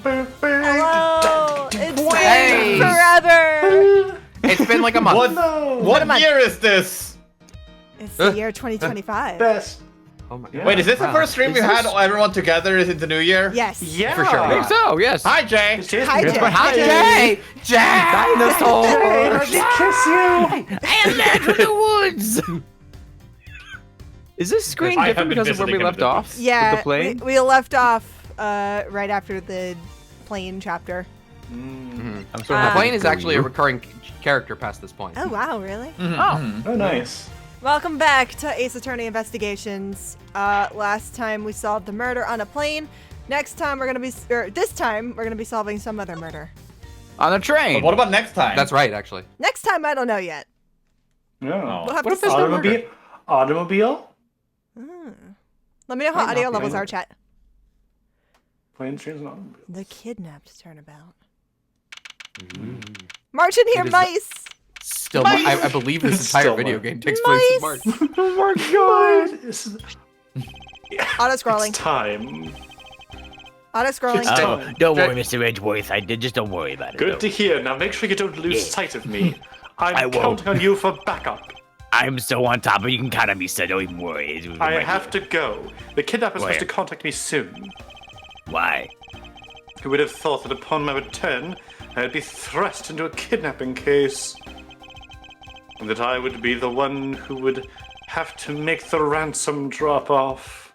Hello! It's been forever! It's been like a month. What year is this? It's the year 2025. Best. Oh my Wait, is this the first stream we've had everyone together in the new year? Yes. Yeah. For sure. I think so, yes. Hi, Jay. Hi, Jay. Hi, Jay. Jay. Dinosaur. Let me kiss you. And land from the woods. Is this screen I have different been because of where we visiting left him. off? Yeah, With the plane? we left off right after the plane chapter. The plane is actually a recurring character past this point. Oh, wow, really? Oh, nice. Welcome back to Ace Attorney Investigations. Last time we solved the murder on a plane. This time we're gonna be solving some other murder. On a train. But what about next time? That's right, actually. Next time, I don't know yet. No. We'll have What to if there's see. no murder? Automobile? Let me know how Might audio not be levels murder. are, chat. Plane, trains, and automobiles. The kidnapped turnabout. March in here, It is mice! Still, I believe this entire Still video March. game takes place in March. Oh my god. Auto It's scrolling. time. Auto scrolling. It's time. Don't worry, Mr. Edgeworth. Just don't worry about it. Good to hear. Now make sure you don't lose sight of me. I I'm won't. counting on you for backup. I'm so on top of you. You can count on me, so don't even worry. I have to go. The kidnapper's supposed to Where? contact me soon. Why? Who would have thought that upon my return, I'd be thrust into a kidnapping case? And that I would be the one who would have to make the ransom drop off.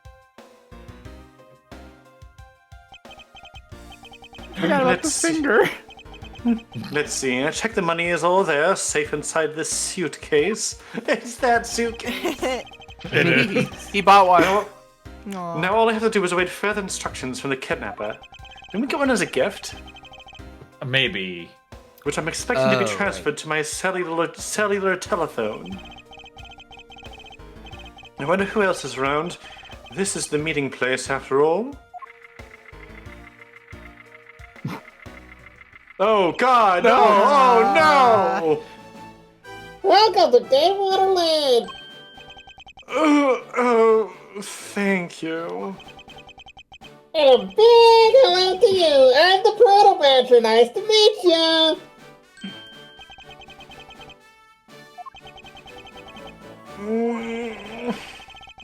Let's see. Let's see. I check the money is all there, safe inside this suitcase. It's that suitcase. He bought one. Aw. Now all I have to do is await further instructions from the kidnapper. Can we get one as a gift? Maybe. Which I'm expecting to be Oh, transferred to my cellular telephone. I wonder who else is around. This is the meeting place, after all. Oh God! No! Oh no! Welcome to Daywater Land. Oh, thank you. And a big hello to you. I'm the Proto Badger. Nice to meet you.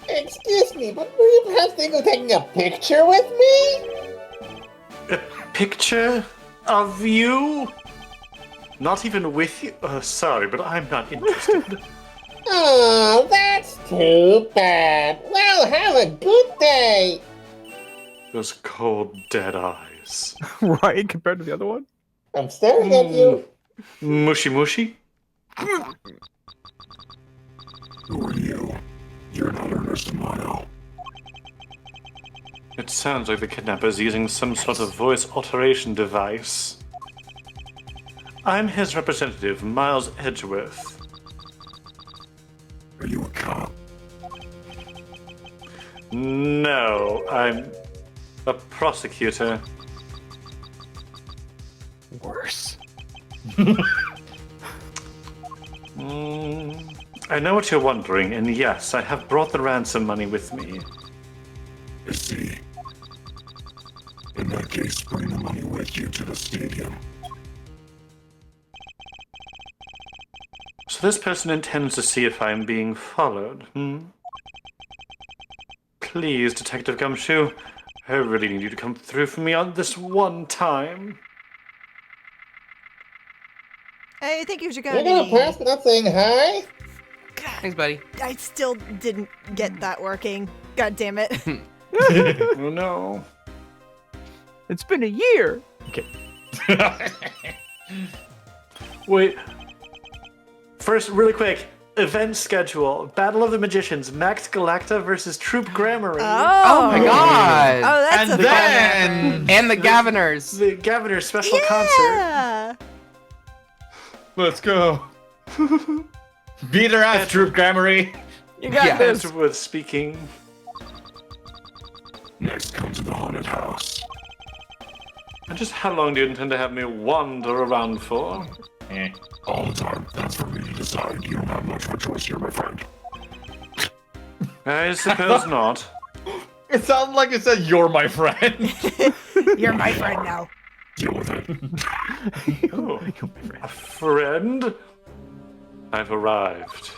Excuse me, but were you perhaps thinking of taking a picture with me? A picture of you? Not even with you? Sorry, but I'm not interested. Oh, that's too bad. Well, have a good day. Those cold, dead eyes. Right, compared to the other one? I'm staring at you. Mushy mushy? Who are you? You're not Ernest Mile. It sounds like the kidnapper's using some sort of voice alteration device. I'm his representative, Miles Edgeworth. Are you a cop? No, I'm a prosecutor. Worse. I know what you're wondering, and yes, I have brought the ransom money with me. I see. In that case, bring the money with you to the stadium. So this person intends to see if I'm being followed, Please, Detective Gumshoe, I really need you to come through for me on this one time. I think you should go. You're gonna pass without saying hi? Thanks, buddy. I still didn't get that working. God damn it. Oh no. It's been a year. Wait. First, really quick, event schedule. Battle of the Magicians, Max Galacta versus Troop Grammary. Oh my God. Oh, that's And a then- fun And the Governors. The Governor's special effort. concert. Yeah. Let's go. Beat her ass, Troop Grammary. You got Yeah. this. Edgeworth speaking. Next, come to the haunted house. And just how long do you intend to have me wander around for? All the time. That's for me to decide. You don't have much of a choice here, my friend. I suppose not. It sounded like it said, "You're my friend." You're my friend now. Deal with it. Oh, a friend? I've arrived.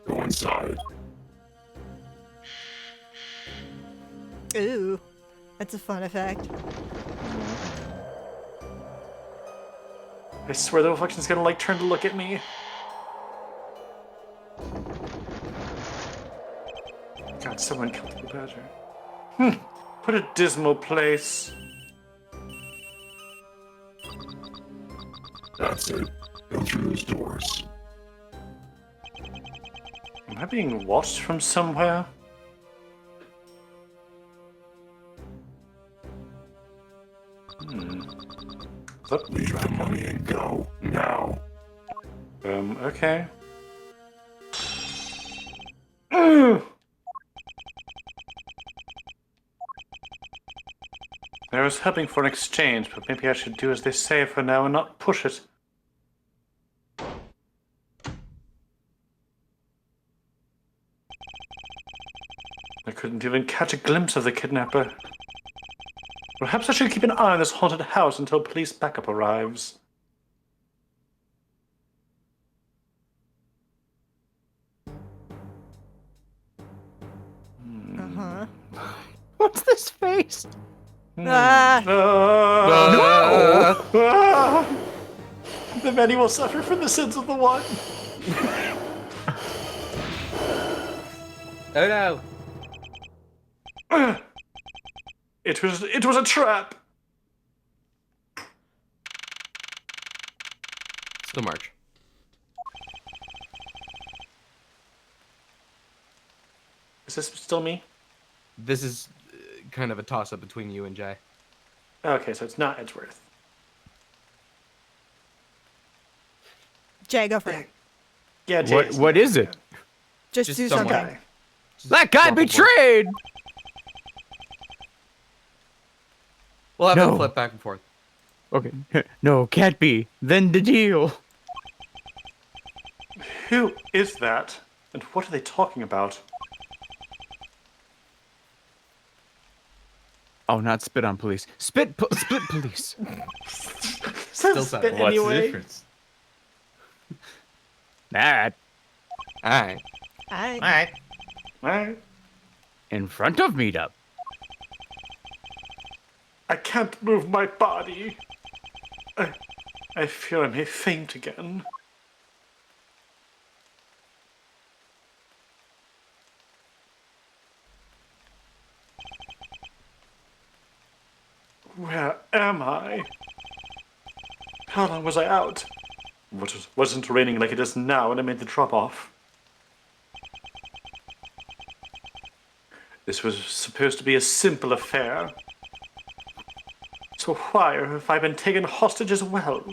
Go inside. Ooh, that's a fun effect. I swear the reflection's gonna like turn to look at me. God, someone killed the badger. What a dismal place. That's it. Go through those doors. Am I being watched from somewhere? Leave the money and go. Now. Okay. Ugh. I was hoping for an exchange, but maybe I should do as they say for now and not push it. I couldn't even catch a glimpse of the kidnapper. Perhaps I should keep an eye on this haunted house until police backup arrives. Uh-huh. What's this face? Ah, Ah! The many will suffer for the sins of the one. Oh no. It was a trap. Still March. Is this still me? This is kind of a toss-up between you and Jay. Okay, so it's not Edgeworth. Jay, go for it. Yeah, Jay. What is it? Just Just do someone. something. That guy Swap the board. betrayed! We'll have No. them flip back and forth. Okay. No, can't be. Then the deal. Who is that? And what are they talking about? Oh, not spit on police. Split police. Still Spit sad. What's the anyway. difference? That Alright. Alright. Alright. in front of meetup. I can't move my body. I fear I may faint again. Where am I? How long was I out? Wasn't raining like it is now when I made the drop off. This was supposed to be a simple affair. So why have I been taken hostage as well?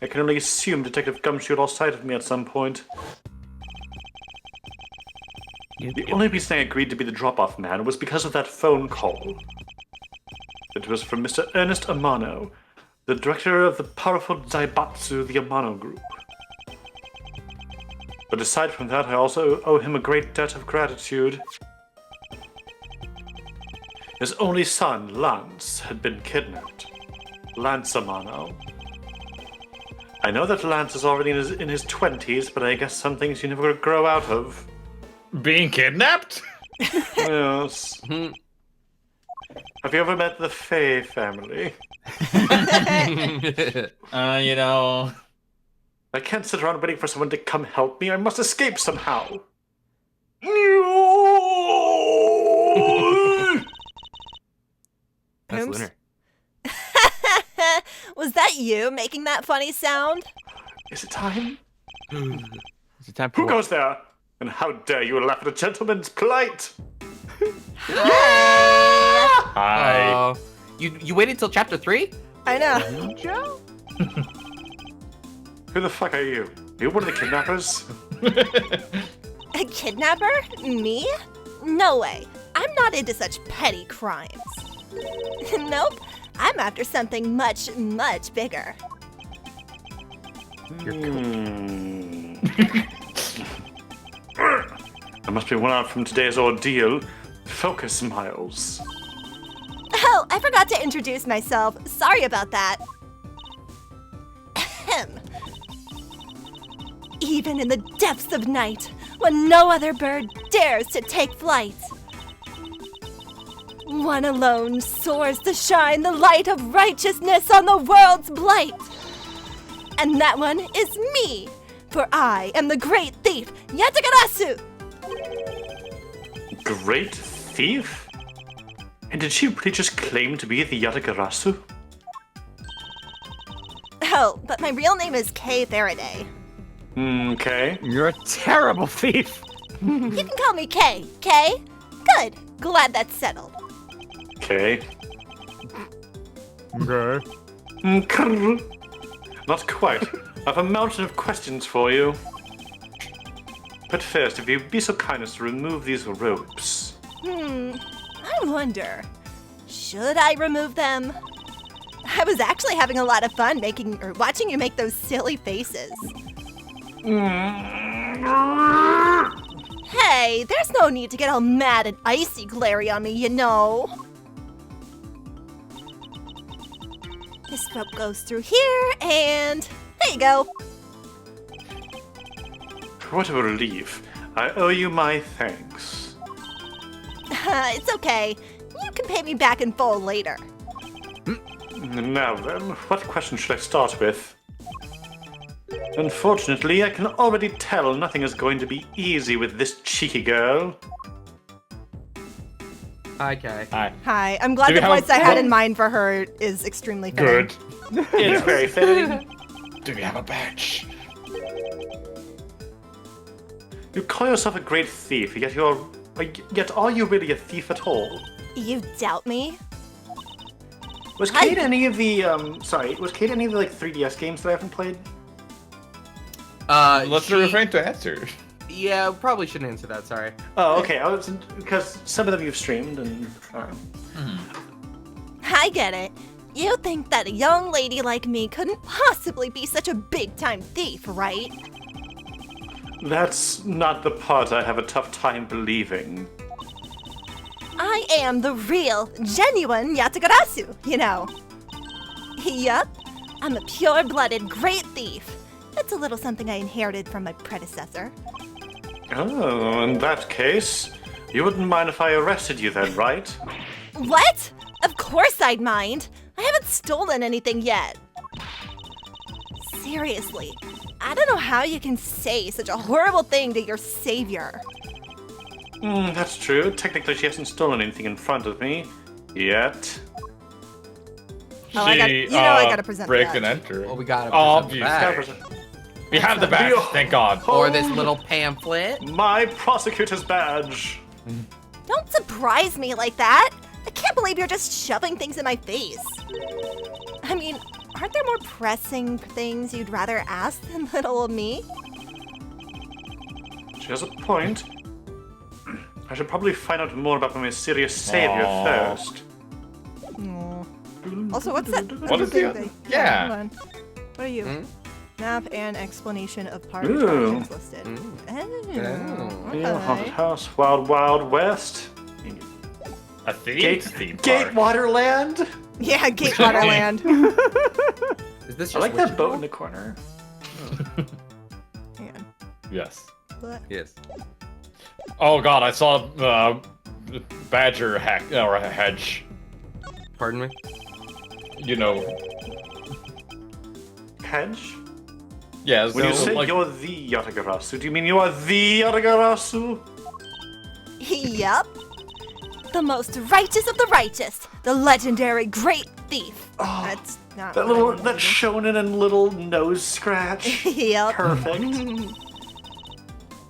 I can only assume Detective Gumshoe lost sight of me at some point. The only reason I agreed to be the drop-off man was because of that phone call. It was from Mr. Ernest Amano, the director of the powerful Zaibatsu, the Amano Group. But aside from that, I also owe him a great debt of gratitude. His only son, Lance, had been kidnapped. Lance Amano. I know that Lance is already in his 20s, but I guess some things you never grow out of. Being kidnapped? Yes. Have you ever met the Faye family? You know. I can't sit around waiting for someone to come help me. I must escape somehow. That's Oops. Lunar. Was that you making that funny sound? Is it time? Is it time for Who goes there? And how dare you laugh at a gentleman's plight? Hi. You waited till chapter 3? I know. Who the fuck are you? Are you one of the kidnappers? A kidnapper? Me? No way. I'm not into such petty crimes. Nope. I'm after something much, much bigger. I must be worn out from today's ordeal. Focus, Miles. Oh, I forgot to introduce myself. Sorry about that. Ahem. Even in the depths of night, when no other bird dares to take flight, one alone soars to shine the light of righteousness on the world's blight. And that one is me, for I am the great thief, Yatagarasu. Great thief? And did she really just claim to be the Yatagarasu? Oh, but my real name is Kay Faraday. Okay. You're a terrible thief. You can call me Kay. Kay? Good. Glad that's settled. Okay. Okay. Not quite. I have a mountain of questions for you. But first, if you'd be so kind as to remove these ropes. I wonder, should I remove them? I was actually having a lot of fun watching you make those silly faces. Hey, there's no need to get all mad and icy glary on me, you know. This rope goes through here, and there you go. What a relief. I owe you my thanks. It's okay. You can pay me back in full later. Now then, what question should I start with? Unfortunately, I can already tell nothing is going to be easy with this cheeky girl. Hi, Kay. Hi. Hi, I'm glad Do the we have voice I had one- in mind for her is extremely fitting. Good. It's very fitting. Do we have a badge? You call yourself a great thief, yet are you really a thief at all? You doubt me? Was Kate any of the was Kate any of the like 3DS games that I haven't played? Let's She- refrain to answer. Yeah, probably shouldn't answer that. Sorry. Oh, okay. Because some of them you've streamed and. I get it. You think that a young lady like me couldn't possibly be such a big-time thief, right? That's not the part I have a tough time believing. I am the real, genuine Yatagarasu, you know. Yup, I'm a pure-blooded great thief. It's a little something I inherited from my predecessor. Oh, in that case, you wouldn't mind if I arrested you then, right? What? Of course I'd mind. I haven't stolen anything yet. Seriously, I don't know how you can say such a horrible thing to your savior. That's true. Technically, she hasn't stolen anything in front of me. Yet. Oh, I gotta present the break badge. and enter. Well, we gotta Obviously. present the badge. We have the badge, thank God. Or this little pamphlet. My prosecutor's badge. Don't surprise me like that. I can't believe you're just shoving things in my face. I mean, aren't there more pressing things you'd rather ask than little old me? She has a point. I should probably find out more about my mysterious savior Aw. first. Also, what's that? What is the- thing? yeah. Hold on. What are you? Hmm? Map and explanation of part Ooh. of listed. Oh, Yeah, haunted okay. house, wild, wild west. A theme park. Gatewaterland. Yeah, Gatewaterland. Is this just I like that witchy boat bowl? in the corner. Man, Yes. what? Yes. Oh God, I saw badger or a hedge. Pardon me? You know. Hedge? Yeah. When you say like, you're the Yatagarasu, do you mean you are the Yatagarasu? Yup. The most righteous of the righteous. The legendary great thief. Oh, That's not that what I little, mean. that shonen and little nose scratch. Yup. Perfect.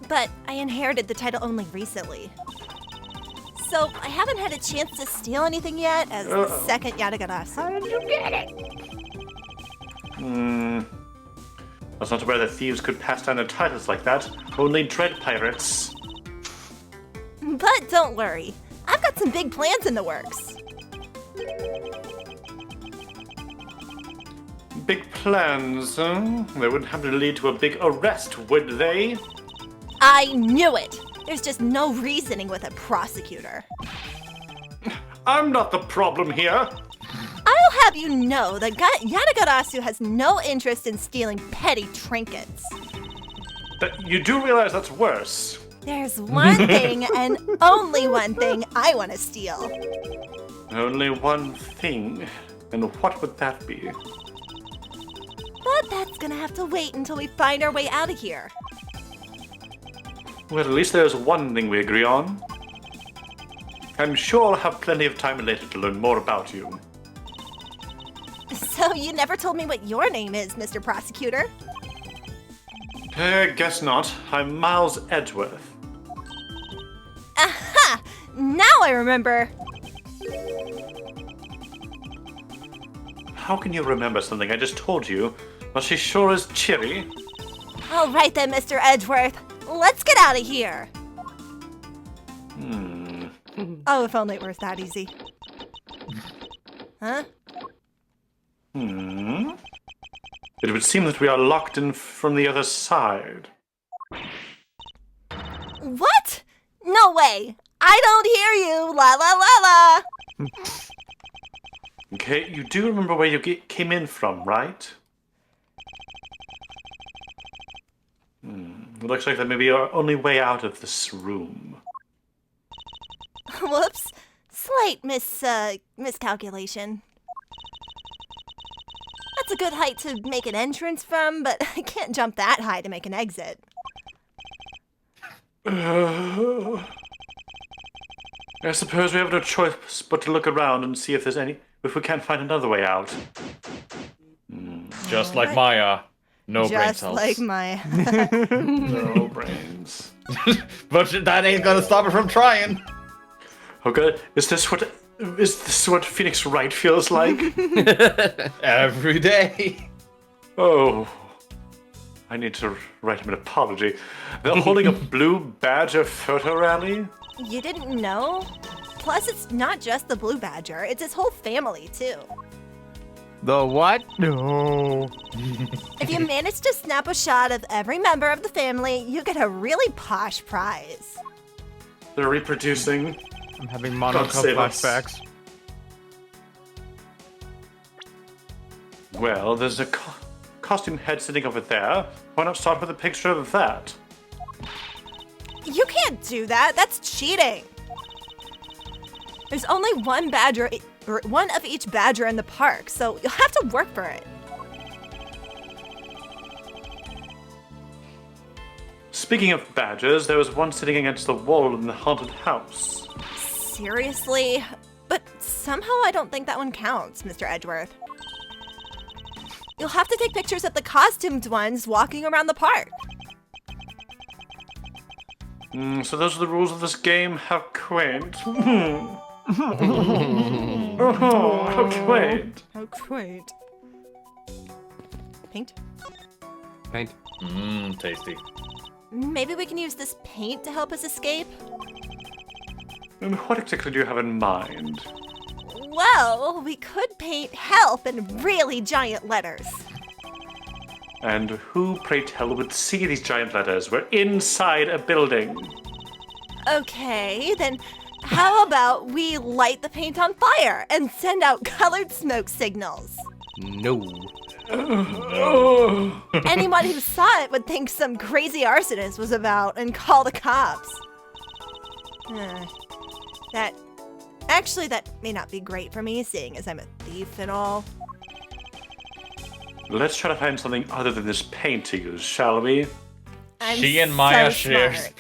But I inherited the title only recently. So I haven't had a chance to steal anything yet as the second Yatagarasu. How did you get it? I was not aware that thieves could pass down their titles like that. Only dread pirates. But don't worry. I've got some big plans in the works. Big plans, huh? They wouldn't have to lead to a big arrest, would they? I knew it. There's just no reasoning with a prosecutor. I'm not the problem here. I'll have you know that Yatagarasu has no interest in stealing petty trinkets. But you do realize that's worse. There's one thing and only one thing I want to steal. Only one thing. And what would that be? But that's gonna have to wait until we find our way out of here. Well, at least there's one thing we agree on. I'm sure I'll have plenty of time later to learn more about you. So you never told me what your name is, Mr. Prosecutor? Guess not. I'm Miles Edgeworth. Aha! Now I remember. How can you remember something I just told you? Well, she sure is cheery. All right then, Mr. Edgeworth. Let's get out of here. Oh, if only it were that easy. Huh? It would seem that we are locked in from the other side. What? No way! I don't hear you! La la la la! Okay, you do remember where you came in from, right? It looks like that may be our only way out of this room. Whoops. Slight miscalculation. That's a good height to make an entrance from, but I can't jump that high to make an exit. I suppose we have no choice but to look around and see if we can't find another way out. Just like Maya. No brain Just cells. like my... No brains. But that ain't gonna stop it from trying. Okay, is this what Phoenix Wright feels like? Every day. Oh, I need to write him an apology. They're holding a blue badger photo rally? You didn't know? Plus, it's not just the blue badger, it's his whole family, too. The what? No. If you manage to snap a shot of every member of the family, you get a really posh prize. They're reproducing. I'm having God Monaco save us. flashbacks. Well, there's a costume head sitting over there. Why not start with a picture of that? You can't do that. That's cheating. There's only one badger, or one of each badger in the park, so you'll have to work for it. Speaking of badgers, there was one sitting against the wall in the haunted house. Seriously? But somehow I don't think that one counts, Mr. Edgeworth. You'll have to take pictures of the costumed ones walking around the park. So those are the rules of this game? How quaint. Oh, how quaint. How quaint. Paint? Paint. Tasty. Maybe we can use this paint to help us escape? And what exactly do you have in mind? Well, we could paint help in really giant letters. And who, pray tell, would see these giant letters? We're inside a building. Okay, then how about we light the paint on fire and send out colored smoke signals? No. Anyone who saw it would think some crazy arsonist was about and call the cops. That may not be great for me, seeing as I'm a thief and all. Let's try to find something other than this paint to use, shall we? She and Maya so shares. smart.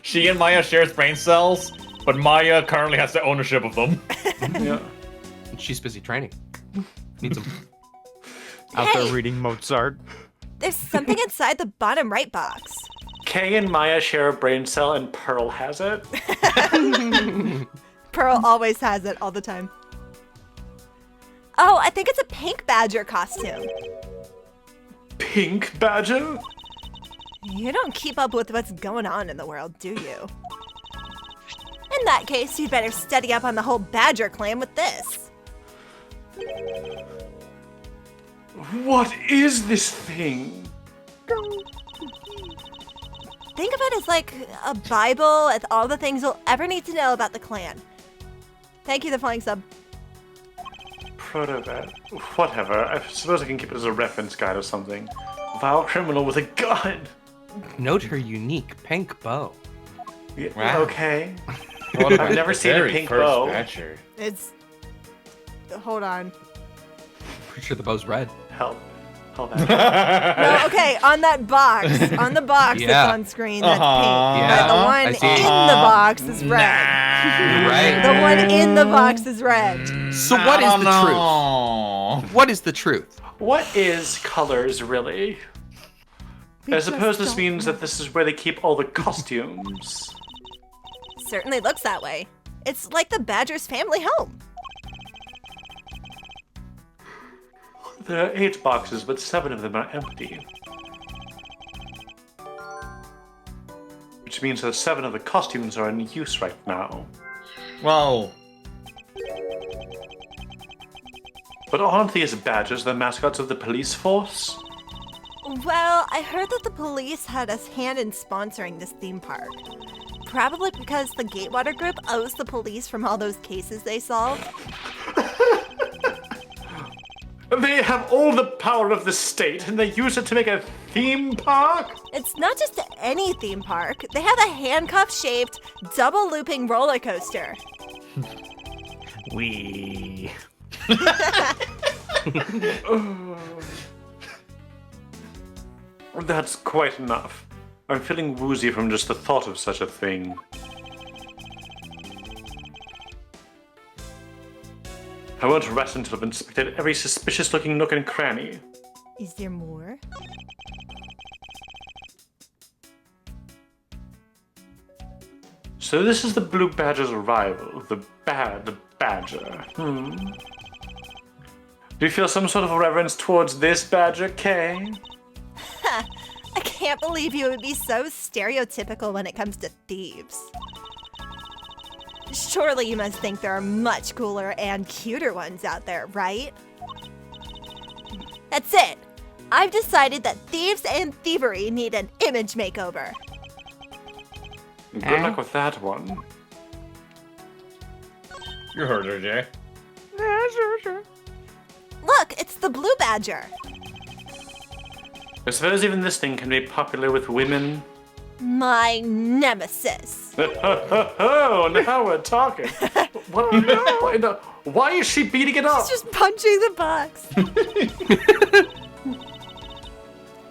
She and Maya shares brain cells, but Maya currently has the ownership of them. Yeah. She's busy training. Needs them. Out Hey! there reading Mozart. There's something inside the bottom right box. Kay and Maya share a brain cell, and Pearl has it. Pearl always has it all the time. Oh, I think it's a pink badger costume. Pink badger? You don't keep up with what's going on in the world, do you? In that case, you'd better study up on the whole badger clan with this. What is this thing? Think of it as like a Bible with all the things you'll ever need to know about the clan. Thank you, the flying sub. Proto-Badger. Whatever. I suppose I can keep it as a reference guide or something. Vile criminal with a gun. Note her unique pink bow. Yeah, Wow. okay. I've never seen a pink bow. Badger. It's... Hold on. Pretty sure the bow's red. Help. Help out. No, okay, on that box. On the box Yeah. that's on screen, that's pink. Yeah, But the I one see. in the box is red. You're right. The one in the box is red. So what is the truth? truth? What is the truth? What is colors, really? I suppose this means that this is where they keep all the costumes. Certainly looks that way. It's like the Badger's family home. There are 8 boxes, but 7 of them are empty. Which means that 7 of the costumes are in use right now. Well, But aren't these badgers the mascots of the police force? Well, I heard that the police had a hand in sponsoring this theme park. Probably because the Gatewater Group owes the police from all those cases they solved. They have all the power of the state, and they use it to make a theme park? It's not just any theme park. They have a handcuff-shaped, double-looping roller coaster. We. That's quite enough. I'm feeling woozy from just the thought of such a thing. I won't rest until I've inspected every suspicious-looking nook and cranny. Is there more? So this is the Blue Badger's rival, the Bad Badger. Do you feel some sort of reverence towards this badger, Kay? I can't believe you would be so stereotypical when it comes to thieves. Surely you must think there are much cooler and cuter ones out there, right? That's it! I've decided that thieves and thievery need an image makeover. Good luck with that one. you heard her, Jay. Look, it's the Blue Badger. I suppose even this thing can be popular with women. My nemesis. Oh, now we're talking. Why is she beating it up? He's just punching the box.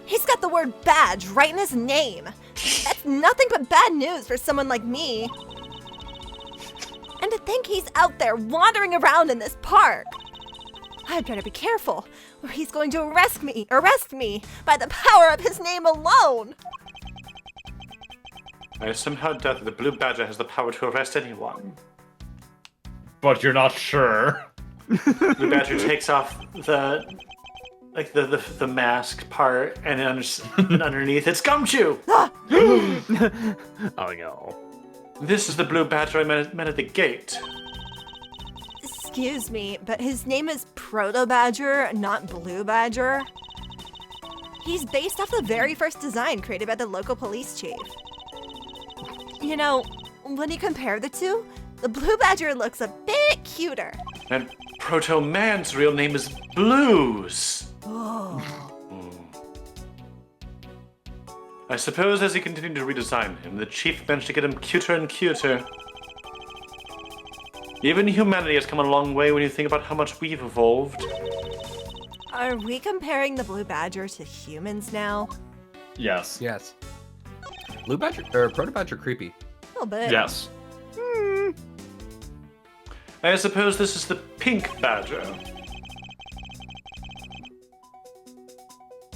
He's got the word badge right in his name. That's nothing but bad news for someone like me. And to think he's out there wandering around in this park. I'd better be careful, or he's going to arrest me by the power of his name alone. I somehow doubt that the Blue Badger has the power to arrest anyone. But you're not sure. Blue Badger takes off the mask part, and and underneath it's Gumshoe. Oh no. This is the Blue Badger I met at the gate. Excuse me, but his name is Proto Badger, not Blue Badger. He's based off the very first design created by the local police chief. You know, when you compare the two, the Blue Badger looks a bit cuter. And Proto Man's real name is Blues. Oh. I suppose as he continued to redesign him, the chief managed to get him cuter and cuter. Even humanity has come a long way when you think about how much we've evolved. Are we comparing the Blue Badger to humans now? Yes. Yes. Blue Badger or Proto Badger creepy. A little bit. Yes. I suppose this is the Pink Badger.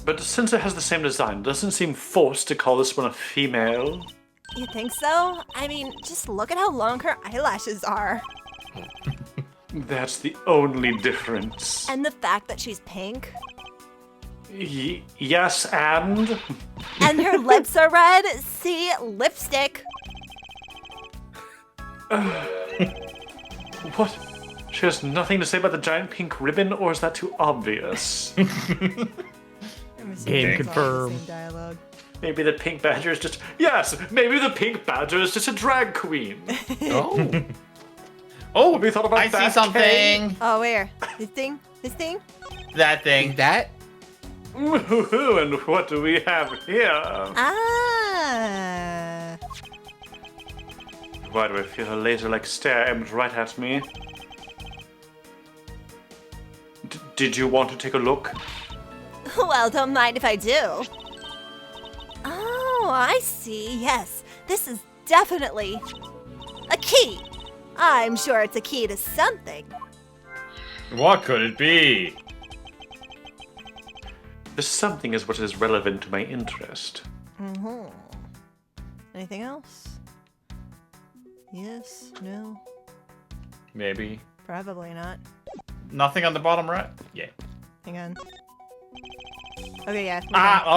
But since it has the same design, it doesn't seem forced to call this one a female. You think so? I mean, just look at how long her eyelashes are. That's the only difference. And the fact that she's pink. Yes, and? And her lips are red. See? Lipstick. What? She has nothing to say about the giant pink ribbon, or is that too obvious? Game confirmed. Dialogue. Maybe the pink badger is just... Yes, maybe the pink badger is just a drag queen. Oh. Oh, Have you thought about I that, see something. Oh, where? This thing? This thing? That thing. That? Ooh, and what do we have here? Ah. Why do I feel a laser-like stare aimed right at me? Did you want to take a look? Well, don't mind if I do. Oh, I see. Yes, this is definitely a key. I'm sure it's a key to something. What could it be? The something is what is relevant to my interest. Mm-hmm. Anything else? Yes, no, Maybe. probably not. Nothing on the bottom right? Yeah. Hang on. Okay, yeah.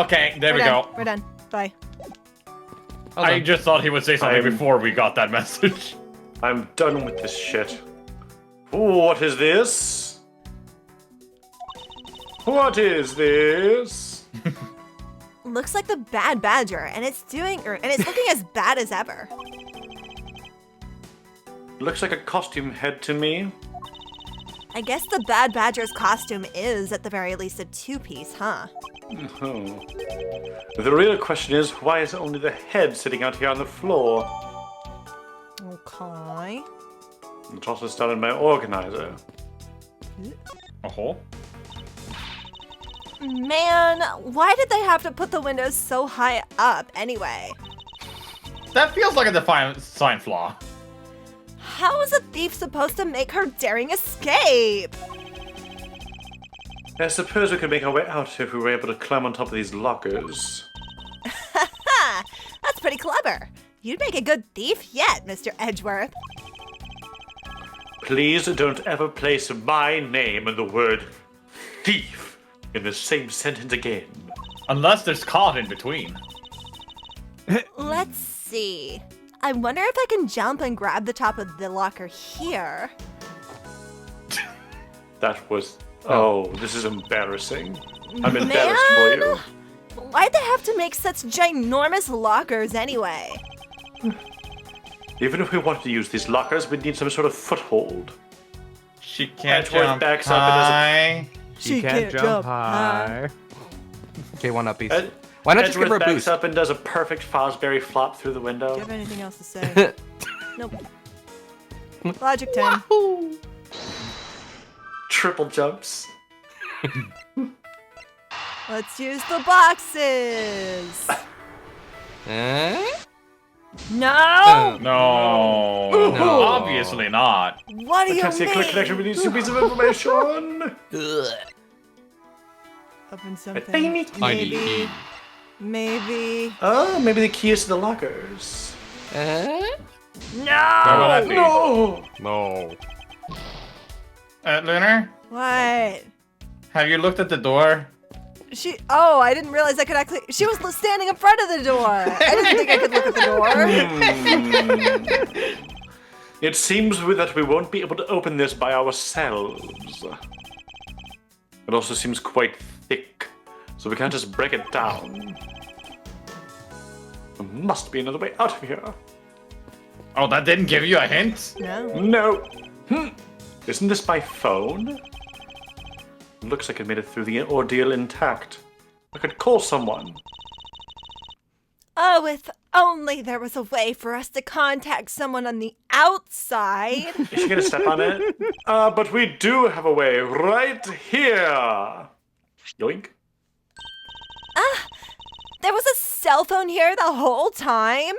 Okay. There we go. We're done. Bye. Hold I on. just thought he would say something I'm- before we got that message. I'm done with this shit. What is this? What is this? Looks like the bad badger, and it's looking as bad as ever. Looks like a costume head to me. I guess the bad badger's costume is, at the very least, a two-piece, huh? Oh. The real question is, why is only the head sitting out here on the floor? Okay. The toss is done in my organizer. Oh. Man, why did they have to put the windows so high up anyway? That feels like a design flaw. How is a thief supposed to make her daring escape? I suppose we could make our way out if we were able to climb on top of these lockers. Ha! That's pretty clever. You'd make a good thief yet, Mr. Edgeworth. Please don't ever place my name and the word thief in the same sentence again. Unless there's caught in between. Let's see. I wonder if I can jump and grab the top of the locker here. That was... Oh, this is embarrassing. I'm embarrassed for you. Why'd they have to make such ginormous lockers anyway? Even if we wanted to use these lockers, we'd need some sort of foothold. She can't Edgeworth jump backs up and does a- high. She can't jump high. Okay, one up, piece. Ed- Why not just give her Edgeworth a backs boost? up and does a perfect Fosbury flop through the Do window. you have anything else to say? Nope. Logic 10. Triple jumps. Let's use the boxes. No! No. No. Obviously not. What do I you can't see a click mean? connection with these two pieces of information. Open something. tiny key. Maybe. Maybe. Oh, maybe the key is to the lockers. Where would No! that be? No! No. Lunar, What? have you looked at the door? Oh, I didn't realize I could actually. She was standing in front of the door. I didn't think I could look at the door. It seems that we won't be able to open this by ourselves. It also seems quite thick, so we can't just break it down. There must be another way out of here. Oh, that didn't give you a hint? No. No. Isn't this my phone? Looks like I made it through the ordeal intact. I could call someone. Oh, if only there was a way for us to contact someone on the outside. Is she gonna step on it? But we do have a way right here. Yoink. There was a cell phone here the whole time?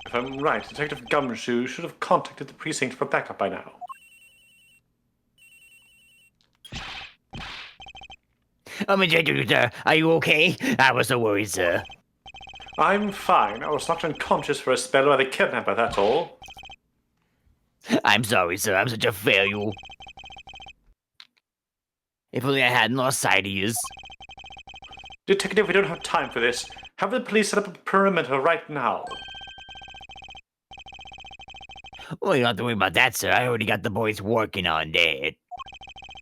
If I'm right, Detective Gumshoe should have contacted the precinct for backup by now. Sir, are you okay? I was so worried, sir. I'm fine. I was knocked unconscious for a spell by the kidnapper, that's all. I'm sorry, sir. I'm such a failure. If only I hadn't lost sight of yous. Detective, we don't have time for this. Have the police set up a perimeter right now. Well, you don't have to worry about that, sir. I already got the boys working on that.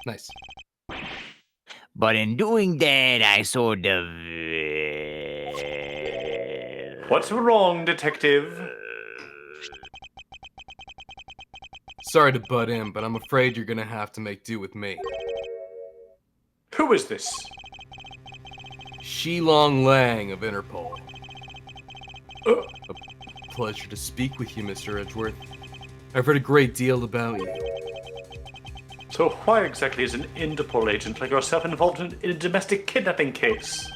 Nice. But in doing that, I sort of... What's wrong, detective? Sorry to butt in, but I'm afraid you're gonna have to make do with me. Who is this? Shilong Lang of Interpol. Uh, A pleasure to speak with you, Mr. Edgeworth. I've heard a great deal about you. So why exactly is an Interpol agent like yourself involved in a domestic kidnapping case?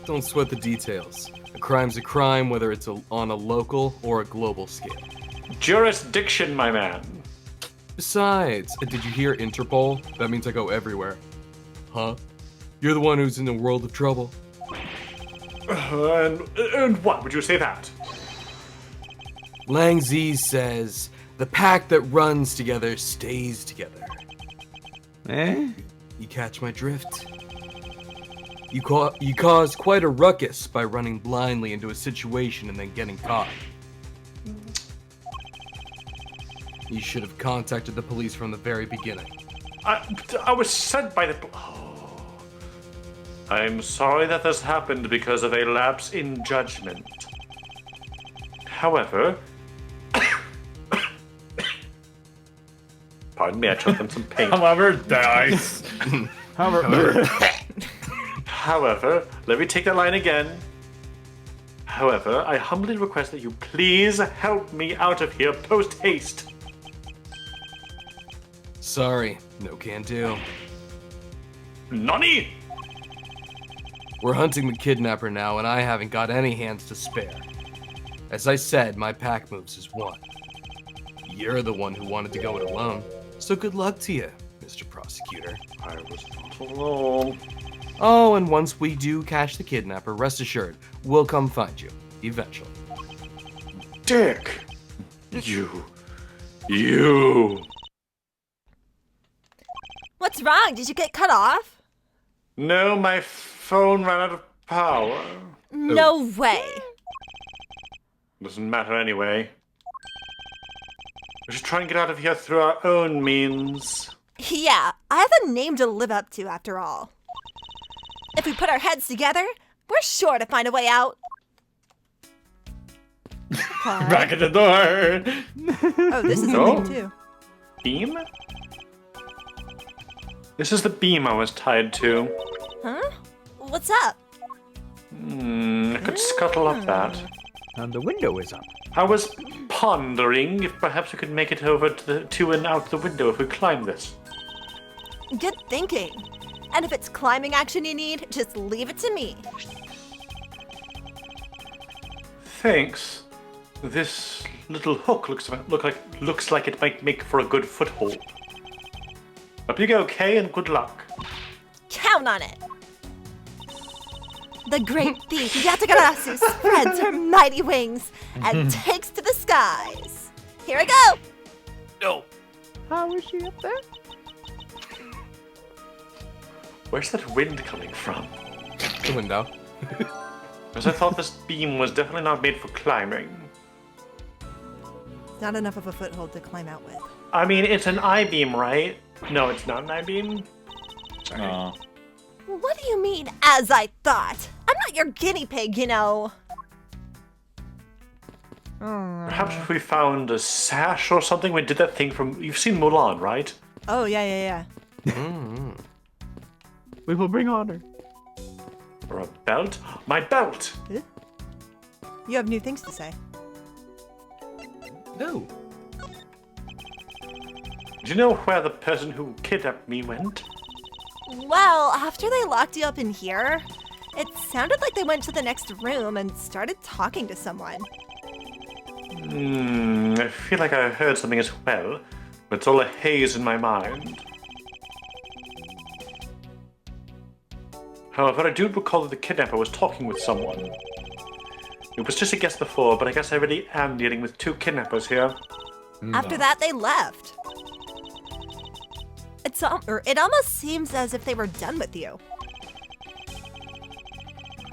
Don't sweat the details. A crime's a crime, whether it's on a local or a global scale. Jurisdiction, my man. Besides, did you hear Interpol? That means I go everywhere. Huh? You're the one who's in the world of trouble. And what would you say that? Lang Zi says, the pack that runs together stays together. Eh? You catch my drift? You cause quite a ruckus by running blindly into a situation and then getting caught. You should have contacted the police from the very beginning. I was sent by the... Oh. I'm sorry that this happened because of a lapse in judgment. However... Pardon me, I choked on some paint. However, dice. However, let me take that line again. However, I humbly request that you please help me out of here post-haste. Sorry, no can do. Nani? We're hunting the kidnapper now, and I haven't got any hands to spare. As I said, my pack moves as one. You're the one who wanted to go it alone, so good luck to you, Mr. Prosecutor. I was not alone. Oh, and once we do catch the kidnapper, rest assured, we'll come find you, eventually. Dick! You. What's wrong? Did you get cut off? No, my phone ran out of power. No way. Doesn't matter anyway. We should try and get out of here through our own means. Yeah, I have a name to live up to after all. If we put our heads together, we're sure to find a way out. Hi. Back at the door. Oh, this is a No. thing too. Beam? This is the beam I was tied to. Huh? What's up? I could scuttle up that. And the window is up. I was pondering if perhaps we could make it over to and out the window if we climb this. Good thinking. And if it's climbing action you need, just leave it to me. Thanks. This little hook looks like it might make for a good foothold. Hope you go okay and good luck. Count on it. The great thief Yatagarasu spreads her mighty wings and takes to the skies. Here I go. No. How is she up there? Where's that wind coming from? The window. Because I thought this beam was definitely not made for climbing. Not enough of a foothold to climb out with. I mean, it's an I-beam, right? No, it's not an I-beam. Aw. What do you mean, as I thought? I'm not your guinea pig, you know. Perhaps if we found a sash or something, we did that thing from... You've seen Mulan, right? Oh, yeah. We will bring honor. Or a belt? My belt! You have new things to say. No. Do you know where the person who kidnapped me went? Well, after they locked you up in here, it sounded like they went to the next room and started talking to someone. I feel like I heard something as well, but it's all a haze in my mind. However, I do recall that the kidnapper was talking with someone. It was just a guess before, but I guess I really am dealing with two kidnappers here. After that, they left. It almost seems as if they were done with you.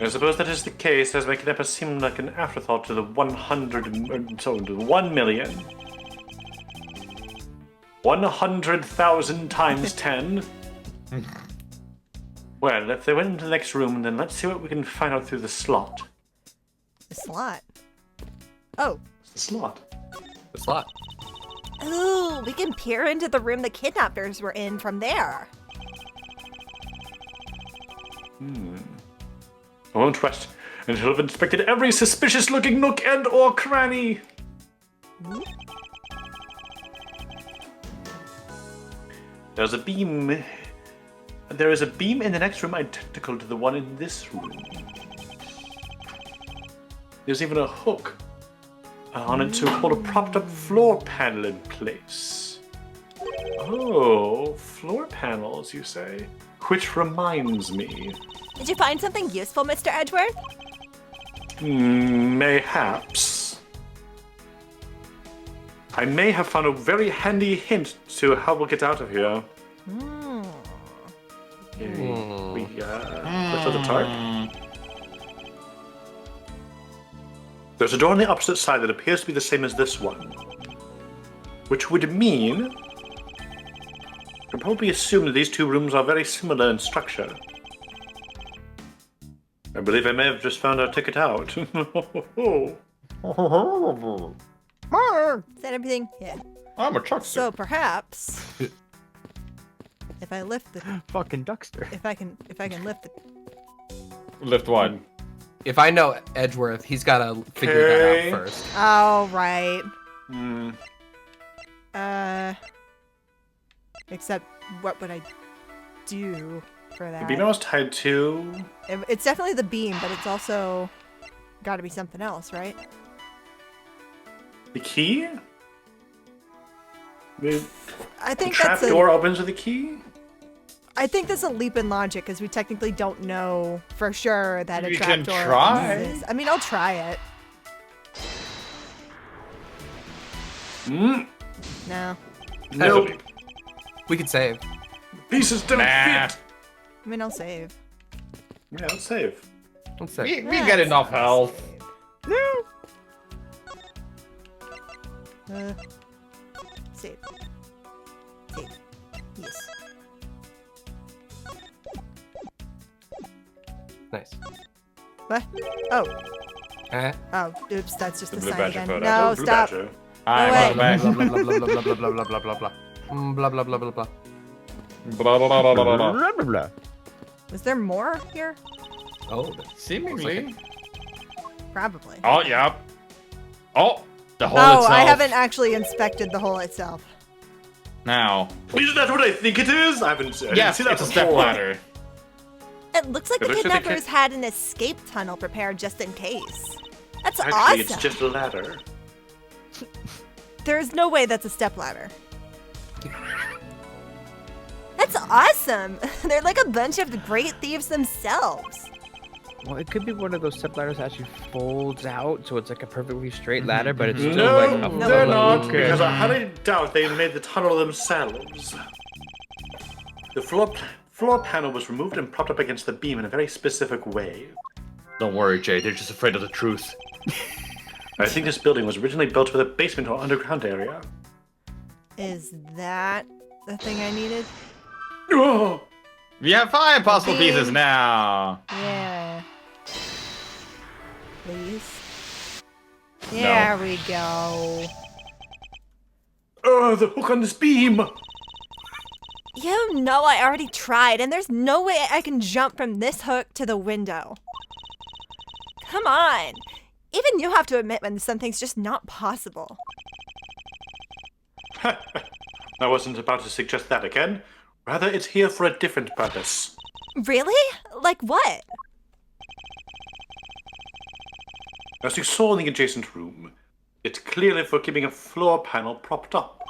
I suppose that is the case, as my kidnapper seemed like an afterthought to the 1 million. 100,000 times 10. Well, if they went into the next room, then let's see what we can find out through the slot. A slot. Oh. It's a slot. The slot. Ooh, we can peer into the room the kidnappers were in from there. I won't rest until I've inspected every suspicious-looking nook and or cranny. There's a beam. There is a beam in the next room identical to the one in this room. There's even a hook on it to hold a propped-up floor panel in place. Oh, floor panels, you say? Which reminds me. Did you find something useful, Mr. Edgeworth? Mayhaps. I may have found a very handy hint to how we'll get out of here. Okay, we lift up the tarp. There's a door on the opposite side that appears to be the same as this one. Which would mean... I can probably assume that these two rooms are very similar in structure. I believe I may have just found our ticket out. Is that everything? Yeah. I'm a truckster. So perhaps, if I lift the, Fucking Duckster. if I can lift the. Lift what? If I know Edgeworth, he's gotta figure Okay. that out first. Oh right. Hmm. Except, what would I do for that? The beam I was tied to... It's definitely the beam, but it's also got to be something else, right? The key? The I think trap that's door opens with a key? I think that's a leap in logic because we technically don't know for sure that a You can trapdoor try. exists. I mean, I'll try it. Hmm. No, Nope. We could save. Pieces don't Nah. fit. I mean I'll save. Yeah, let's save. Let's save. We get enough health. Save. Save. Yes. Nice. What? Oh. Eh? Oh, oops, that's just The the blue sign badger again. photo. No, Blue stop. Badger. I'm wait. on the back. Blah blah blah blah blah blah blah blah blah blah blah. Blah blah blah blah blah. Blah, blah, blah, blah, blah, blah. Blah, blah, blah. Was there more here? Oh, Seemingly. Probably. Oh, yeah. Oh, the hole Oh, itself. I haven't actually inspected the hole itself. Now. Is that what I think it is? I didn't Yes, see that it's a step before. ladder. It looks like It the looks like they kidnappers had an escape tunnel prepared just in case. That's Actually, awesome. it's just a ladder. There's no way that's a stepladder. That's awesome. They're like a bunch of great thieves themselves. Well, it could be one of those step ladders that actually folds out, so it's like a perfectly straight ladder, but it's still No, like a they're float. not, because I highly doubt they made the tunnel themselves. The floor panel was removed and propped up against the beam in a very specific way. Don't worry, Jay. They're just afraid of the truth. I think this building was originally built with a basement or underground area. Is that the thing I needed? Oh, We have 5 possible pieces now. Yeah. Please. There we go. oh, the hook on this beam! You know I already tried, and there's no way I can jump from this hook to the window. Come on. Even you have to admit when something's just not possible. I wasn't about to suggest that again. Rather, it's here for a different purpose. Really? Like what? As you saw in the adjacent room, it's clearly for keeping a floor panel propped up.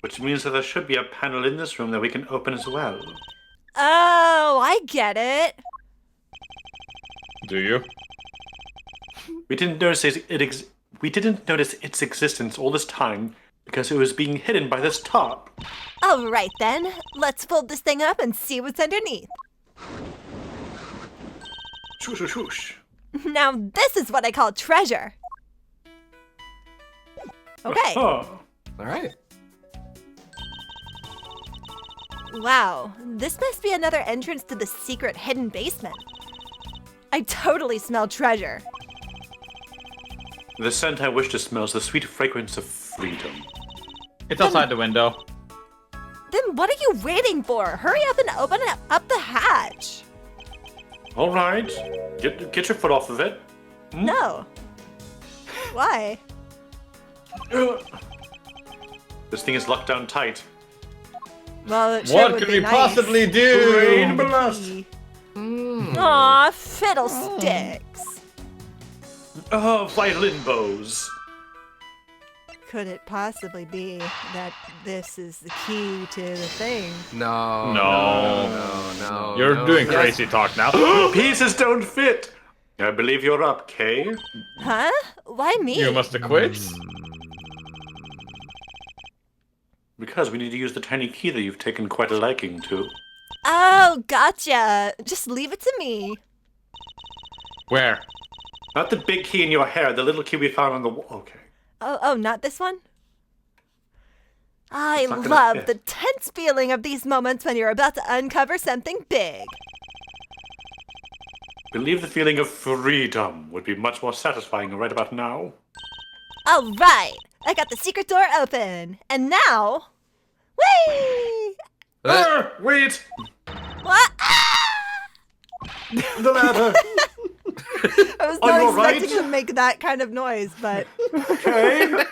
Which means that there should be a panel in this room that we can open as well. Oh, I get it. Do you? We didn't notice we didn't notice its existence all this time because it was being hidden by this top. All right then, let's fold this thing up and see what's underneath. Swoosh, swoosh, swoosh. Now this is what I call treasure. Okay. Oh. all right. Wow, this must be another entrance to the secret hidden basement. I totally smell treasure. The scent I wish to smell is the sweet fragrance of freedom. It's outside the window. Then what are you waiting for? Hurry up and open up the hatch. All right, get your foot off of it. No. Why? This thing is locked down tight. Well, it sure What would could be we nice. possibly do? Rain blast. Aw, fiddlesticks. Oh, violin bows. Could it possibly be that this is the key to the thing? No. No. You're no. doing Yes. crazy talk now. Pieces don't fit. I believe you're up, Kay. Huh? Why me? You must have quit. Because we need to use the tiny key that you've taken quite a liking to. Oh, gotcha. Just leave it to me. Where? Not the big key in your hair, the little key we found on the wall. Okay. Oh, not this one? I It's not gonna love fit. the tense feeling of these moments when you're about to uncover something big. Believe the feeling of freedom would be much more satisfying right about now. All right, I got the secret door open. And now... Whee! Wait! What? Ah! The ladder! I was Are not you all right? expecting to make that kind of noise, but... Kay?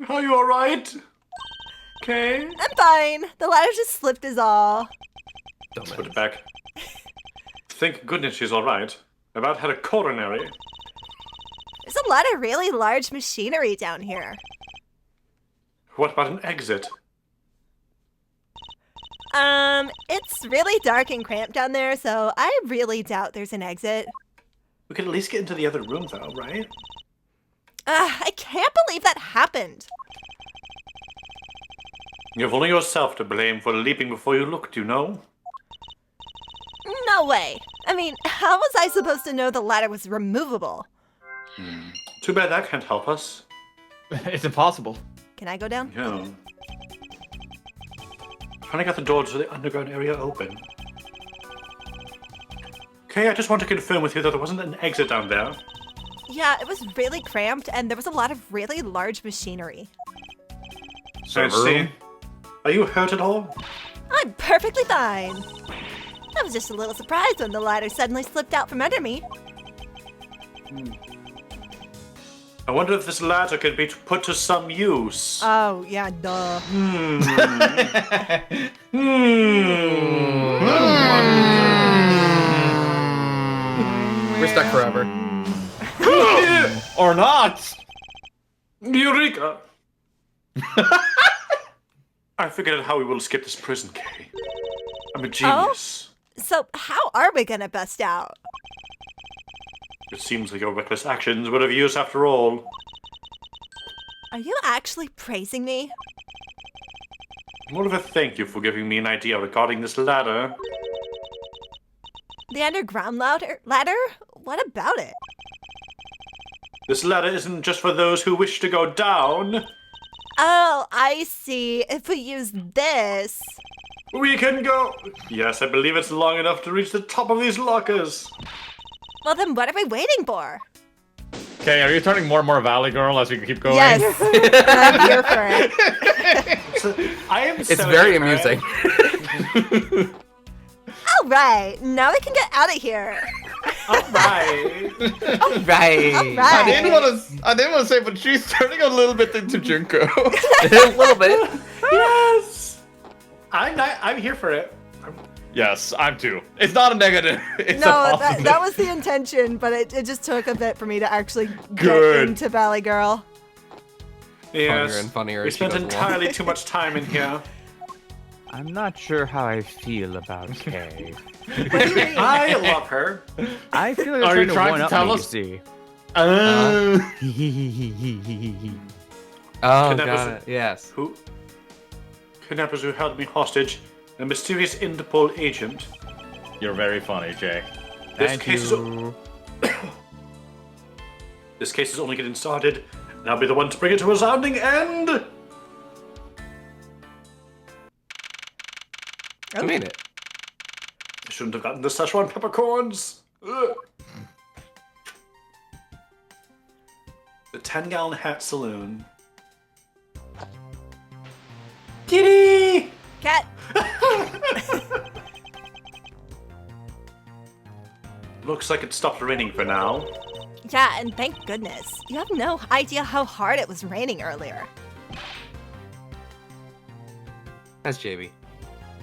Are you alright? Kay? I'm fine. The ladder just slipped is all. Let's put it back. Thank goodness she's alright. I've about had a coronary. There's a lot of really large machinery down here. What about an exit? It's really dark and cramped down there, so I really doubt there's an exit. We could at least get into the other room, though, right? I can't believe that happened. You have only yourself to blame for leaping before you looked, you know? No way. I mean, how was I supposed to know the ladder was removable? Too bad that can't help us. It's impossible. Can I go down? Yeah. Finally got the door to the underground area open. Okay, I just want to confirm with you that there wasn't an exit down there. Yeah, it was really cramped, and there was a lot of really large machinery. I Server see. room? Are you hurt at all? I'm perfectly fine. I was just a little surprised when the ladder suddenly slipped out from under me. I wonder if this ladder could be put to some use. Oh, yeah, duh. We're stuck forever. Or not? Eureka! I figured out how we will escape this prison, Kay. I'm a genius. So, how are we gonna bust out? It seems like your reckless actions would have use after all. Are you actually praising me? More of a thank you for giving me an idea regarding this ladder. The underground ladder? What about it? This ladder isn't just for those who wish to go down. Oh, I see. If we use this... We can go. Yes, I believe it's long enough to reach the top of these lockers. Well, then what are we waiting for? Okay, are you turning more and more Valley Girl as we keep going? Yes, I'm here for it. I am. It's so very impressed. amusing. All right, now we can get out of here. All right. All right. All right. I didn't want to say, but she's turning a little bit into Junko. A little bit. Yes. I'm here for it. Yes, I'm too. It's not a negative. It's a No, positive. that was the intention, but it just took a bit for me to actually get Good. into Valley Girl. Yes. and funnier We as she spent goes along. entirely too much time in here. I'm not sure how I feel about Kay. What do you mean? I love her. I feel like Are you're you trying trying to to one-up tell me, us? you see. Oh, Kidnappers- got it. Yes. Who? Kidnappers who held me hostage. A mysterious Interpol agent. You're very funny, Jay. This Thank case you. This case is only getting started, and I'll be the one to bring it to a resounding end. I mean it. Shouldn't have gotten the Szechuan peppercorns. Ugh. The 10-gallon hat saloon. Kitty! Cat. Looks like it stopped raining for now. Yeah, and thank goodness. You have no idea how hard it was raining earlier. That's JB.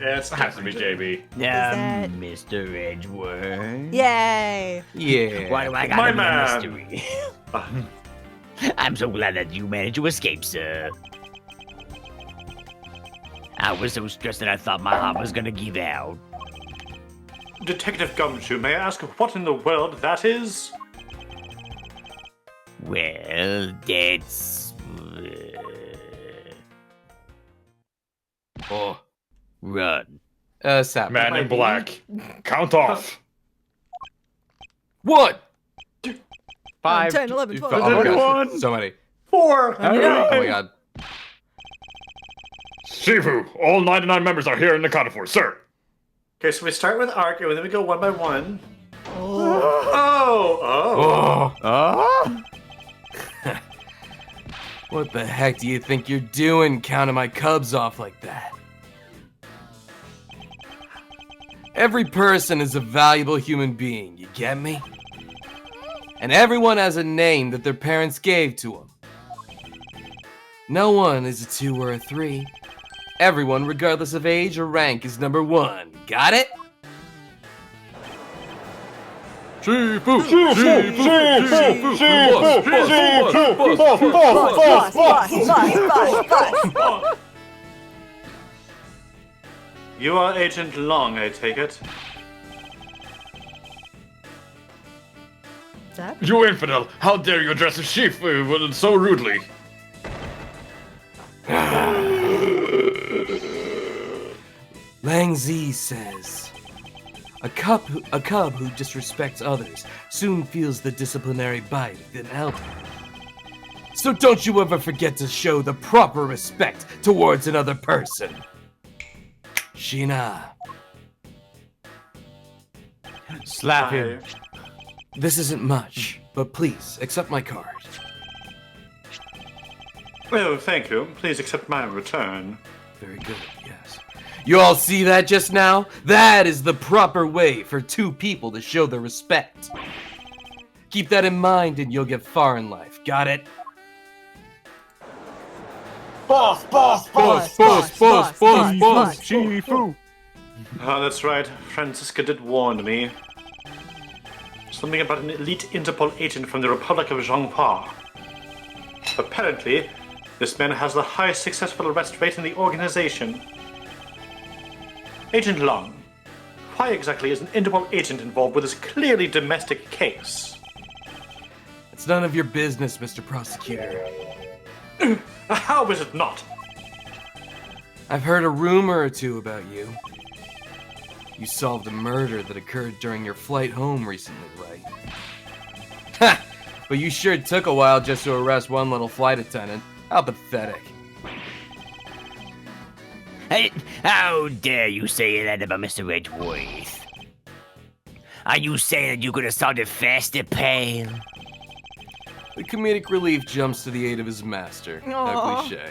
Yeah, it's It has to be JB. that- Mr. Edgeworth. Yay! Yeah. Why do I My gotta be man. a mystery? I'm so glad that you managed to escape, sir. I was so stressed that I thought my heart was gonna give out. Detective Gumshoe, may I ask what in the world that is? Well, that's... Oh. Run. Sap. Man in black. Count off. What? 5. 10, 11, 12. Oh my gosh. 21. So many. 4. Oh my god. Shifu, all 99 members are here in the accounted for, sir. Okay, so we start with Ark, and then we go one by one. Oh! Oh. What the heck do you think you're doing counting my cubs off like that? Every person is a valuable human being, you get me? And everyone has a name that their parents gave to them. No one is a 2 or a 3. Everyone, regardless of age or rank, is number 1. Got it? Shifu! Boss. You are Agent Long, I take it. Zap? You infidel, how dare you address a Shifu so rudely? Lang Zi says, a cub who disrespects others soon feels the disciplinary bite of an elder. So don't you ever forget to show the proper respect towards another person. Sheena, Slap him. this isn't much, but please accept my card. Oh, thank you. Please accept my return. Very good, yes. You all see that just now? That is the proper way for 2 people to show their respect. Keep that in mind and you'll get far in life. Got it? Boss. Shifu. Oh, that's right. Francisca did warn me. Something about an elite Interpol agent from the Republic of Zhongpa. Apparently, this man has the highest successful arrest rate in the organization. Agent Long, why exactly is an Interpol agent involved with this clearly domestic case? It's none of your business, Mr. Prosecutor. How is it not? I've heard a rumor or 2 about you. You solved a murder that occurred during your flight home recently, right? Ha! But you sure took a while just to arrest one little flight attendant. How pathetic. Hey, how dare you say that about Mr. Edgeworth? Are you saying that you could have solved it faster, pal? The comedic relief jumps to the aid of his master. How Aw. cliche.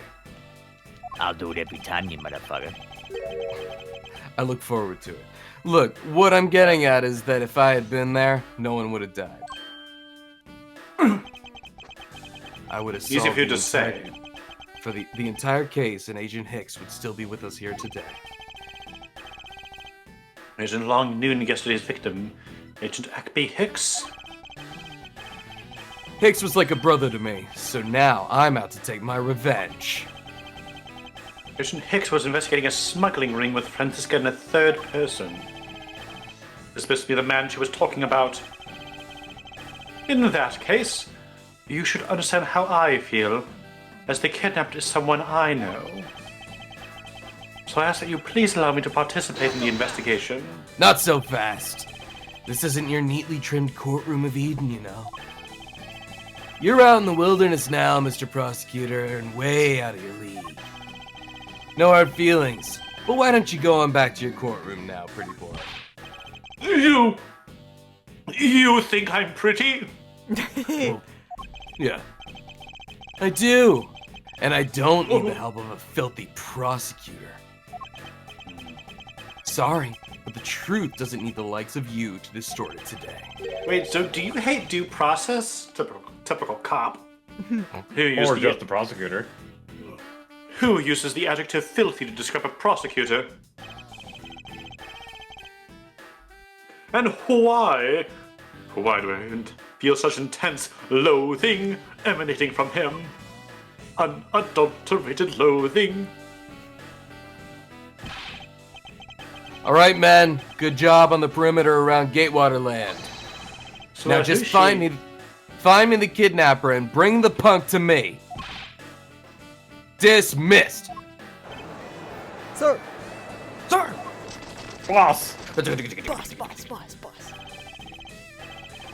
I'll do it every time, you motherfucker. I look forward to it. Look, what I'm getting at is that if I had been there, no one would have died. I would have solved Easy for you the to say. entire- For the entire case, and Agent Hicks would still be with us here today. Agent Long knew yesterday's victim, Agent Ackby Hicks. Hicks was like a brother to me, so now I'm out to take my revenge. Agent Hicks was investigating a smuggling ring with Francisca and a 3rd person. This must be the man she was talking about. In that case, you should understand how I feel, as the kidnapped is someone I know. So I ask that you please allow me to participate in the investigation. Not so fast. This isn't your neatly trimmed courtroom of Eden, you know. You're out in the wilderness now, Mr. Prosecutor, and way out of your league. No hard feelings, but why don't you go on back to your courtroom now, pretty boy? You think I'm pretty? Yeah. I do. And I don't need the help of a filthy prosecutor. Sorry, but the truth doesn't need the likes of you to distort it today. Wait, so do you hate due process? Typical cop. Or just the prosecutor. Who uses the adjective filthy to describe a prosecutor? And why do I feel such intense loathing emanating from him? Unadulterated loathing. All right, men. Good job on the perimeter around Gatewater Land. So Now just find me the kidnapper and bring the punk to me. Dismissed. Sir. Sir. Boss! Boss.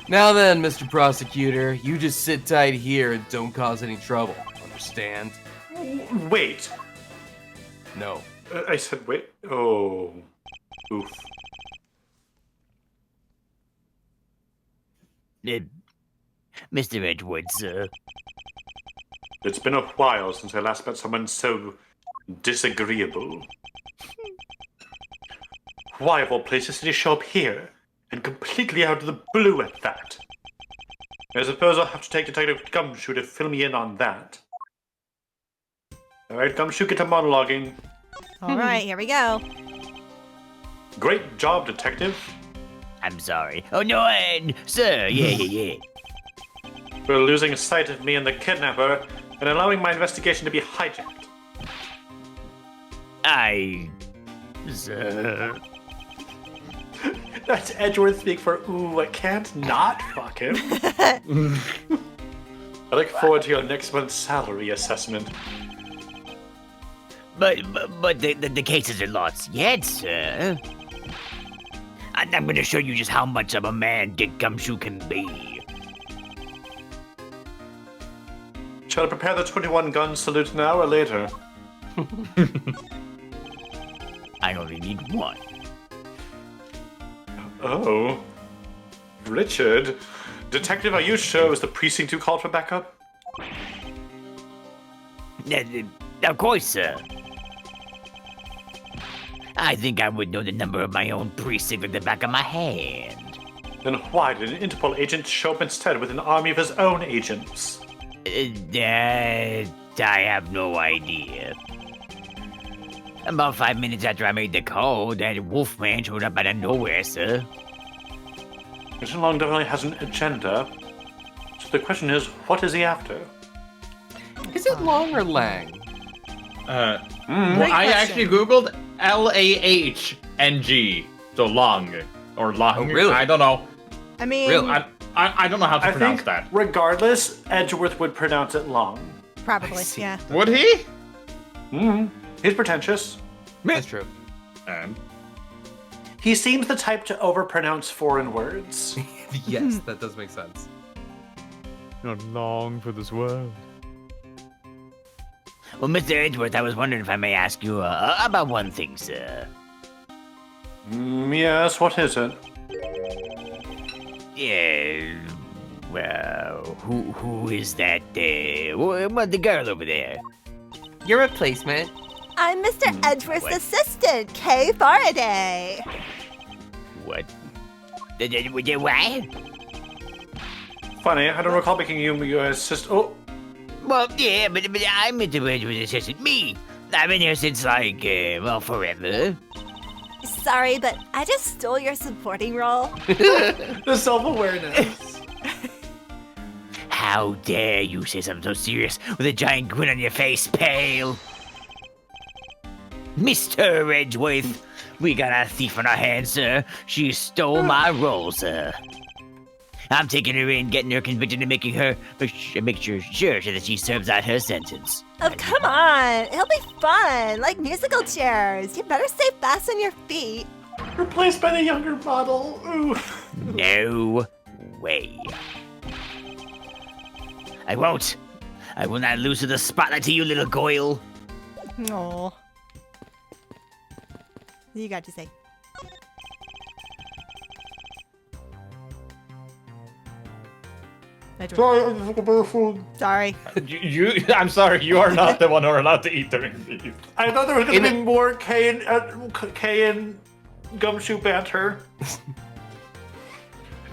Now then, Mr. Prosecutor, you just sit tight here and don't cause any trouble. Understand? Wait. No. I said wait. Oh. Oof. Mr. Edgeworth, sir. It's been a while since I last met someone so disagreeable. Why, of all places, did he show up here? And completely out of the blue at that? I suppose I'll have to take Detective Gumshoe to fill me in on that. Alright, Gumshoe, get to monologuing. All right, here we go. Great job, Detective. I'm sorry. Oh, no, sir, yeah. For losing sight of me and the kidnapper and allowing my investigation to be hijacked. Sir. That's Edgeworth speak for, ooh, I can't not fuck him. I look forward to your next month's salary assessment. But the cases are lost yet, sir. And I'm gonna show you just how much of a man Dick Gumshoe can be. Shall I prepare the 21 gun salute now or later? I only need one. Oh. Richard. Detective, are you sure it was the precinct who called for backup? Of course, sir. I think I would know the number of my own precinct like the back of my hand. Then why did an Interpol agent show up instead with an army of his own agents? I have no idea. About 5 minutes after I made the call, that Wolfman showed up out of nowhere, sir. Mr. Long definitely has an agenda. So the question is, what is he after? Is it Long or Lang? Well, I actually googled LAHNG, so long or long. Oh, really? I don't know. I mean, Really? I don't know how to I pronounce think, that. regardless, Edgeworth would pronounce it long. probably, I see. yeah. Would he? He's pretentious. That's true. And He seems the type to overpronounce foreign words. Yes, that does make sense. Not long for this world. Well, Mr. Edgeworth, I was wondering if I may ask you about one thing, sir. Yes, what is it? Yeah, well, who is that, well, the girl over there? Your replacement. I'm Mr. Edgeworth's what? assistant, Kay Faraday. What? What? Funny, I don't recall making you your assistant. Oh, Well, yeah, but I'm Mr. Edgeworth's assistant. Me! I've been here since, like, well, forever. Sorry, but I just stole your supporting role. the self-awareness. How dare you say something so serious with a giant grin on your face, pale? Mr. Edgeworth, we got a thief on our hands, sir. She stole my role, sir. I'm taking her in, getting her convicted, and making her make sure that she serves out her sentence. Oh, come on. It'll be fun, like musical chairs. You better stay fast on your feet. Replaced by the younger model. Ooh. No way. I won't. I will not lose to the spotlight to you, little Goyle. Aw. You got to say. Edgeworth. Sorry, I'm just looking for food. Sorry. I'm sorry, you are not the one who are allowed to eat during these. I thought there was going to be more K and Gumshoe banter.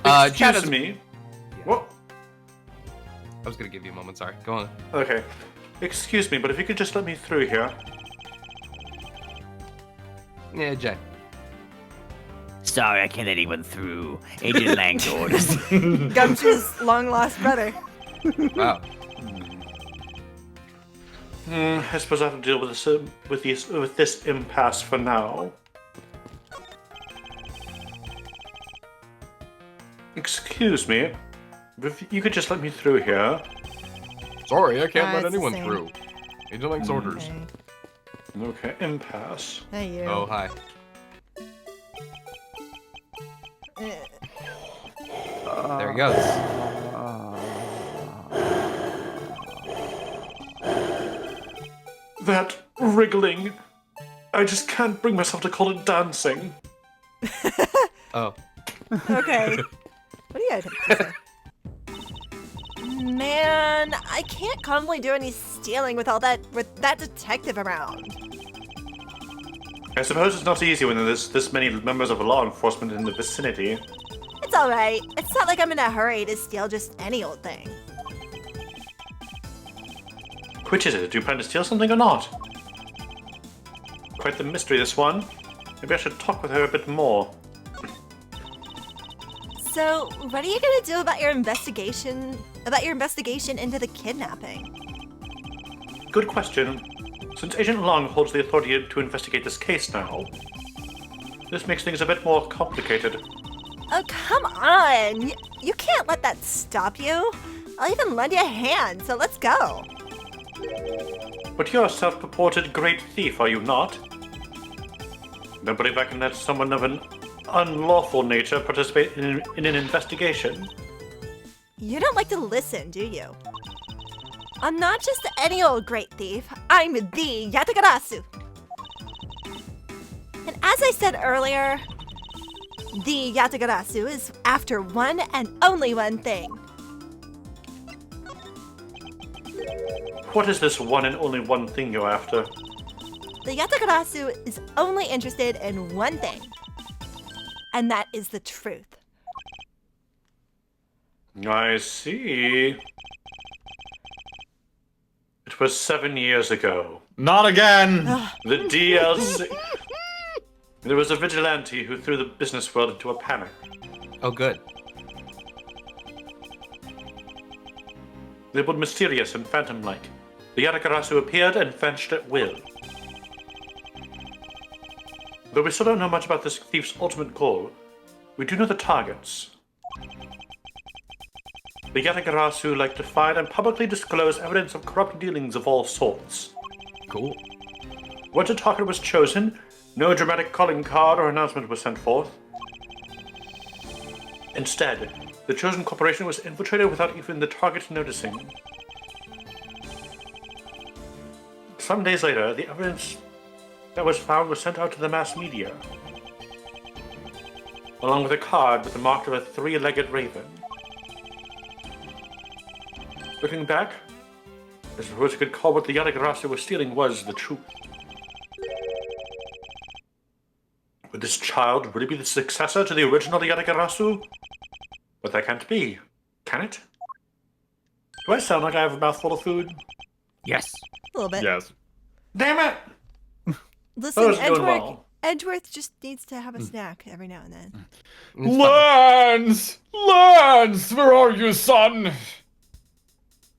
Chad Excuse is- me. What? I was gonna give you a moment. Sorry. Go on. Okay. Excuse me, but if you could just let me through here. Yeah, Jay. Sorry, I can't let anyone through. Agent Lang's orders. Gumshoe's long lost brother. Wow. I suppose I have to deal with this impasse for now. Excuse me, if you could just let me through here. Sorry, I can't Ah, let it's the anyone same. through. Agent Lang's orders. Okay. Okay, impasse. Hey, you. Oh, hi. There he goes. That wriggling. I just can't bring myself to call it dancing. Oh. Okay. What do you guys have to say? Man, I can't calmly do any stealing with that detective around. I suppose it's not easy when there's this many members of law enforcement in the vicinity. It's alright. It's not like I'm in a hurry to steal just any old thing. Which is it? Do you plan to steal something or not? Quite the mystery, this one. Maybe I should talk with her a bit more. So, what are you gonna do about your investigation into the kidnapping? Good question. Since Agent Long holds the authority to investigate this case now, this makes things a bit more complicated. Oh, come on! You can't let that stop you. I'll even lend you a hand, so let's go. But you're a self-purported great thief, are you not? Don't believe I can let someone of an unlawful nature participate in an investigation. You don't like to listen, do you? I'm not just any old great thief. I'm the Yatagarasu. And as I said earlier, the Yatagarasu is after one and only one thing. What is this one and only one thing you're after? The Yatagarasu is only interested in one thing, and that is the truth. I see. It was 7 years ago. Not again! The DLC. There was a vigilante who threw the business world into a panic. Oh, good. Labeled mysterious and phantom-like, the Yatagarasu appeared and vanished at will. Though we still don't know much about this thief's ultimate goal, we do know the targets. The Yatagarasu like to find and publicly disclose evidence of corrupt dealings of all sorts. Cool. Once a target was chosen, no dramatic calling card or announcement was sent forth. Instead, the chosen corporation was infiltrated without even the target noticing. Some days later, the evidence that was found was sent out to the mass media, along with a card with the mark of a three-legged raven. Looking back, I suppose you could call what the Yatagarasu was stealing was the truth. Would this child really be the successor to the original Yatagarasu? But that can't be, can it? Do I sound like I have a mouthful of food? Yes. A little bit. Yes. Damn it! Listen, I was doing well. Edgeworth just needs to have a snack every now and then. It's fine. Lance! Lance! Where are you, son?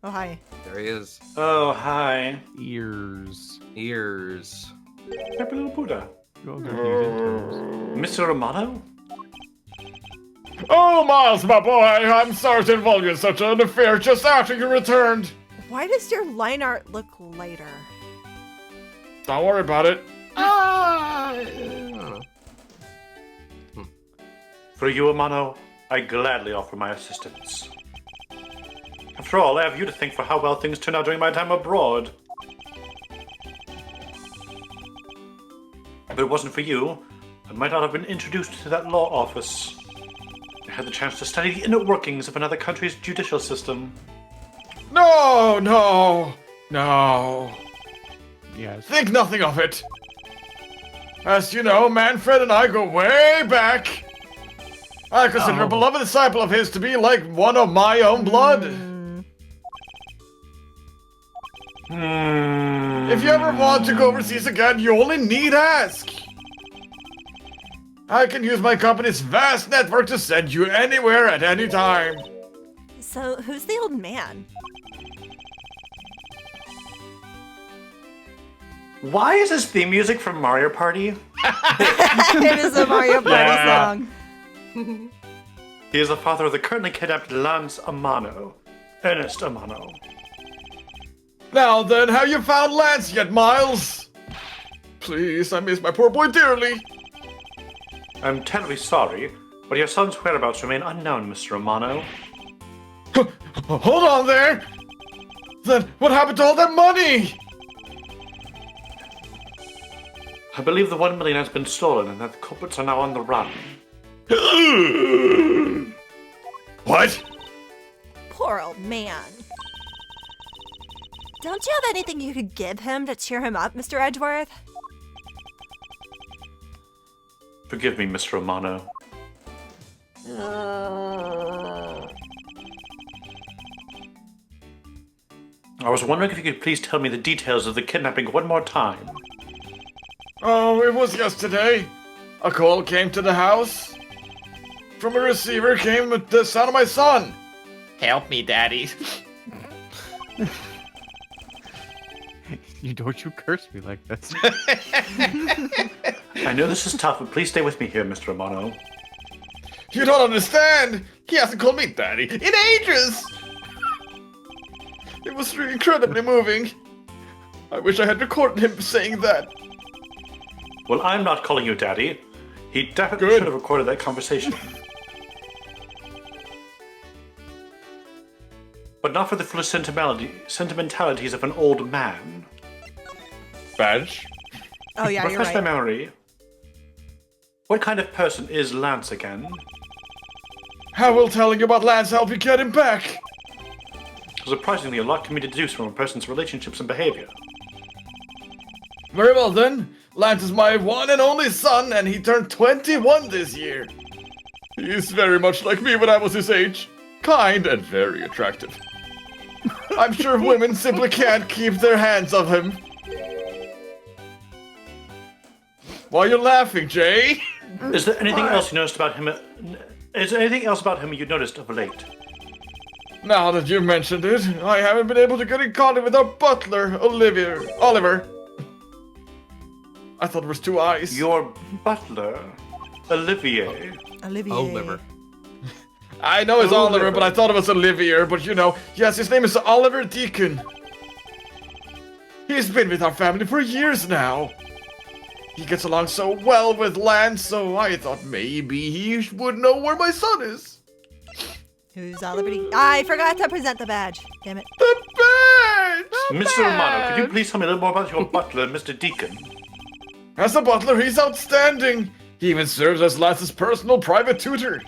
Oh, hi. There he is. Oh, hi. Ears. Ears. Happy little Buddha. You're all confusing terms. Mr. Romano? Oh, Miles, my boy, I'm sorry to involve you in such an affair just after you returned. Why does your line art look lighter? Don't worry about it. I don't know. For you, Amano, I gladly offer my assistance. After all, I have you to thank for how well things turned out during my time abroad. If it wasn't for you, I might not have been introduced to that law office. had the chance to study the inner workings of another country's judicial system. No, no, no. Yes. Think nothing of it. As you know, Manfred and I go way back. I consider a beloved disciple of his to be like one of my own blood. If you ever want to go overseas again, you only need ask. I can use my company's vast network to send you anywhere at any time. So, who's the old man? Why is this theme music from Mario Party? It is a Mario Party Yeah. song. He is the father of the currently kidnapped Lance Amano. Ernest Amano. Now then, have you found Lance yet, Miles? Please, I miss my poor boy dearly. I'm terribly sorry, but your son's whereabouts remain unknown, Mr. Amano. Hold on there. Then what happened to all that money? I believe the 1 million has been stolen and that the culprits are now on the run. What? Poor old man. Don't you have anything you could give him to cheer him up, Mr. Edgeworth? Forgive me, Mr. Amano. I was wondering if you could please tell me the details of the kidnapping one more time. Oh, it was yesterday. A call came to the house. From a receiver came the sound of my son. Help me, Daddy. You don't you curse me like this. I know this is tough, but please stay with me here, Mr. Amano. You don't understand. He hasn't called me Daddy in ages. It was really incredibly moving. I wish I had recorded him saying that. Well, I'm not calling you Daddy. He definitely Good. should have recorded that conversation. But not for the foolish sentimentalities of an old man. Badge? Oh yeah, you're Refresh my right. memory. What kind of person is Lance again? How will telling you about Lance help you get him back? Surprisingly, a lot can be deduced from a person's relationships and behavior. Very well then. Lance is my one and only son, and he turned 21 this year. He's very much like me when I was his age. Kind and very attractive. I'm sure women simply can't keep their hands off him. Why are you laughing, Jay? Is there anything else you noticed about him? Is there anything else about him you noticed of late? Now that you mentioned it, I haven't been able to get in contact with our butler, Oliver. I thought it was two eyes. Your butler, Olivier. Olivier. Oliver. I know it's Oliver, but I thought it was Olivier, but you know, yes, his name is Oliver Deacon. He's been with our family for years now. He gets along so well with Lance, so I thought maybe he would know where my son is. Who's Oliver? I forgot to present the badge. Damn it. The badge! Mr. Romano, could you please tell me a little more about your butler, Mr. Deacon? As a butler, he's outstanding. He even serves as Lance's personal private tutor.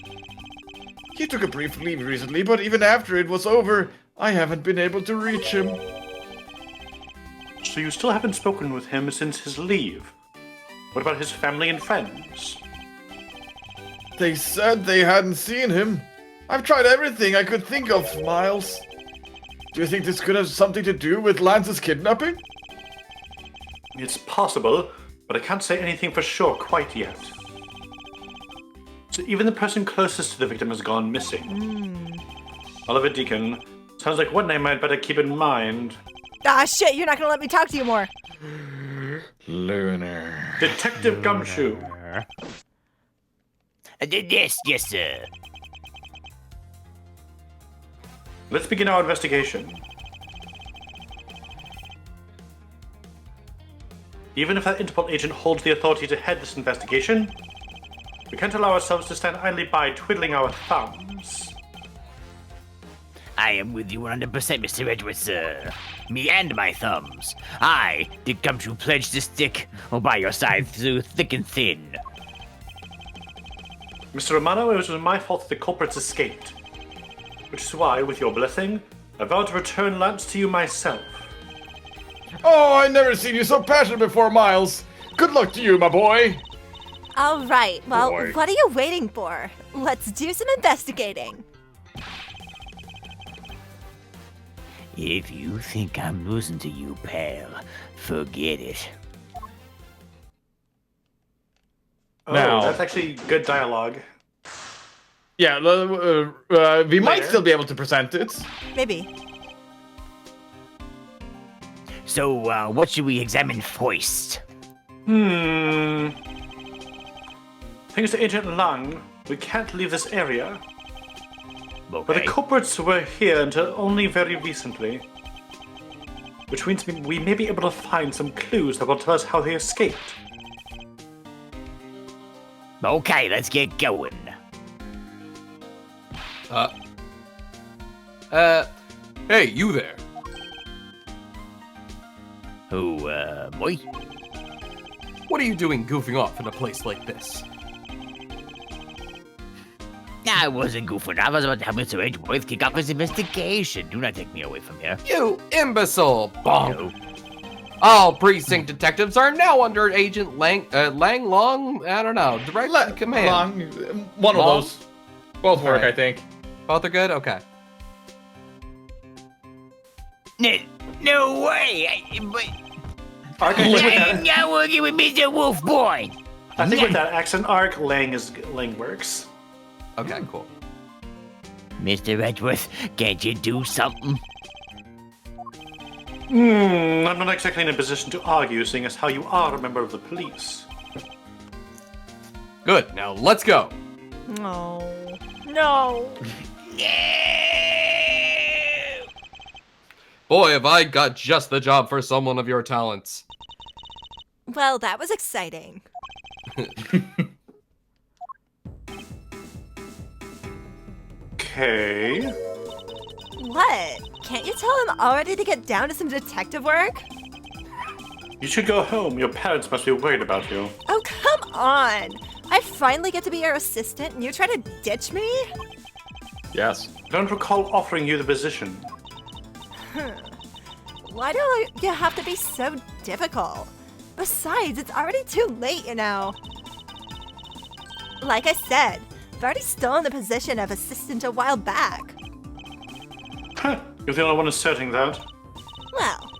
He took a brief leave recently, but even after it was over, I haven't been able to reach him. So you still haven't spoken with him since his leave? What about his family and friends? They said they hadn't seen him. I've tried everything I could think of, Miles. Do you think this could have something to do with Lance's kidnapping? It's possible, but I can't say anything for sure quite yet. So even the person closest to the victim has gone missing. Oliver Deacon, sounds like one name I'd better keep in mind. Ah, shit, you're not gonna let me talk to you more. Lunar. Detective Gumshoe. Yes, sir. Let's begin our investigation. Even if that Interpol agent holds the authority to head this investigation, we can't allow ourselves to stand idly by twiddling our thumbs. I am with you 100%, Mr. Edgeworth, sir. Me and my thumbs. I did come to pledge to stick by your side through thick and thin. Mr. Romano, it was my fault that the culprits escaped. Which is why, with your blessing, I vow to return Lance to you myself. Oh, I never seen you so passionate before, Miles. Good luck to you, my boy. All right, well, Boy. what are you waiting for? Let's do some investigating. If you think I'm losing to you, pal, forget it. Oh, Now- that's actually good dialogue. Yeah, we might Later. still be able to present it. Maybe. So, what should we examine first? Thanks to Agent Lang, we can't leave this area. But the Okay. culprits were here until only very recently. Which means we may be able to find some clues that will tell us how they escaped. Okay, let's get going. Hey, you there. Who, boy? What are you doing goofing off in a place like this? I wasn't goofing. I was about to have Mr. Edgeworth kick off his investigation. Do not take me away from here. You imbecile! Bonk! No. All precinct detectives are now under Agent Long, I don't know, direct command. One Long? of those. Both work, Alright. I think. Both are good? Okay. No way! But Ark, I think with that, I'm not working with Mr. Wolf Boy! I think with that accent arc, Lang works. Okay, cool. Mr. Edgeworth, can't you do something? I'm not exactly in a position to argue, seeing as how you are a member of the police. Good, now let's go. No. No. Boy, have I got just the job for someone of your talents. Well, that was exciting. Okay. What? Can't you tell him already to get down to some detective work? You should go home. Your parents must be worried about you. Oh, come on. I finally get to be your assistant and you try to ditch me? Yes. I don't recall offering you the position. Why do you have to be so difficult? Besides, it's already too late, you know. Like I said, I've already stolen the position of assistant a while back. Huh, you're the only one asserting that. Well,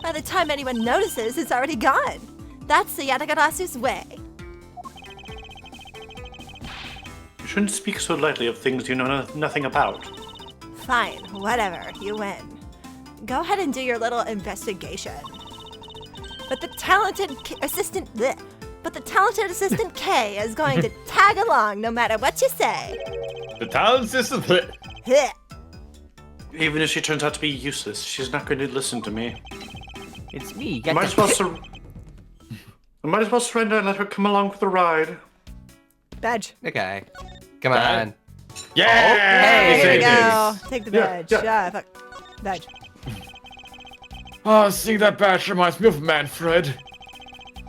by the time anyone notices, it's already gone. That's the Yatagarasu's way. You shouldn't speak so lightly of things you know nothing about. Fine, whatever, you win. Go ahead and do your little investigation. But the talented assistant K is going to tag along no matter what you say. The talent system. Heh. Even if she turns out to be useless, she's not going to listen to me. It's me. I might as well surrender and let her come along for the ride. Badge. Okay. Come Bad. on. Yeah! Hey, we here we saved it. go. Take the badge. yeah. Fuck. Badge. Oh, seeing that badge reminds me of Manfred.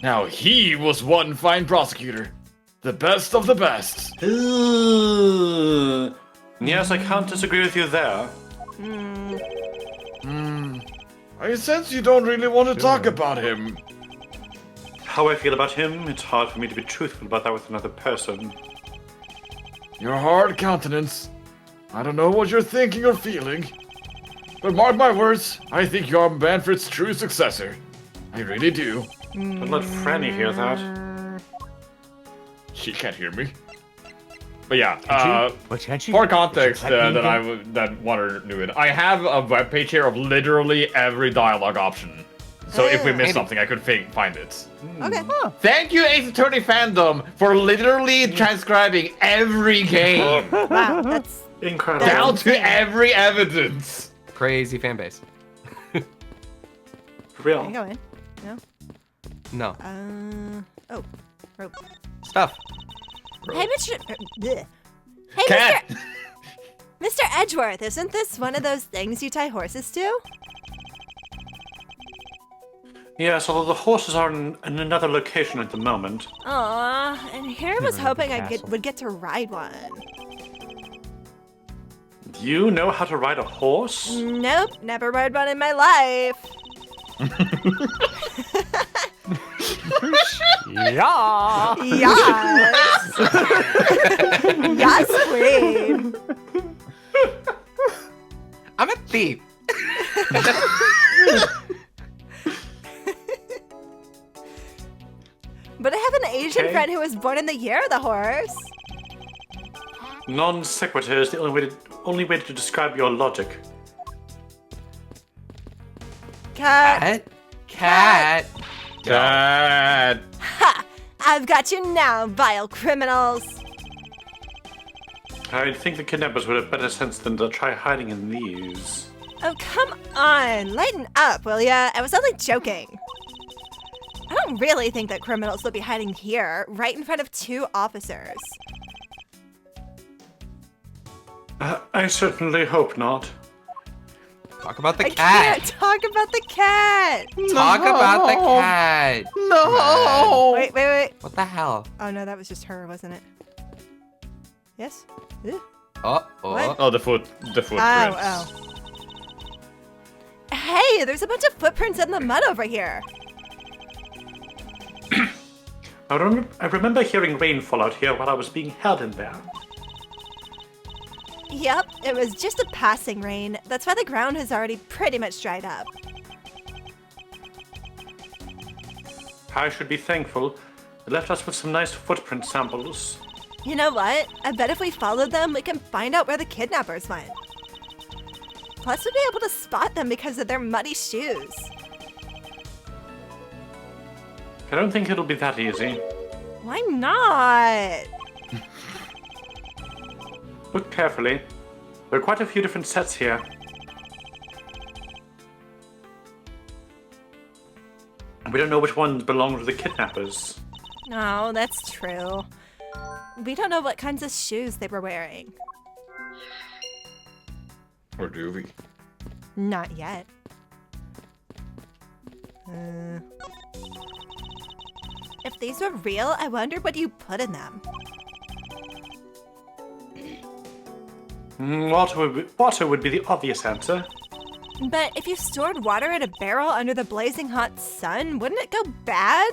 Now he was one fine prosecutor. The best of the best. Yes, I can't disagree with you there. I sense you don't really want to talk about him. How I feel about him, it's hard for me to be truthful about that with another person. Your hard countenance. I don't know what you're thinking or feeling. But mark my words, I think you're Manfred's true successor. I really do. Don't let Franny hear that. She can't hear me. But yeah, What can't you? for context Would you let me that Water knew it, I have a webpage here of literally every dialogue option. So if we miss Maybe. something, I could find it. Okay. Thank you, Ace Attorney fandom, for literally transcribing every game Wow, that's Incredible. down to every evidence. Crazy fan base. For real. Are you going? No. Oh. Rope. Stuff. Hey, Mr. Bleh. Hey, Cat. Mr. Edgeworth, isn't this one of those things you tie horses to? Yes, although the horses are in another location at the moment. Aw, and here I was Never hoping mind I the castle. would get to ride one. Do you know how to ride a horse? Nope, never rode one in my life. Yeah. Yes. Yes, queen. I'm a thief. But I have an Asian Okay. friend who was born in the year of the horse. Non sequitur is the only way to describe your logic. Cat. Cat. Dad. Ha! I've got you now, vile criminals. I think the kidnappers would have better sense than to try hiding in these. Oh, come on. Lighten up, will ya? I was only joking. I don't really think that criminals will be hiding here, right in front of 2 officers. I certainly hope not. Talk about the I cat. can't talk about the cat. Talk about the cat. No. Wait. What the hell? Oh, no, that was just her, wasn't it? Yes? Ew. Oh. What? Oh, the footprints. Oh. Hey, there's a bunch of footprints in the mud over here. I remember hearing rainfall out here while I was being held in there. Yep, it was just a passing rain. That's why the ground has already pretty much dried up. I should be thankful. It left us with some nice footprint samples. You know what? I bet if we followed them, we can find out where the kidnappers went. Plus, we'd be able to spot them because of their muddy shoes. I don't think it'll be that easy. Why not? Look carefully. There are quite a few different sets here. We don't know which ones belong to the kidnappers. No, that's true. We don't know what kinds of shoes they were wearing. Or do we? Not yet. If these were real, I wonder what you put in them. Water would be the obvious answer. But if you stored water in a barrel under the blazing hot sun, wouldn't it go bad?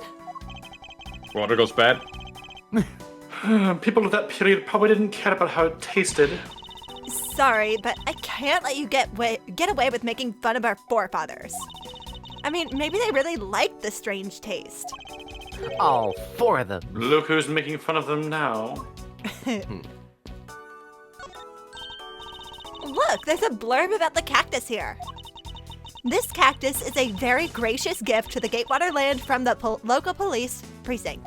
Water goes bad. People of that period probably didn't care about how it tasted. Sorry, but I can't let you get away with making fun of our forefathers. I mean, maybe they really liked the strange taste. All 4 of them. Look who's making fun of them now. Look, there's a blurb about the cactus here. This cactus is a very gracious gift to the Gatewater land from the local police precinct.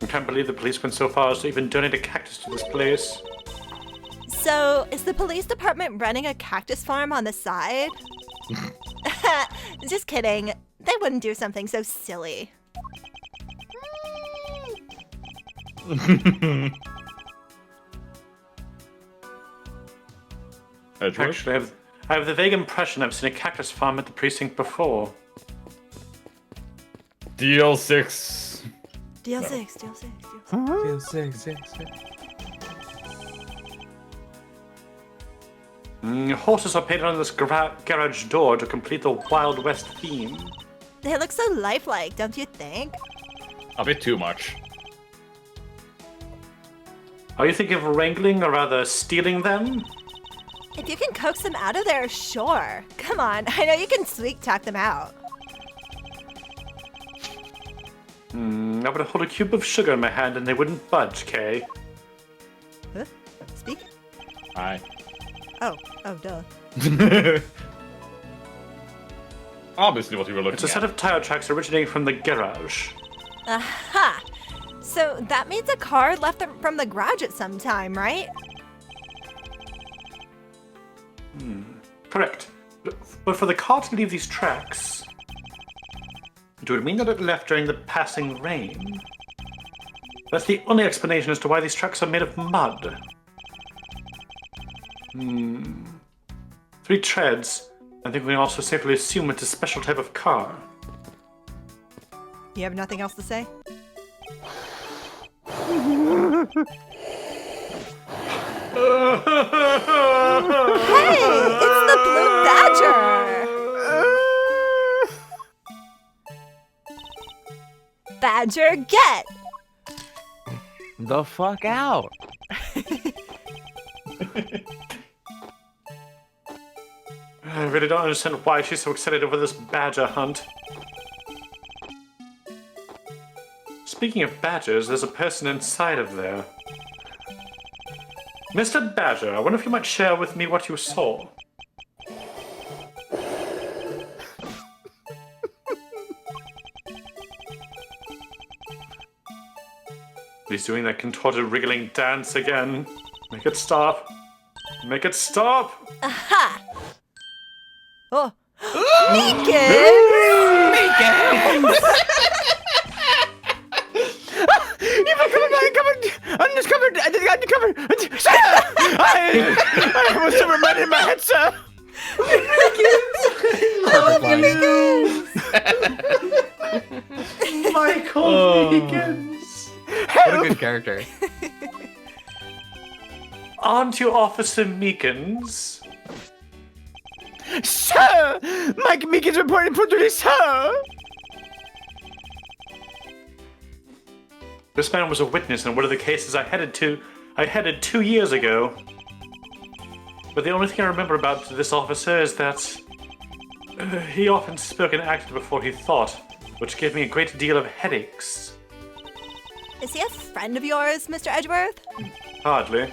I can't believe the police went so far as to even donate a cactus to this place. So, is the police department running a cactus farm on the side? Just kidding. They wouldn't do something so silly. Edgeworth? Actually, I have the vague impression I've seen a cactus farm at the precinct before. DL6. DL6. Horses are painted on this garage door to complete the Wild West theme. They look so lifelike, don't you think? A bit too much. Are you thinking of wrangling or rather stealing them? If you can coax them out of there, sure. Come on, I know you can sweet talk them out. I would hold a cube of sugar in my hand and they wouldn't budge, Kay. Huh? Speak? Aye. Oh, duh. Obviously what you were looking It's a at. set of tire tracks originating from the garage. Aha! So that means a car left from the garage at some time, right? Correct. But for the car to leave these tracks, it would mean that it left during the passing rain. That's the only explanation as to why these tracks are made of mud. 3 treads. I think we can also safely assume it's a special type of car. You have nothing else to say? Hey, it's the Blue Badger! Badger, get! The fuck out. I really don't understand why she's so excited over this badger hunt. Speaking of badgers, there's a person inside of there. Mr. Badger, I wonder if you might share with me what you saw. He's doing that contorted wriggling dance again. Make it stop. Make it stop! Aha! Oh. Meekins! If I come undiscovered, uncovered. I was so reminded in my head, sir. Michael Meekins! What a good character. Aren't you Officer Meekins? Sir! Mike Meekins reported for duty, sir! This man was a witness in one of the cases I headed 2 years ago. But the only thing I remember about this officer is that he often spoke and acted before he thought, which gave me a great deal of headaches. Is he a friend of yours, Mr. Edgeworth? Hardly.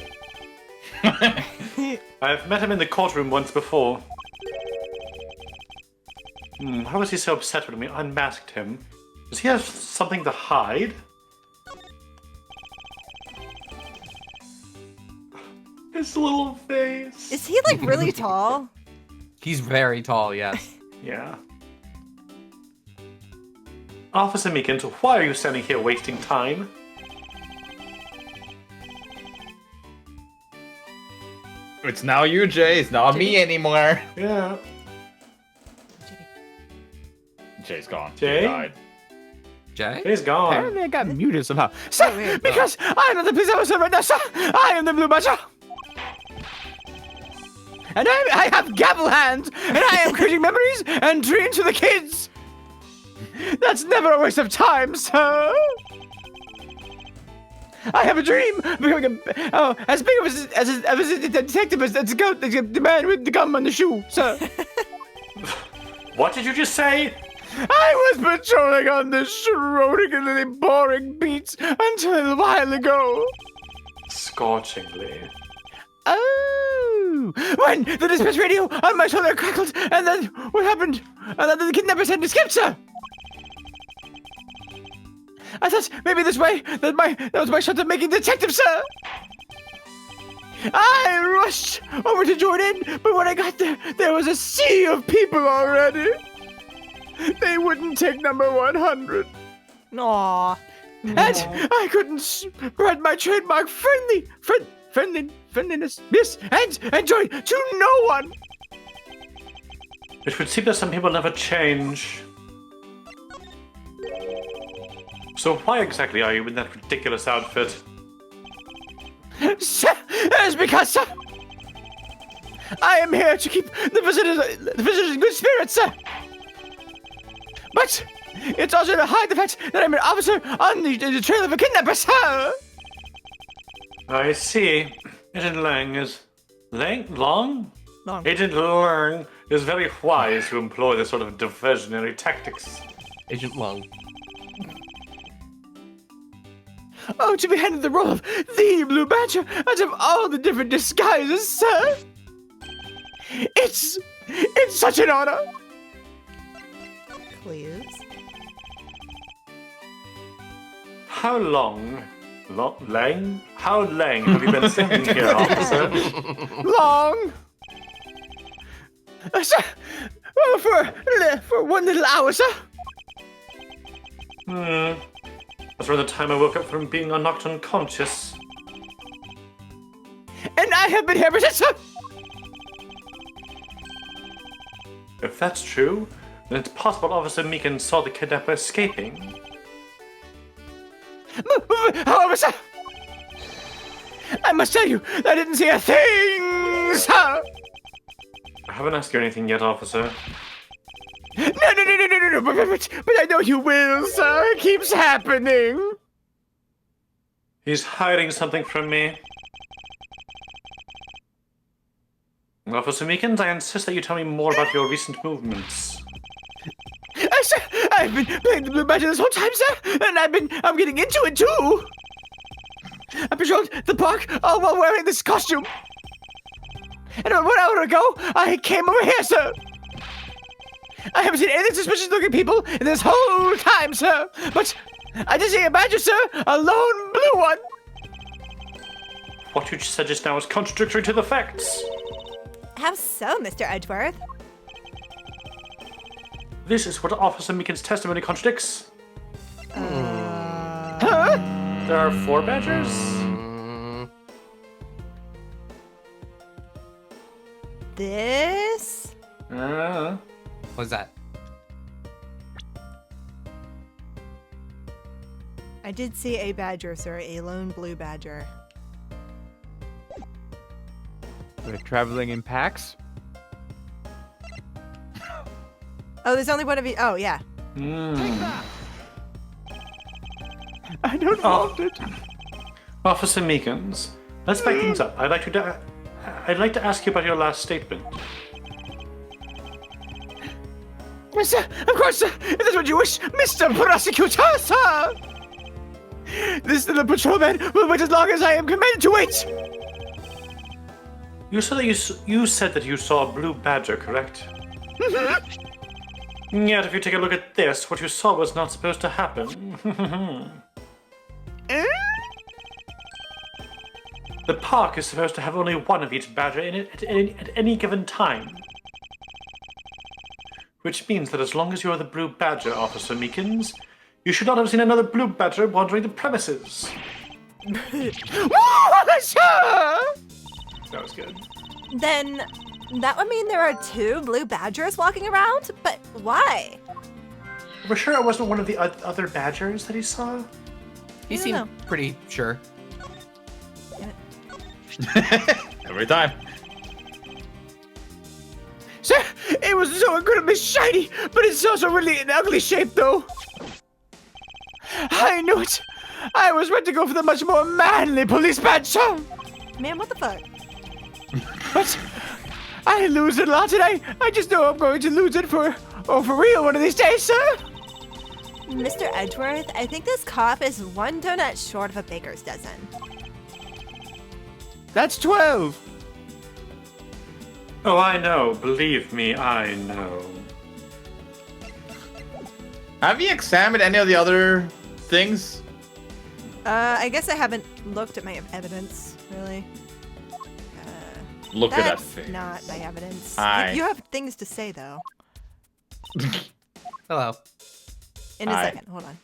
I've met him in the courtroom once before. How was he so upset when we unmasked him? Does he have something to hide? His little face. Is he like really tall? He's very tall, yes. Yeah. Officer Meekins, why are you standing here wasting time? It's now you, Jay. It's not me anymore. Yeah. Jay's gone. Jay? He died. Jay? He's gone. Apparently I got muted somehow. Sir, weird. because I'm not the police officer right now, sir. I am the Blue Badger. And I have gavel hands, and I am creating memories and dreams for the kids. That's never a waste of time, sir. I have a dream of becoming as big as a detective as the man with the gum on the shoe, sir. What did you just say? I was patrolling on the Schrodingerly boring beats until a little while ago. Scorchingly. Oh, when the dispatch radio on my shoulder crackled, and then what happened? And then the kidnappers had escaped, sir. I thought maybe this way that was my shot at making detective, sir. I rushed over to join in, but when I got there was a sea of people already. They wouldn't take number 100. Aw. And I couldn't spread my trademark friendliness, yes, and joy to no one. It would seem that some people never change. So why exactly are you in that ridiculous outfit? Sir, that is because, sir, I am here to keep the visitors in good spirits, sir. But it's also to hide the fact that I'm an officer on the trail of a kidnapper, sir. I see. Agent Lang is... Long? Agent Lang is very wise to employ this sort of diversionary tactics. Agent Lung. Oh, to be handed the role of the Blue Badger out of all the different disguises, sir. It's such an honor. Please. How long How long have you been sitting here, officer? Long. Sir, well, for 1 little hour, sir. That's around the time I woke up from being knocked unconscious. And I have been here ever since, sir. If that's true, then it's possible Officer Meekin saw the kidnapper escaping. However, sir, I must tell you, I didn't see a thing, sir. I haven't asked you anything yet, officer. No, but I know you will, sir. It keeps happening. He's hiding something from me. Officer Meekins, I insist that you tell me more about your recent movements. Sir, I've been playing the Blue Badger this whole time, sir, and I'm getting into it too. I patrolled the park all while wearing this costume. And about 1 hour ago, I came over here, sir. I haven't seen any suspicious looking people in this whole time, sir. But I did see a badger, sir, a lone blue one. What you said just now is contradictory to the facts. How so, Mr. Edgeworth? This is what Officer Meekin's testimony contradicts. Huh? There are 4 badgers? This? What's that? I did see a badger, sir, a lone blue badger. We're traveling in packs. Oh, there's only one of you. Oh, yeah. I don't want it. Officer Meekins, let's back things up. I'd like to ask you about your last statement. Yes, sir, of course, sir. If that's what you wish, Mr. Prosecutor, sir. This little patrolman will wait as long as I am commanded to wait. You said that you saw a blue badger, correct? Yet, if you take a look at this, what you saw was not supposed to happen. The park is supposed to have only one of each badger in it at any given time. Which means that as long as you are the blue badger, Officer Meekins, you should not have seen another blue badger wandering the premises. That was good. Then that would mean there are 2 blue badgers walking around? But why? We're sure it wasn't one of the other badgers that he saw? He I don't seemed know. pretty sure. Every time. Sir, it was so incredibly shiny, but it's also really an ugly shape, though. I knew it. I was ready to go for the much more manly police badge, sir. Man, what the fuck? But I lose it a lot today. I just know I'm going to lose it for real one of these days, sir. Mr. Edgeworth, I think this cop is 1 donut short of a baker's dozen. That's 12. Oh, I know. Believe me, I know. Have you examined any of the other things? I guess I haven't looked at my evidence, really. Look at that That's face. not my evidence. Aye. You have things to say, though. Hello. In a Aye. second. Hold on.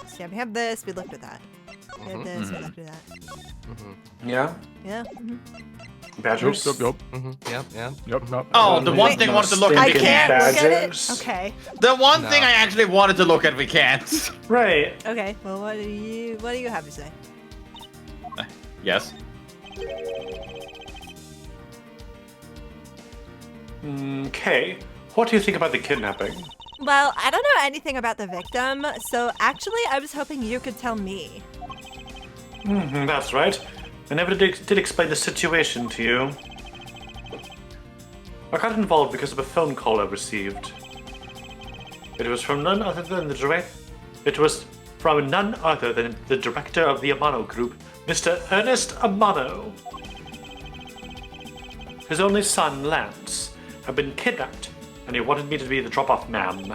So yeah, we have this. We looked at that. We have this. We looked at that. Yeah? Yeah. Badgers? Yep. Oh, the one thing I wanted to look at, I we can't can't. look at it. Badgers. Okay. The one No. thing I actually wanted to look at, we can't. Right. Okay. Well, what do you have to say? Yes. Okay. What do you think about the kidnapping? Well, I don't know anything about the victim, so actually, I was hoping you could tell me. That's right. I never did explain the situation to you. I got involved because of a phone call I received. It was from none other than the director of the Amano Group, Mr. Ernest Amano. His only son, Lance, had been kidnapped, and he wanted me to be the drop-off man.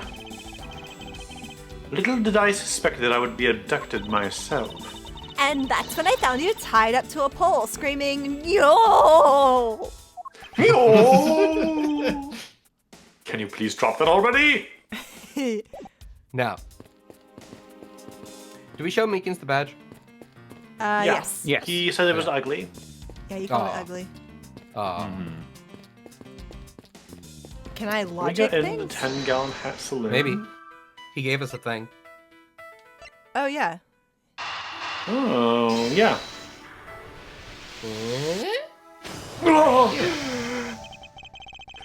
Little did I suspect that I would be abducted myself. And that's when I found you tied up to a pole, screaming, "Yo!" Can you please drop that already? Now, do we show Meekins the badge? Yes. Yes. He said it was ugly. Yeah, you call it Aw. ugly. Can I We logic got in the things? 10-gallon hat saloon. Maybe. He gave us a thing. Oh, yeah. Oh, yeah. Oh!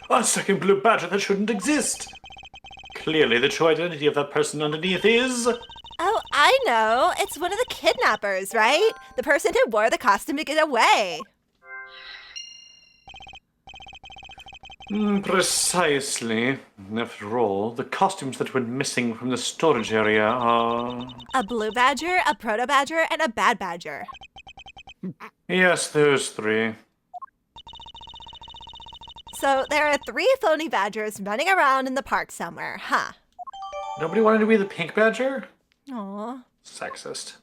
A second blue badger that shouldn't exist. Clearly, the true identity of that person underneath is... Oh, I know. It's one of the kidnappers, right? The person who wore the costume to get away. Precisely. After all, the costumes that went missing from the storage area are... A blue badger, a proto badger, and a bad badger. Yes, those three. So there are 3 phony badgers running around in the park somewhere, huh? Nobody wanted to be the pink badger? Aw. Sexist.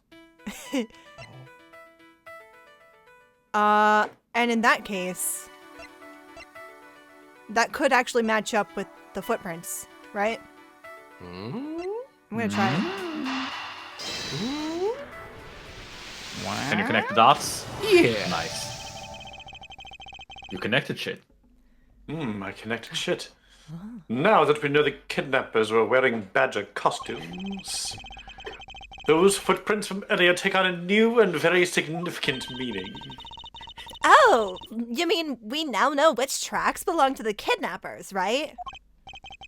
And in that case, that could actually match up with the footprints, right? I'm gonna try it. Can you connect the dots? Yeah. Nice. You connected shit. I connected shit. Now that we know the kidnappers were wearing badger costumes, those footprints from earlier take on a new and very significant meaning. Oh, you mean we now know which tracks belong to the kidnappers, right?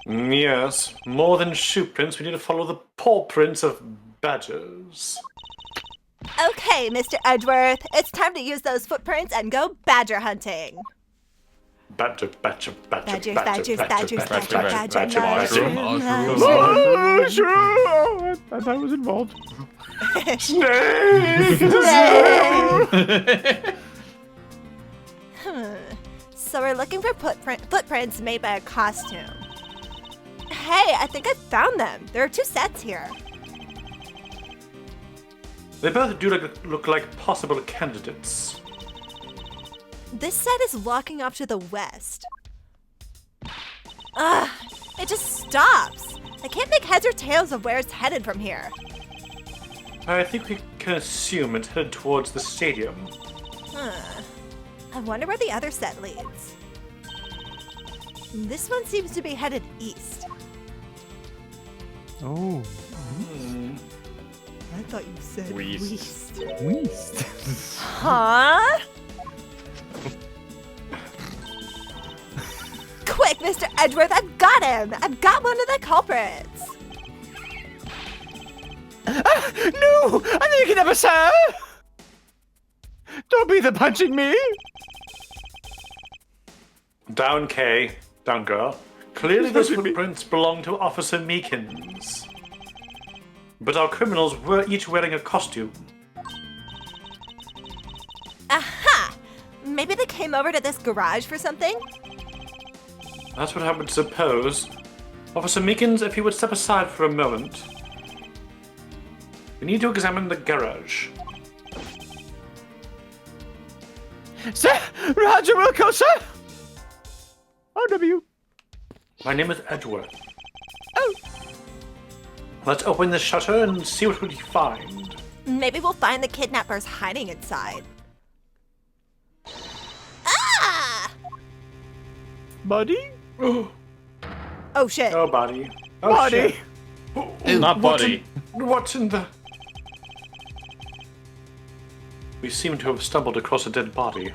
Yes, more than shoe prints, we need to follow the paw prints of badgers. Okay, Mr. Edgeworth, it's time to use those footprints and go badger hunting. Badger, badger, badger, Badgers, badgers, badgers, badger, badger, mushroom. Oh, I thought I was involved. So we're looking for footprints made by a costume. Hey, I think I found them. There are 2 sets here. They both do look like possible candidates. This set is walking off to the west. Ugh, it just stops. I can't make heads or tails of where it's headed from here. I think we can assume it's headed towards the stadium. I wonder where the other set leads. This one seems to be headed east. Oh. I thought you said West. west. Huh? Quick, Mr. Edgeworth, I've got him! I've got one of the culprits! No! I know you can never, sir! Don't be the punching me! Down, Kay. Down, girl. Clearly those footprints belong to Officer Meekins. But our criminals were each wearing a costume. Aha! Maybe they came over to this garage for something? That's what I would suppose. Officer Meekins, if you would step aside for a moment. We need to examine the garage. Sir! Roger Wilco, sir! RW. My name is Edgeworth. Oh. Let's open the shutter and see what we find. Maybe we'll find the kidnappers hiding inside. Ah! Buddy? Oh shit. Oh, buddy. Oh, Buddy! shit. Oh, Not buddy. What's in the... We seem to have stumbled across a dead body.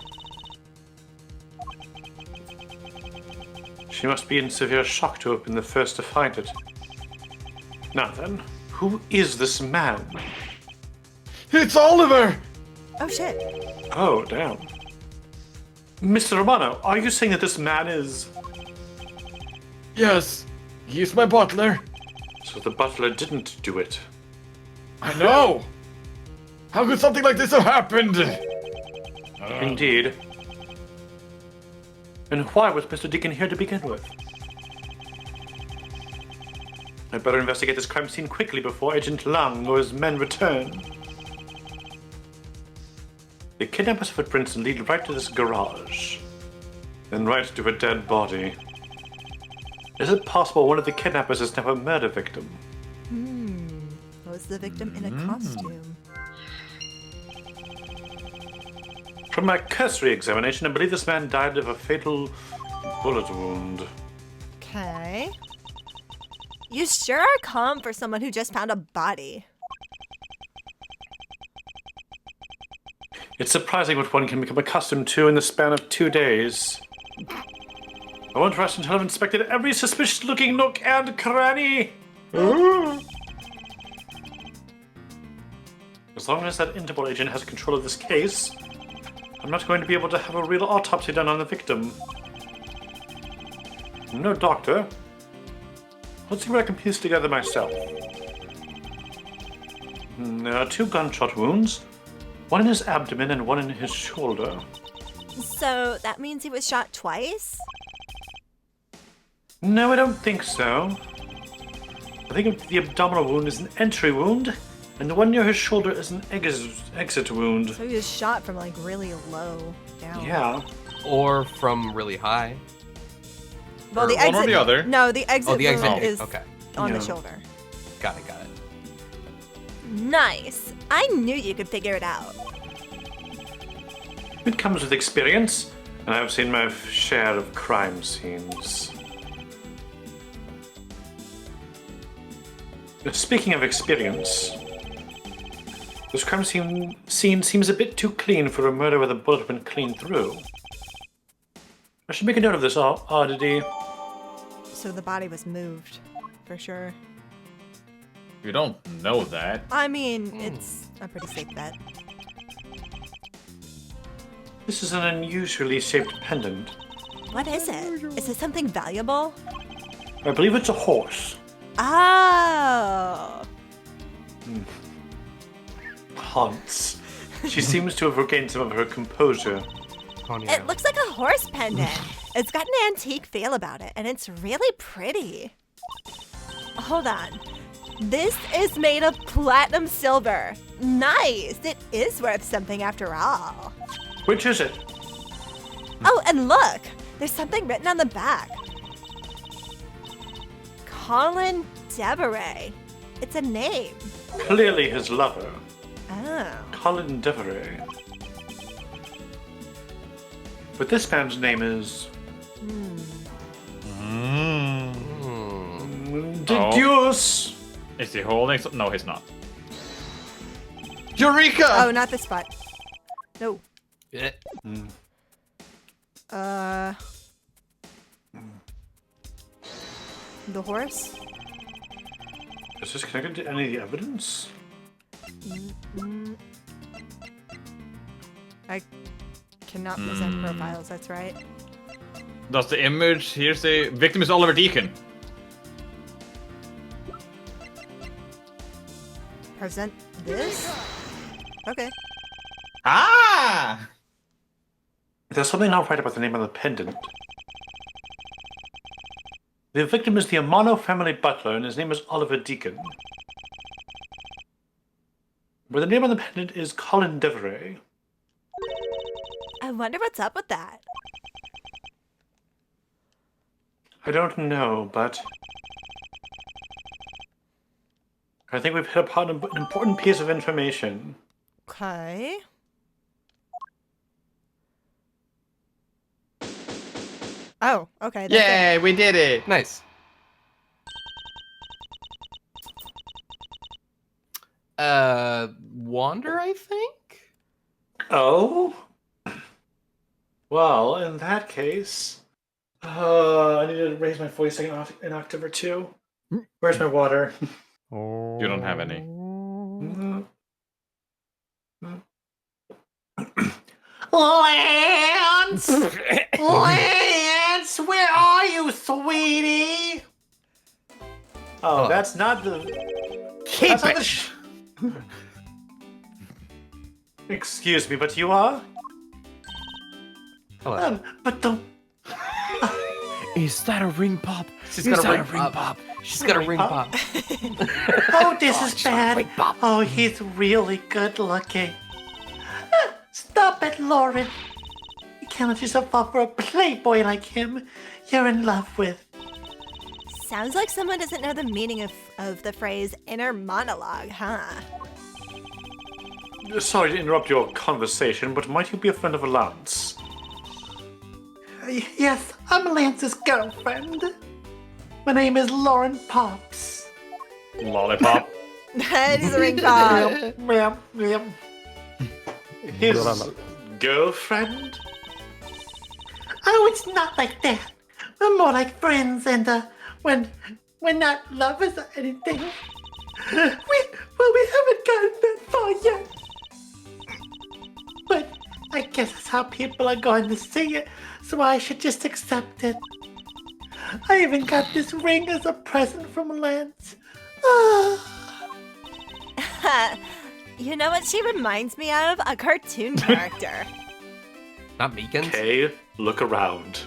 She must be in severe shock to have been the first to find it. Now then, who is this man? It's Oliver! Oh shit. Oh, damn. Mr. Romano, are you saying that this man is... Yes, he's my butler. So the butler didn't do it. I know! How could something like this have happened? Indeed. And why was Mr. Deacon here to begin with? I'd better investigate this crime scene quickly before Agent Lang or his men return. The kidnapper's footprints lead right to this garage. Then right to a dead body. Is it possible one of the kidnappers is now a murder victim? Was the victim in a costume? From my cursory examination, I believe this man died of a fatal bullet wound. Okay. You sure are calm for someone who just found a body. It's surprising what one can become accustomed to in the span of 2 days. I won't rest until I've inspected every suspicious-looking nook and cranny. As long as that Interpol agent has control of this case, I'm not going to be able to have a real autopsy done on the victim. I'm no doctor. Let's see what I can piece together myself. There are 2 gunshot wounds, one in his abdomen and one in his shoulder. So that means he was shot twice? No, I don't think so. I think the abdominal wound is an entry wound, and the one near his shoulder is an exit wound. So he was shot from like really low down. Yeah. Or from really high. Well, the One or exit. the other. No, the exit, Oh, the exit. wound is Okay. on the Yeah. shoulder. Got it. Nice. I knew you could figure it out. It comes with experience, and I've seen my share of crime scenes. Speaking of experience, this crime scene seems a bit too clean for a murder with a bullet went clean through. I should make a note of this oddity. So the body was moved, for sure. You don't know that. I mean, it's a pretty safe bet. This is an unusually shaped pendant. What is it? Is it something valuable? I believe it's a horse. Oh. Haunts. She seems to have regained some of her composure. It looks like a horse pendant. It's got an antique feel about it, and it's really pretty. Hold on. This is made of platinum silver. Nice. It is worth something after all. Which is it? Oh, and look. There's something written on the back. Colin Deveray. It's a name. Clearly his lover, Oh. Colin Deveray. But this man's name is Deduce. Is he holding? No, he's not. Eureka! Oh, not this spot. No. Yeah. The horse? Is this connected to any of the evidence? I cannot present profiles, that's right. Does the image here say victim is Oliver Deacon? Present this? Okay. Ah! There's something not right about the name of the pendant. The victim is the Amano family butler, and his name is Oliver Deacon. But the name on the pendant is Colin Deveray. I wonder what's up with that. I don't know, but I think we've hit upon an important piece of information. Okay. Oh, okay. That's Yay, we did it. Nice. Wander, I think? Oh? Well, in that case, I need to raise my voice an octave or two. Where's my water? You don't have any. Lance! Lance, where are you, sweetie? Oh, that's not the. Keep That's not it. the. Excuse me, but you are? Hello. But the. Is that a ring pop? She's got a ring pop. She's got a ring pop. Oh, this is bad. Oh, he's really good looking. Stop it, Lauren. You can't let yourself fall for a playboy like him you're in love with. Sounds like someone doesn't know the meaning of the phrase inner monologue, huh? Sorry to interrupt your conversation, but might you be a friend of Lance? Yes, I'm Lance's girlfriend. My name is Lauren Pops. Lollipop. He's a ring pop. His girlfriend? Oh, it's not like that. We're more like friends, and we're not lovers or anything. We haven't gotten that far yet. But I guess that's how people are going to see it, so I should just accept it. I even got this ring as a present from Lance. You know what she reminds me of? A cartoon character. Not Meekins? Okay, look around.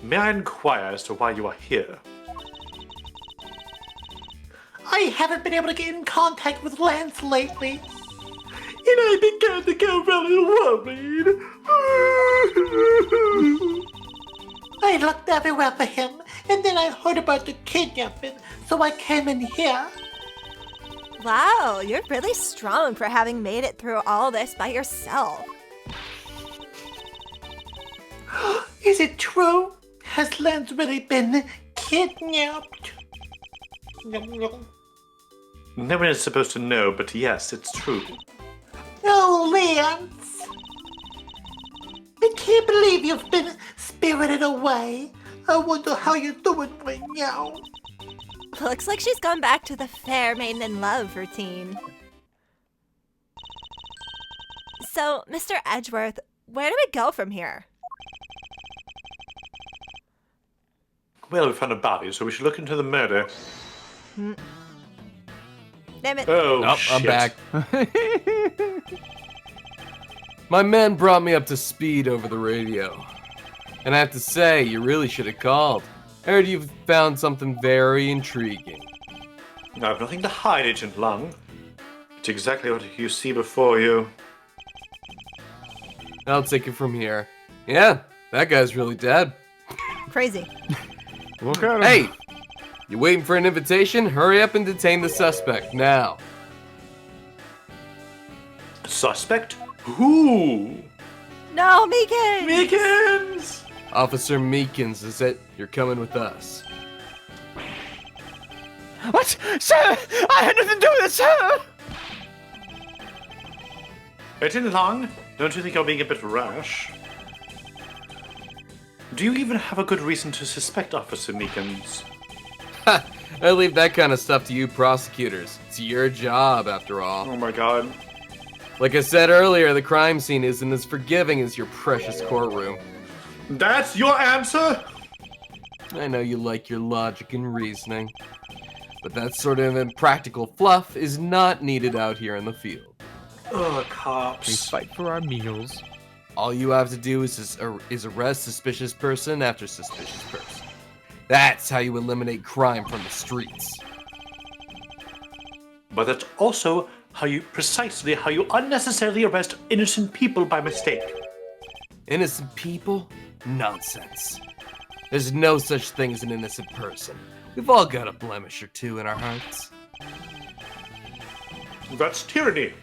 May I inquire as to why you are here? I haven't been able to get in contact with Lance lately. And I began to get really worried. I looked everywhere for him, and then I heard about the kidnapping, so I came in here. Wow, you're really strong for having made it through all this by yourself. Is it true? Has Lance really been kidnapped? No one is supposed to know, but yes, it's true. Oh, Lance! I can't believe you've been spirited away. I wonder how you're doing right now. Looks like she's gone back to the fair maiden in love routine. So, Mr. Edgeworth, where do we go from here? Well, we found a body, so we should look into the murder. Damn it. Oh, I'm shit. back. My men brought me up to speed over the radio. And I have to say, you really should have called. I heard you've found something very intriguing. I have nothing to hide, Agent Lung. It's exactly what you see before you. I'll take it from here. Yeah, that guy's really dead. Crazy. Look at him. Hey! You waiting for an invitation? Hurry up and detain the suspect, now. Suspect? Who? No, Meekins! Meekins! Officer Meekins, is it? You're coming with us. What? Sir! I had nothing to do with it, sir! Agent Lung, don't you think you're being a bit rash? Do you even have a good reason to suspect Officer Meekins? Ha! I leave that kind of stuff to you prosecutors. It's your job, after all. Oh my god. Like I said earlier, the crime scene isn't as forgiving as your precious courtroom. That's your answer? I know you like your logic and reasoning, but that sort of impractical fluff is not needed out here in the field. Oh, We cops. fight for our meals. All you have to do is arrest suspicious person after suspicious person. That's how you eliminate crime from the streets. But that's also precisely how you unnecessarily arrest innocent people by mistake. Innocent people? Nonsense. There's no such thing as an innocent person. We've all got a blemish or two in our hearts. That's tyranny.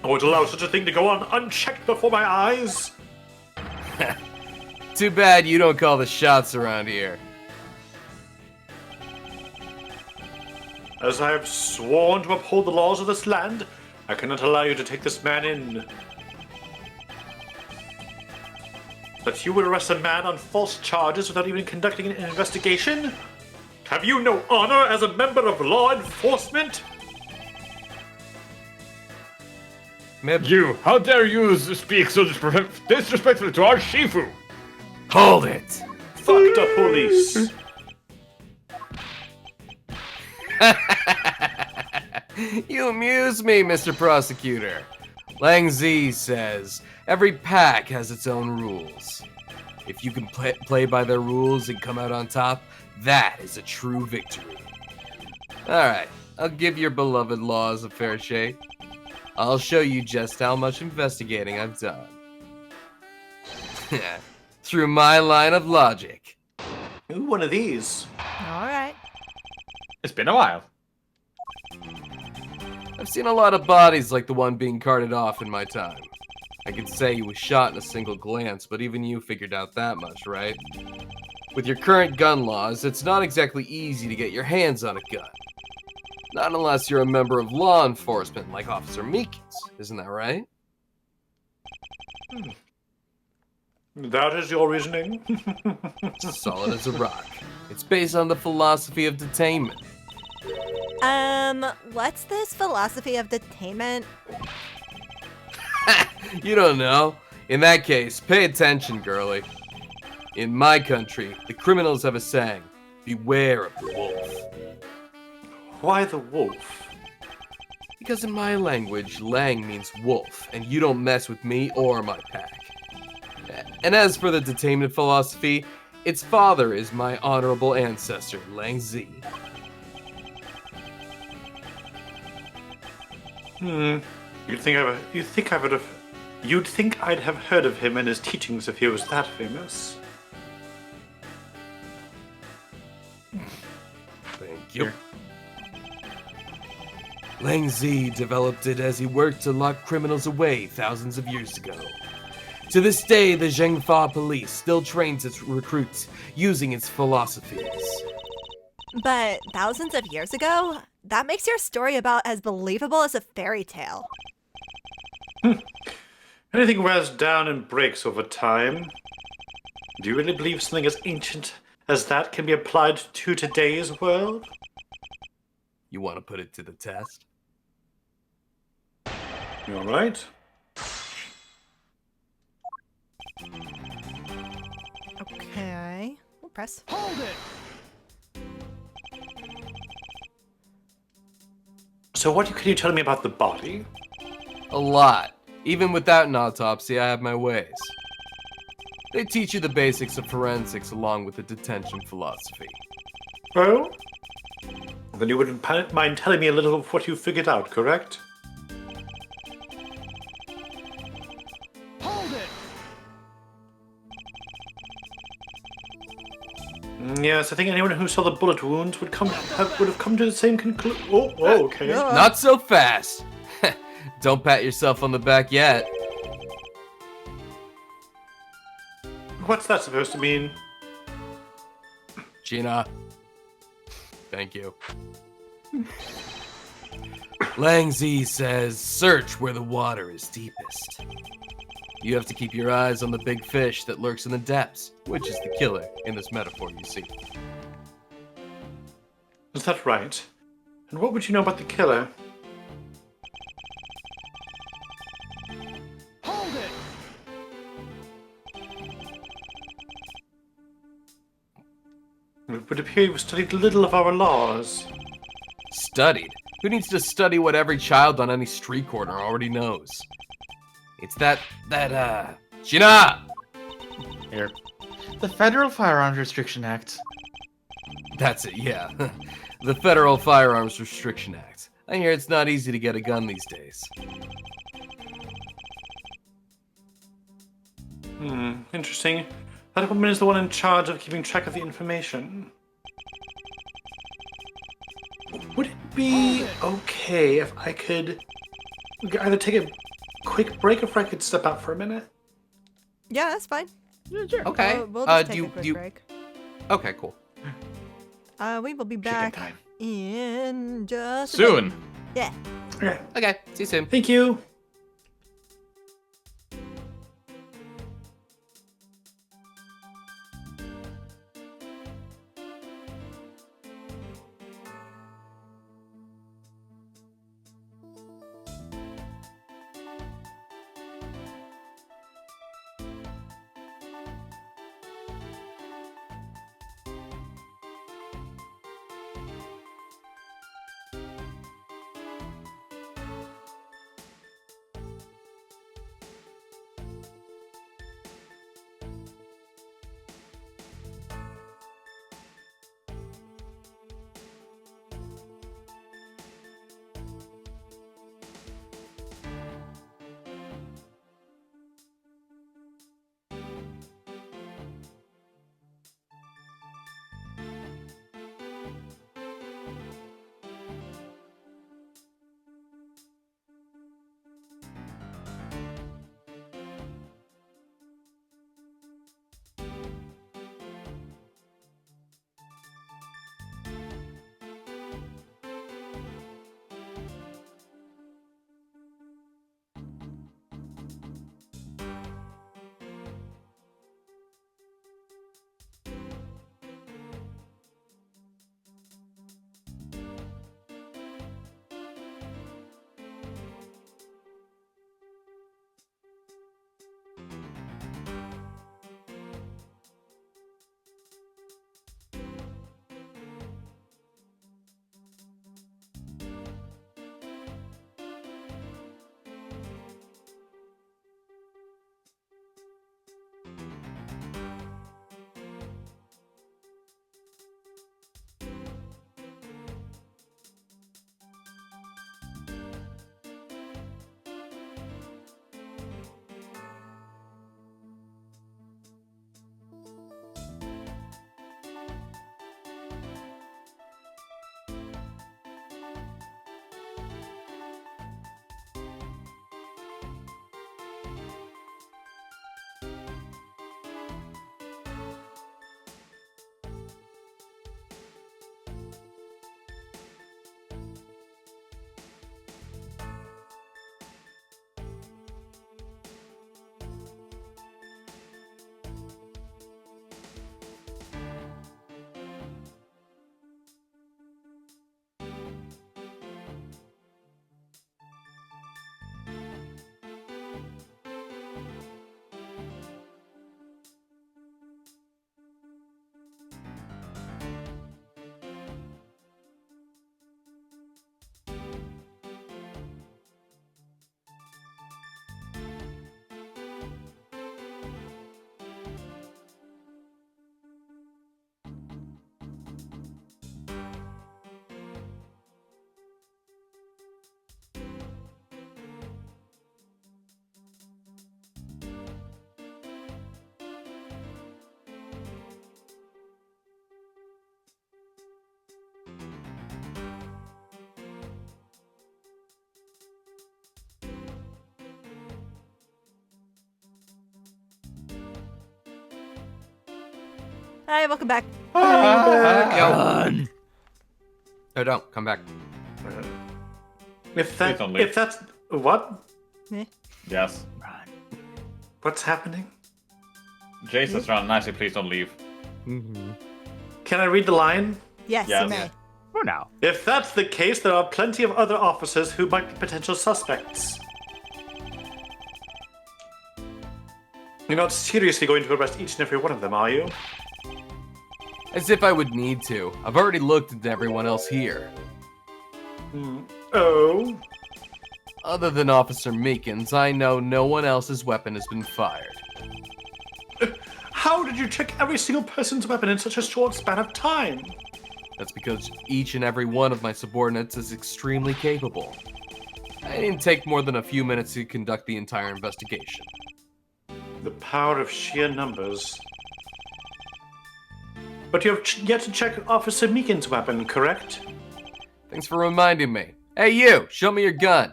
I won't allow such a thing to go on unchecked before my eyes. Too bad you don't call the shots around here. As I have sworn to uphold the laws of this land, I cannot allow you to take this man in. That you would arrest a man on false charges without even conducting an investigation? Have you no honor as a member of law enforcement? You, how dare you speak so disrespectfully to our Shifu? Hold it! Fuck the police. You amuse me, Mr. Prosecutor. Lang Zi says, every pack has its own rules. If you can play by their rules and come out on top, that is a true victory. Alright, I'll give your beloved laws a fair shake. I'll show you just how much investigating I've done. Through my line of logic. Ooh, one of these. All right. It's been a while. I've seen a lot of bodies like the one being carted off in my time. I could say he was shot in a single glance, but even you figured out that much, right? With your current gun laws, it's not exactly easy to get your hands on a gun. Not unless you're a member of law enforcement like Officer Meekins, isn't that right? That is your reasoning? Solid as a rock. It's based on the philosophy of detainment. What's this philosophy of detainment? You don't know. In that case, pay attention, girlie. In my country, the criminals have a saying, beware of the wolf. Why the wolf? Because in my language, lang means wolf, and you don't mess with me or my pack. And as for the detainment philosophy, its father is my honorable ancestor, Lang Z. You'd think I'd have heard of him and his teachings if he was that famous. Thank you. Lang Z developed it as he worked to lock criminals away thousands of years ago. To this day, the Zhengfa police still trains its recruits using its philosophies. But thousands of years ago? That makes your story about as believable as a fairy tale. Anything wears down and breaks over time. Do you really believe something as ancient as that can be applied to today's world? You want to put it to the test? You all right? Okay. We'll press. Hold it! So what can you tell me about the body? A lot. Even without an autopsy, I have my ways. They teach you the basics of forensics along with the detention philosophy. Oh? Then you wouldn't mind telling me a little of what you figured out, correct? Hold it! Yes, I think anyone who saw the bullet wounds would have come to the same conclusion. Oh, okay. Not so fast! Don't pat yourself on the back yet. What's that supposed to mean? Gina. Thank you. Lang Z says, search where the water is deepest. You have to keep your eyes on the big fish that lurks in the depths, which is the killer in this metaphor you see. Is that right? And what would you know about the killer? Hold it! It would appear you've studied little of our laws. Studied? Who needs to study what every child on any street corner already knows? It's Gina! Here. The Federal Firearms Restriction Act. That's it, yeah. The Federal Firearms Restriction Act. I hear it's not easy to get a gun these days. Interesting. That woman is the one in charge of keeping track of the information. Would it be okay if we could either take a quick break or if I could step out for a minute? Yeah, that's fine. Okay. We'll just take a quick break. Okay, cool. We will be back time. in just a Soon. bit. Yeah. Okay. Okay, see you soon. Thank you. Hi, welcome back. Yo. No, don't. Come back. If Please don't leave. that's what? Yes. What's happening? Jason's trying nicely. Please don't leave. Can I read the line? Yes, Yes. you may. For now. If that's the case, there are plenty of other officers who might be potential suspects. You're not seriously going to arrest each and every one of them, are you? As if I would need to. I've already looked into everyone else here. Oh? Other than Officer Meekins, I know no one else's weapon has been fired. How did you check every single person's weapon in such a short span of time? That's because each and every one of my subordinates is extremely capable. I didn't take more than a few minutes to conduct the entire investigation. The power of sheer numbers. But you have yet to check Officer Meekin's weapon, correct? Thanks for reminding me. Hey you, show me your gun.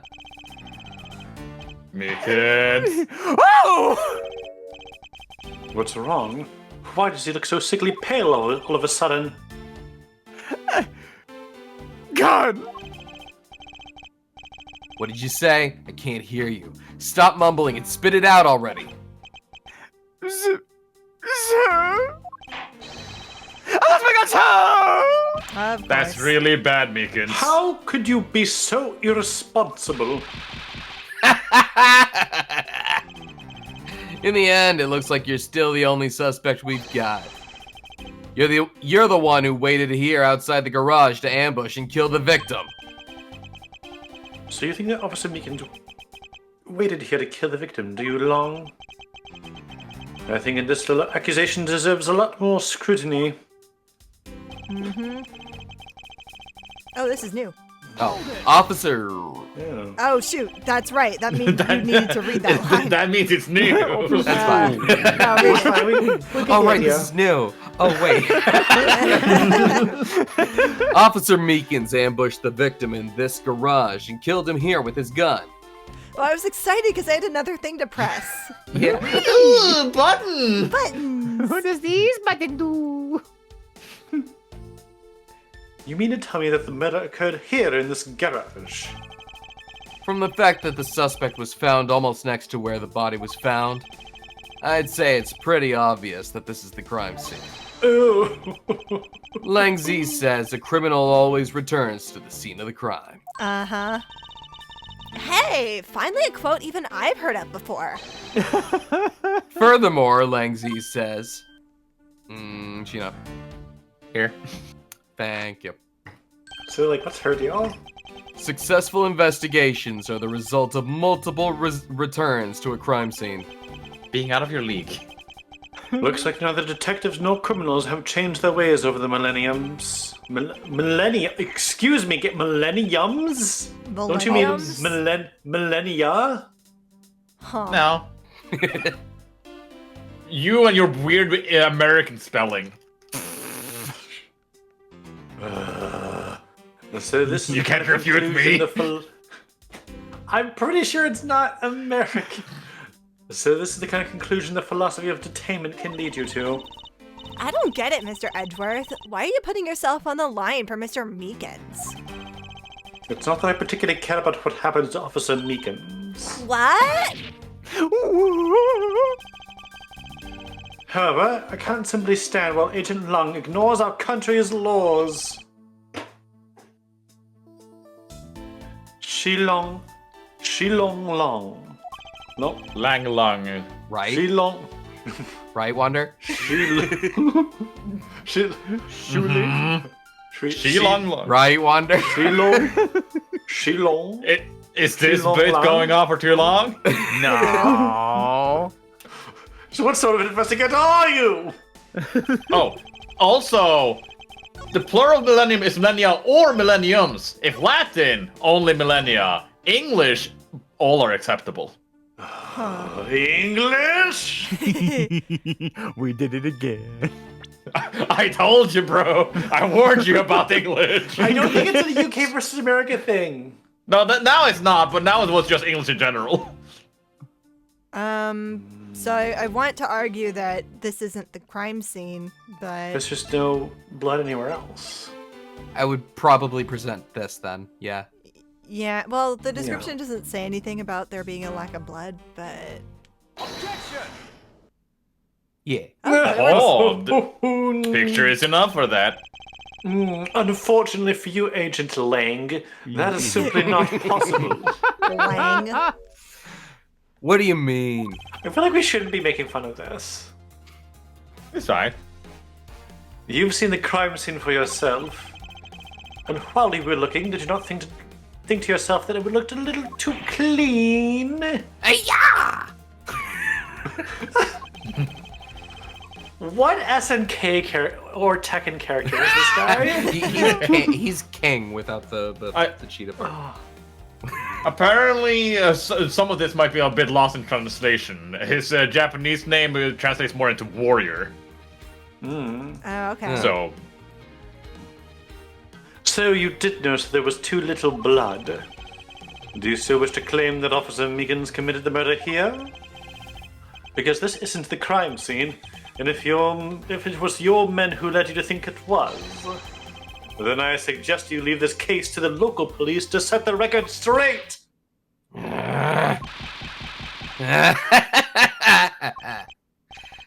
Me kids. Oh! What's wrong? Why does he look so sickly pale all of a sudden? God! What did you say? I can't hear you. Stop mumbling and spit it out already. Sir? I lost my gun, sir! Of That's course. really bad, Meekins. How could you be so irresponsible? In the end, it looks like you're still the only suspect we've got. You're the one who waited here outside the garage to ambush and kill the victim. So you think that Officer Meekin waited here to kill the victim, do you, Long? I think this little accusation deserves a lot more scrutiny. Oh, this is new. Oh, Officer. Yeah. Oh, shoot. That's right. That means you needed to read that line. That means it's new. That's fine. No, read it. Oh, right, this is new. Oh, wait. Officer Meekins ambushed the victim in this garage and killed him here with his gun. Well, I was excited because I had another thing to press. Yeah. Ooh, button. Buttons. What does these button do? You mean to tell me that the murder occurred here in this garage? From the fact that the suspect was found almost next to where the body was found, I'd say it's pretty obvious that this is the crime scene. Oh. Lang Zi says a criminal always returns to the scene of the crime. Uh-huh. Hey, finally a quote even I've heard of before. Furthermore, Lang Zi says, Sheena, here. Thank you. So, like, what's her deal? Successful investigations are the result of multiple returns to a crime scene. Being out of your league. Looks like neither detectives nor criminals have changed their ways over the millenniums. Excuse me, get millenniums? Don't you mean Millenniums? millennia? Huh. No. You and your weird American spelling. So this is You the can't kind of refute conclusion me. I'm pretty sure it's not American. So this is the kind of conclusion the philosophy of detainment can lead you to. I don't get it, Mr. Edgeworth. Why are you putting yourself on the line for Mr. Meekins? It's not that I particularly care about what happens to Officer Meekins. What? However, I can't simply stand while Agent Lung ignores our country's laws. Shilong Long. No, Lang Lang. Right? Shilong. Right, Wonder? Shilong Long. Right, Wonder? Shilong. Is this Long bit Lang? going on for too long? No. So what sort of an investigator are you? Oh, also, the plural millennium is millennia or millenniums. If Latin, only millennia. English, all are acceptable. English? We did it again. I told you, bro. I warned you about English. I don't think it's a UK versus America thing. No, now it's not, but now it was just English in general. So I want to argue that this isn't the crime scene, but There's just no blood anywhere else. I would probably present this then. Yeah. yeah, well, the description doesn't say anything about there being a lack of blood, but Yeah. Oh, the picture is enough for that. Unfortunately for you, Agent Lang, that is simply not possible. Lang. What do you mean? I feel like we shouldn't be making fun of this. It's fine. You've seen the crime scene for yourself. And while you were looking, did you not think to yourself that it would look a little too clean? What SNK or Tekken character is this guy? He's king without the cheetah part. Apparently, some of this might be a bit lost in translation. His Japanese name translates more into warrior. Oh, okay. So you did notice there was too little blood. Do you still wish to claim that Officer Meekins committed the murder here? Because this isn't the crime scene, and if it was your men who led you to think it was, then I suggest you leave this case to the local police to set the record straight.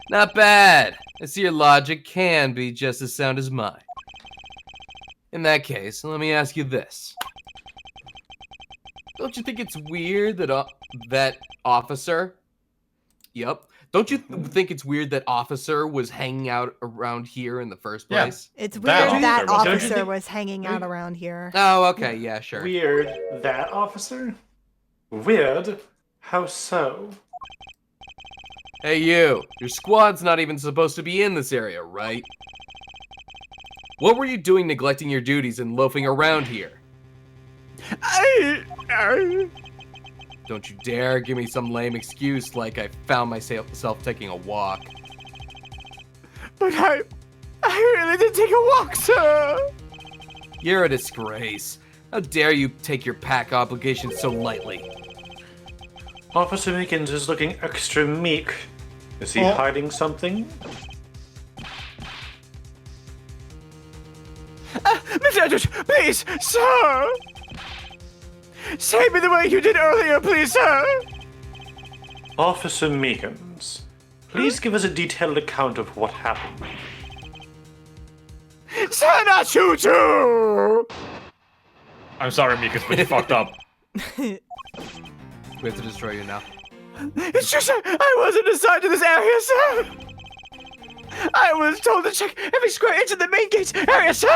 Not bad. I see your logic can be just as sound as mine. In that case, let me ask you this. Don't you think it's weird that that officer... Yep. Don't you think it's weird that officer was hanging out around here in the first Yeah. place? It's weird That that officer was- officer was hanging out around here. Oh, okay. Yeah, sure. Weird, that officer? Weird? How so? Hey, you. Your squad's not even supposed to be in this area, right? What were you doing neglecting your duties and loafing around here? Don't you dare give me some lame excuse like I found myself taking a walk. But I really did take a walk, sir. You're a disgrace. How dare you take your pack obligations so lightly? Officer Meekins is looking extra meek. Is he hiding something? Mr. Edgeworth, please, sir. Say me the way you did earlier, please, sir. Officer Meekins, please give us a detailed account of what happened. Sir, not you too. I'm sorry, Mikas, but you fucked up. We have to destroy you now. It's true, sir. I wasn't assigned to this area, sir. I was told to check every square inch of the main gate area, sir.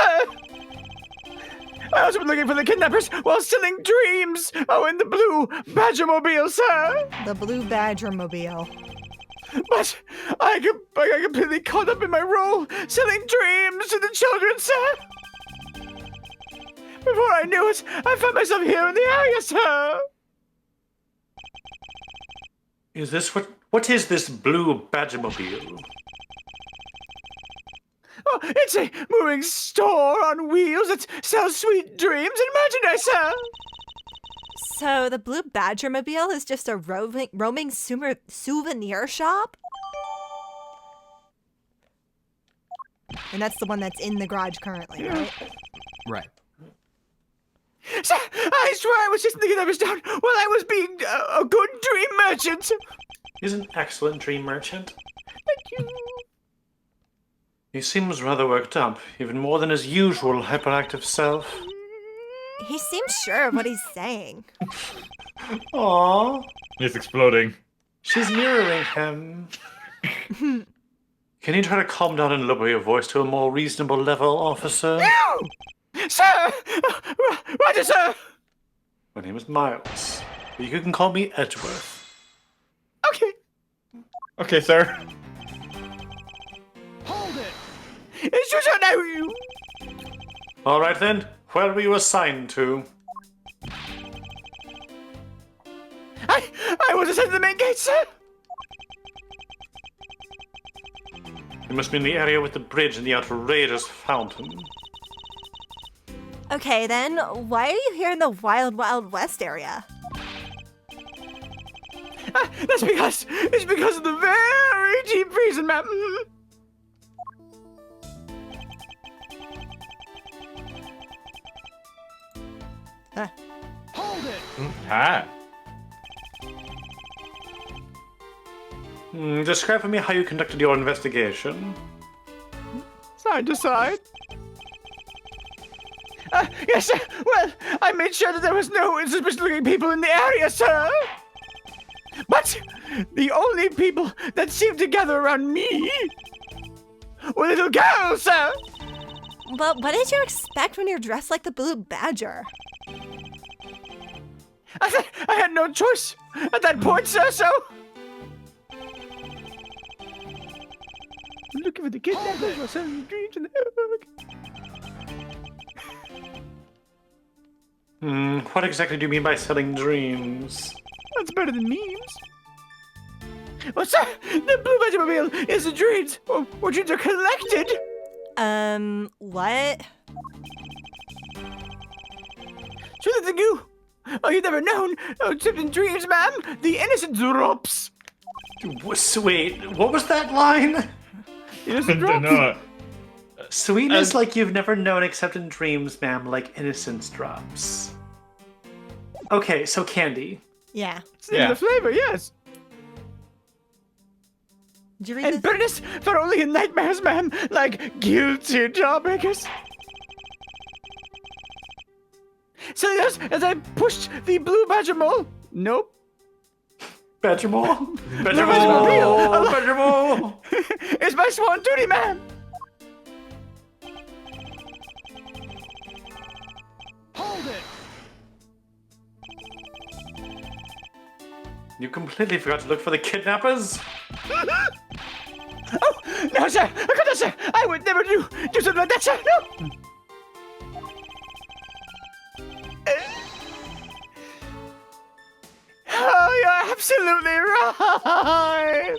I also been looking for the kidnappers while stealing dreams. Oh, in the blue Badgermobile, sir. The Blue Badger Mobile. But I got completely caught up in my role, selling dreams to the children, sir. Before I knew it, I found myself here in the area, sir. Is this what is this blue Badgermobile? Oh, it's a moving store on wheels that sells sweet dreams and merchandise, sir. So the Blue Badger Mobile is just a roaming souvenir shop? And that's the one that's in the garage currently, right? Right. Sir, I swear I was chasing the kidnappers down while I was being a good dream merchant. He's an excellent dream merchant. Thank you. He seems rather worked up, even more than his usual hyperactive self. He seems sure of what he's saying. Aww, It's exploding. she's mirroring him. Can you try to calm down and lower your voice to a more reasonable level, officer? Sir! Roger, sir! My name is Miles. You can call me Edgeworth. Okay. Okay, sir. It's your turn now. All right then, where were you assigned to? I was assigned to the main gate, sir. You must be in the area with the bridge and the outrageous fountain. Okay, then, why are you here in the Wild Wild West area? It's because of the very deep freezing, ma'am. Ah. Describe for me how you conducted your investigation. Side to side. Yes, sir. Well, I made sure that there was no suspicious-looking people in the area, sir. But the only people that seemed to gather around me were little girls, sir. But what did you expect when you're dressed like the Blue Badger? I had no choice at that point, sir, so... I'm looking for the kidnappers while selling dreams in the What exactly do you mean by selling dreams? That's better than memes. Well, sir, the Blue Badger Mobile is the dreams where dreams are collected. What? Truth of the goo. Oh, you've never known. Oh, except in dreams, ma'am. The innocent drops. Wait, what was that line? Innocent drops. No. Sweetness like you've never known except in dreams, ma'am, like innocence drops. Okay, so candy. Yeah. Yeah. The flavor, yes. Did you read And this? bitterness found only in nightmares, ma'am, like guilty jawbreakers. So yes, as I pushed the Blue Badger Mole, nope. Badger Mole? Badger Mole! Badger Mole! It's my sworn duty, ma'am. You completely forgot to look for the kidnappers? Oh, no, sir. No, sir. I would never do something like that, sir. No. Oh, you're absolutely right.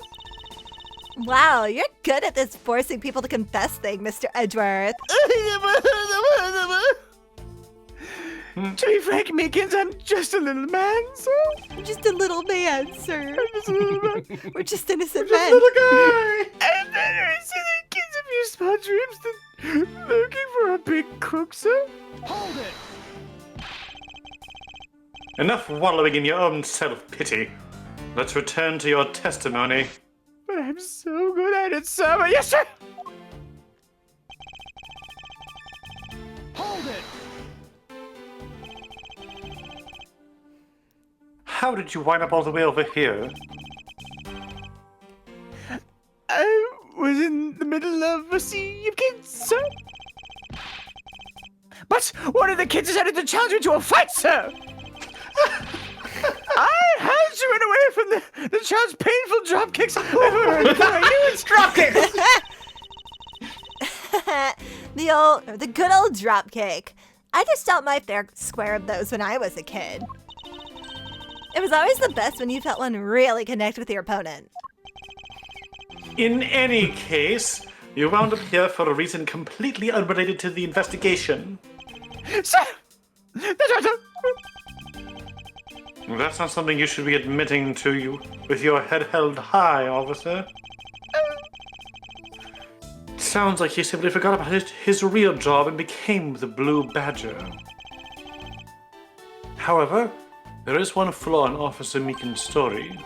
Wow, you're good at this forcing people to confess thing, Mr. Edgeworth. To be frank, Meekins, I'm just a little man, sir. You're just a little man, sir. Just a little man. We're just innocent men. Little guy. And then I see the kids of your small dreams that looking for a big crook, sir. Hold it. Enough wallowing in your own self-pity. Let's return to your testimony. But I'm so good at it, sir. But yes, sir. Hold it. How did you wind up all the way over here? I was in the middle of a sea of kids, sir. But one of the kids decided to challenge me to a fight, sir. I had to run away from the child's painful drop kicks. Drop kicks! The good old drop kick. I just dealt my fair square of those when I was a kid. It was always the best when you felt one really connect with your opponent. In any case, you wound up here for a reason completely unrelated to the investigation. Sir! That's right, sir. That's not something you should be admitting to you with your head held high, officer. Sounds like he simply forgot about his real job and became the Blue Badger. However, there is one flaw in Officer Meekin's story.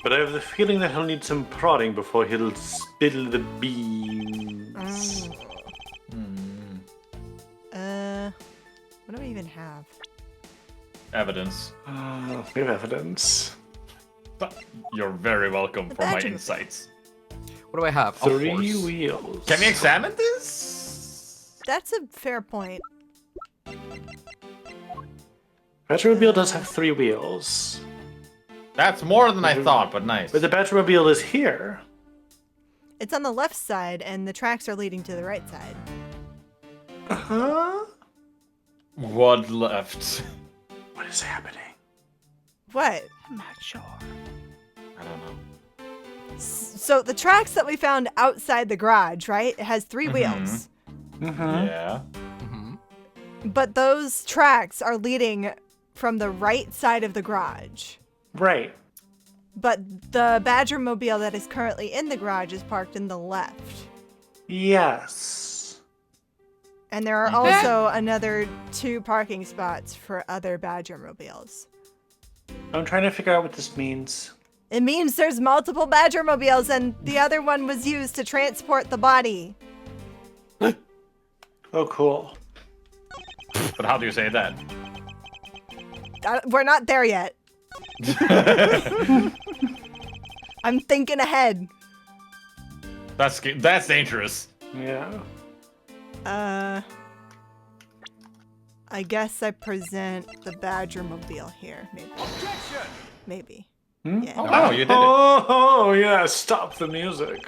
But I have the feeling that he'll need some prodding before he'll spill the beans. What do we even have? Evidence. We have evidence. You're very welcome for my badger. insights. What do I have? A 3 horse. wheels. Can we examine this? That's a fair point. Batmobile does have 3 wheels. That's more than I thought, but nice. But the Batmobile is here. It's on the left side, and the tracks are leading to the right side. Huh? What left? What is happening? What? I'm not sure. I don't know. So the tracks that we found outside the garage, right? It has 3 wheels. Yeah. But those tracks are leading from the right side of the garage. Right. But the Badgermobile that is currently in the garage is parked in the left. Yes. And there are also another 2 parking spots for other Badgermobiles. I'm trying to figure out what this means. It means there's multiple Badgermobiles and the other one was used to transport the body. Oh, cool. But how do you say that? We're not there yet. I'm thinking ahead. That's dangerous. Yeah. I guess I present the Badgermobile here, maybe. Maybe. Yeah. Oh, wow, you did it. Oh, yeah, stop the music.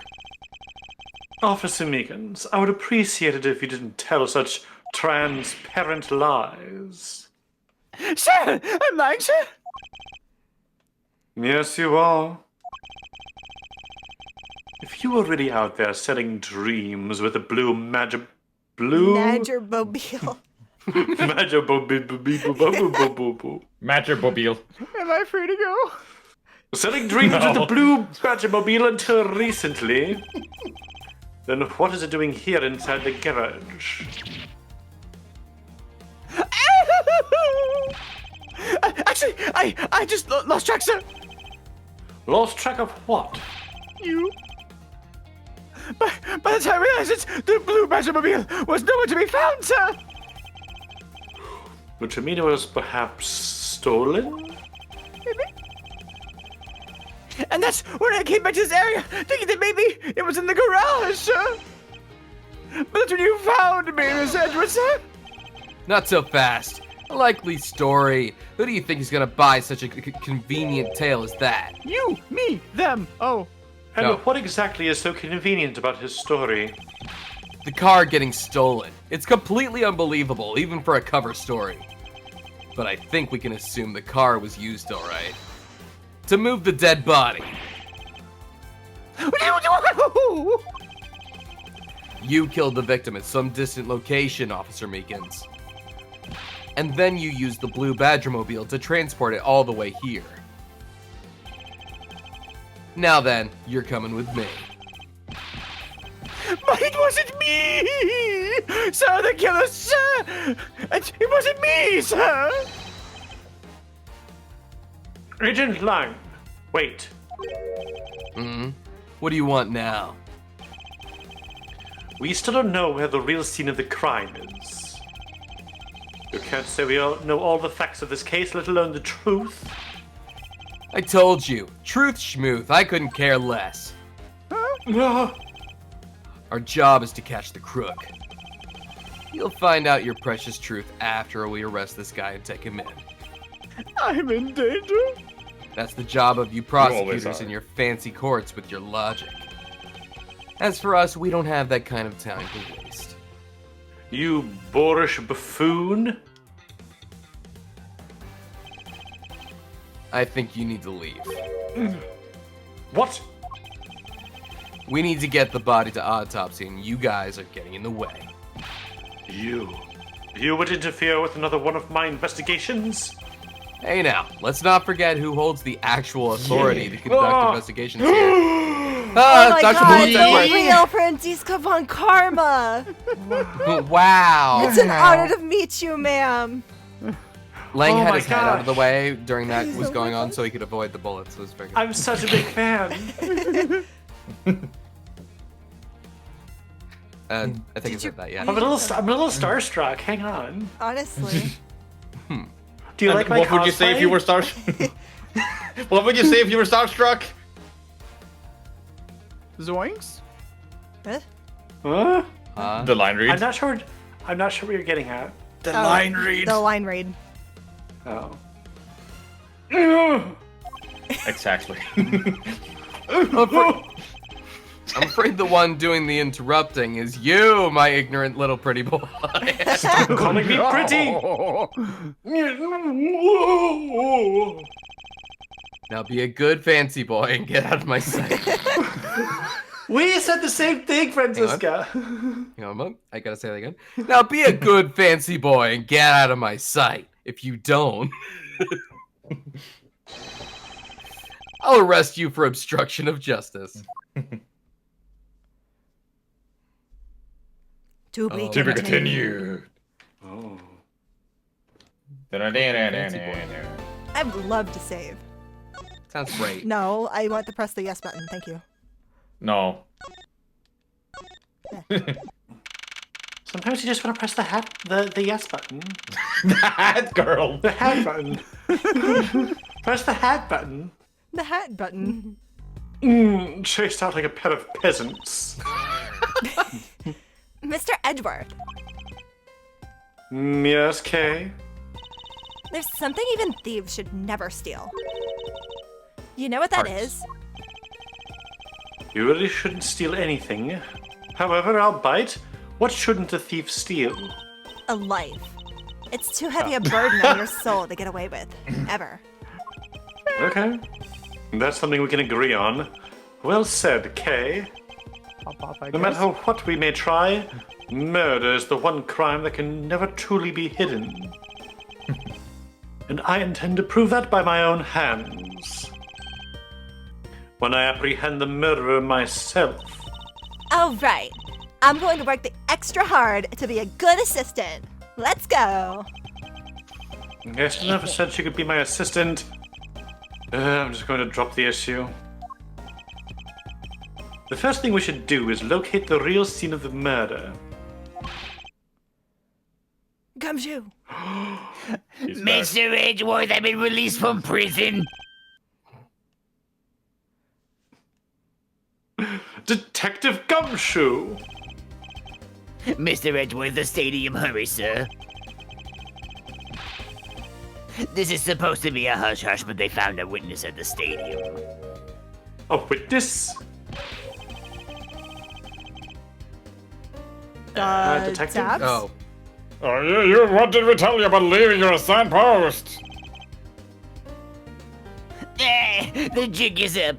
Officer Meekins, I would appreciate it if you didn't tell such transparent lies. Sir, I'm lying, sir. Yes, you are. If you were really out there selling dreams with a blue Badgermobile. Matchermobile. Am I free to go? Selling dreams with the blue Badgermobile until recently. Then what is it doing here inside the garage? Actually, I just lost track, sir. Lost track of what? You. By the time I realized it, the blue Badgermobile was nowhere to be found, sir. Which I mean it was perhaps stolen? And that's when I came back to this area, thinking that maybe it was in the garage, sir. But that's when you found me, Miss Edgeworth, sir. Not so fast. A likely story. Who do you think is gonna buy such a convenient tale as that? You, me, them. Oh. And No. what exactly is so convenient about his story? The car getting stolen. It's completely unbelievable, even for a cover story. But I think we can assume the car was used alright. To move the dead body. You killed the victim at some distant location, Officer Meekins. And then you used the blue Badgermobile to transport it all the way here. Now then, you're coming with me. But it wasn't me! Sir, the killer, sir! It wasn't me, sir! Agent Lang, wait. What do you want now? We still don't know where the real scene of the crime is. You can't say we all know all the facts of this case, let alone the truth. I told you, truth schmooth, I couldn't care less. Our job is to catch the crook. You'll find out your precious truth after we arrest this guy and take him in. I'm in danger. That's the job of you prosecutors in your fancy courts with your logic. As for us, we don't have that kind of time to waste. You boorish buffoon. I think you need to leave. What? We need to get the body to autopsy, and you guys are getting in the way. You would interfere with another one of my investigations? Hey now, let's not forget who holds the actual authority to conduct investigations here. Oh my Dr. god, Bullet the Edgeworth. real Franziska von Karma! Wow. It's an honor to meet you, ma'am. Lang Oh had my his head out of the gosh. way during that was going on so he could avoid the bullets. It was very good. I'm such a big fan. I think I said that, yeah. I'm a little starstruck. Hang on. Honestly. Do you like my What would you say if you were starstruck? What would you say if you were starstruck? Zoinks? Huh? Huh? The line read. I'm not sure what you're getting at. The Oh, line read. The line read. Oh. Exactly. I'm afraid the one doing the interrupting is you, my ignorant little pretty boy. Stop calling me pretty. Now be a good fancy boy and get out of my sight. We said the same thing, Franziska. Hang on a moment. I gotta say that again. Now be a good fancy boy and get out of my sight. If you don't, I'll arrest you for obstruction of justice. To be Oh, To be continued. continued. Oh. I would love to save. Sounds great. No, I want to press the yes button. Thank you. No. Sometimes you just want to press the yes button. That girl. The hat button. Press the hat button. The hat button. Chased out like a pair of peasants. Mr. Edgeworth, Yes, Kay? there's something even thieves should never steal. You know what that Hearts. is? You really shouldn't steal anything. However, I'll bite. What shouldn't a thief steal? A life. It's too heavy a burden on your soul to get away with. Ever. Okay. That's something we can agree on. Well said, Kay. No matter what we may try, murder is the one crime that can never truly be hidden. And I intend to prove that by my own hands. When I apprehend the murderer myself. All right. I'm going to work the extra hard to be a good assistant. Let's go. Yes, never said she could be my assistant. I'm just going to drop the issue. The first thing we should do is locate the real scene of the murder. Gumshoe. Mr. Edgeworth, I've been released from prison. Detective Gumshoe! Mr. Edgeworth, the stadium, hurry, sir. This is supposed to be a hush-hush, but they found a witness at the stadium. A witness? Detective? Tabs? Oh. Oh, you, what did we tell you about leaving your assigned post? The jig is up.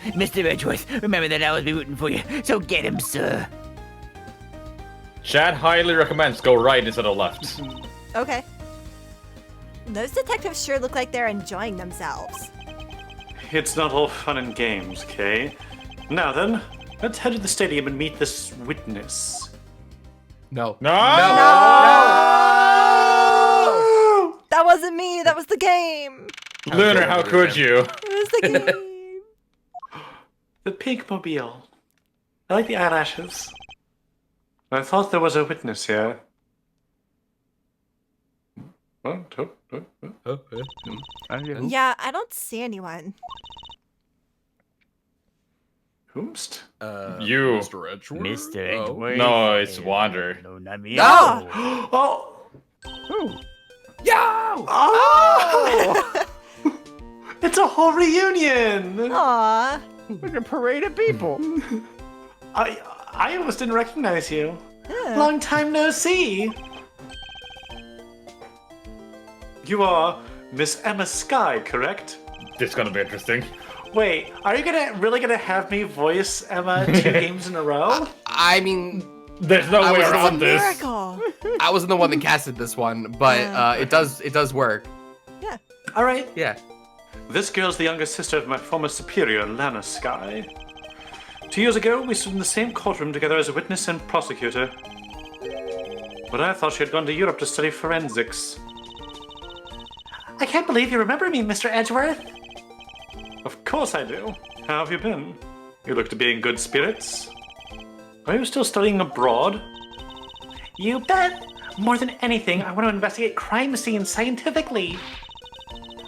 Mr. Edgeworth, remember that I will be rooting for you, so get him, sir. Chad highly recommends go right instead of left. Okay. Those detectives sure look like they're enjoying themselves. It's not all fun and games, Kay. Now then, let's head to the stadium and meet this witness. No. No! That wasn't me. That was the game. Lunar, how could you? It was the game. The pink mobile. I like the eyelashes. I thought there was a witness here. Yeah, I don't see anyone. Whomst? You. Mr. Edgeworth? Mr. Oh. Edgeworth. No, it's Wander. No, not me. Ah! Oh! Yo! Oh! It's a whole reunion! Aw. Like a parade of people. I almost didn't recognize you. Yeah. Long time no see. You are Miss Emma Sky, correct? This is gonna be interesting. Wait, are you really gonna have me voice Emma 2 games in a row? I mean, There's no I way was around this. Miracle. I wasn't the one that casted this one, but it does work. Yeah. All right. Yeah. This girl's the younger sister of my former superior, Lana Sky. 2 years ago, we stood in the same courtroom together as a witness and prosecutor. But I thought she had gone to Europe to study forensics. I can't believe you remember me, Mr. Edgeworth. Of course I do. How have you been? You look to be in good spirits. Are you still studying abroad? You bet. More than anything, I want to investigate crime scenes scientifically.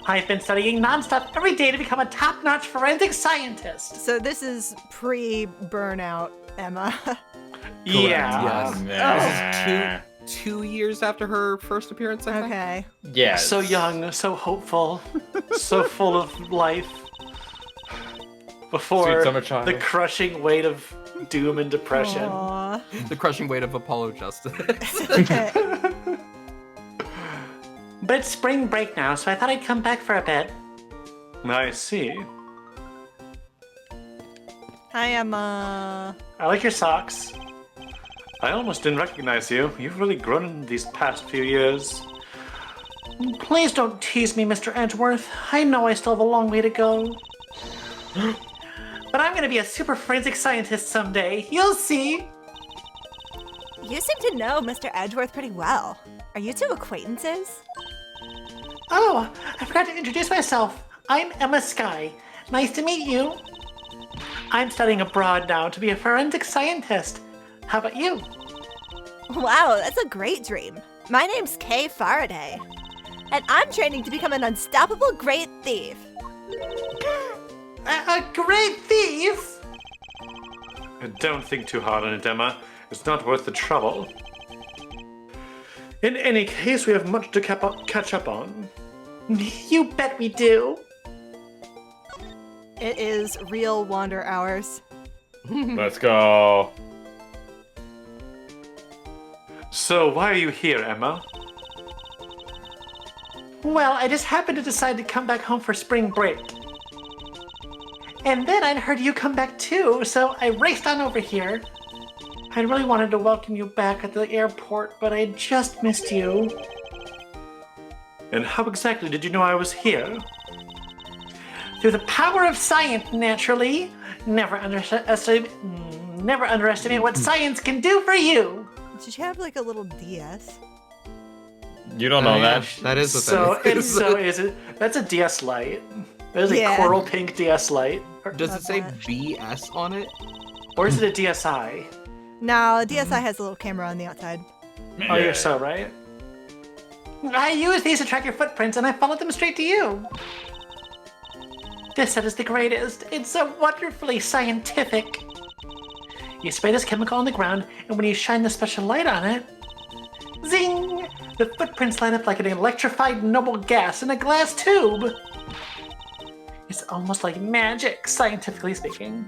I've been studying nonstop every day to become a top-notch forensic scientist. So this is pre-burnout, Emma. Yeah. Yes. This is 2 years after her first appearance, I think. Okay. Yeah. So young, so hopeful, so full of life. Sweet Before summer child. the crushing weight of doom and depression. Aw. The crushing weight of Apollo Justice. Okay. But it's spring break now, so I thought I'd come back for a bit. I see. Hi, Emma. I like your socks. I almost didn't recognize you. You've really grown in these past few years. Please don't tease me, Mr. Edgeworth. I know I still have a long way to go. But I'm gonna be a super forensic scientist someday. You'll see. You seem to know Mr. Edgeworth pretty well. Are you two acquaintances? Oh, I forgot to introduce myself. I'm Emma Skye. Nice to meet you. I'm studying abroad now to be a forensic scientist. How about you? Wow, that's a great dream. My name's Kay Faraday, and I'm training to become an unstoppable great thief. A great thief? Don't think too hard on it, Emma. It's not worth the trouble. In any case, we have much to catch up on. You bet we do. It is real wander hours. Let's go. So, why are you here, Emma? Well, I just happened to decide to come back home for spring break. And then I'd heard you come back too, so I raced on over here. I really wanted to welcome you back at the airport, but I just missed you. And how exactly did you know I was here? Through the power of science, naturally. Never underestimate what science can do for you. Did you have like a little DS? You don't know that. That is what So, that is. is it? That's a DS Lite. That is Yeah. a coral pink DS Lite. Does it say that. BS on it? Or is it a DSi? No, the DSi has a little camera on the outside. Oh, you're so right. I used these to track your footprints and I followed them straight to you. This set is the greatest. It's so wonderfully scientific. You spray this chemical on the ground, and when you shine the special light on it, zing! The footprints light up like an electrified noble gas in a glass tube. It's almost like magic, scientifically speaking.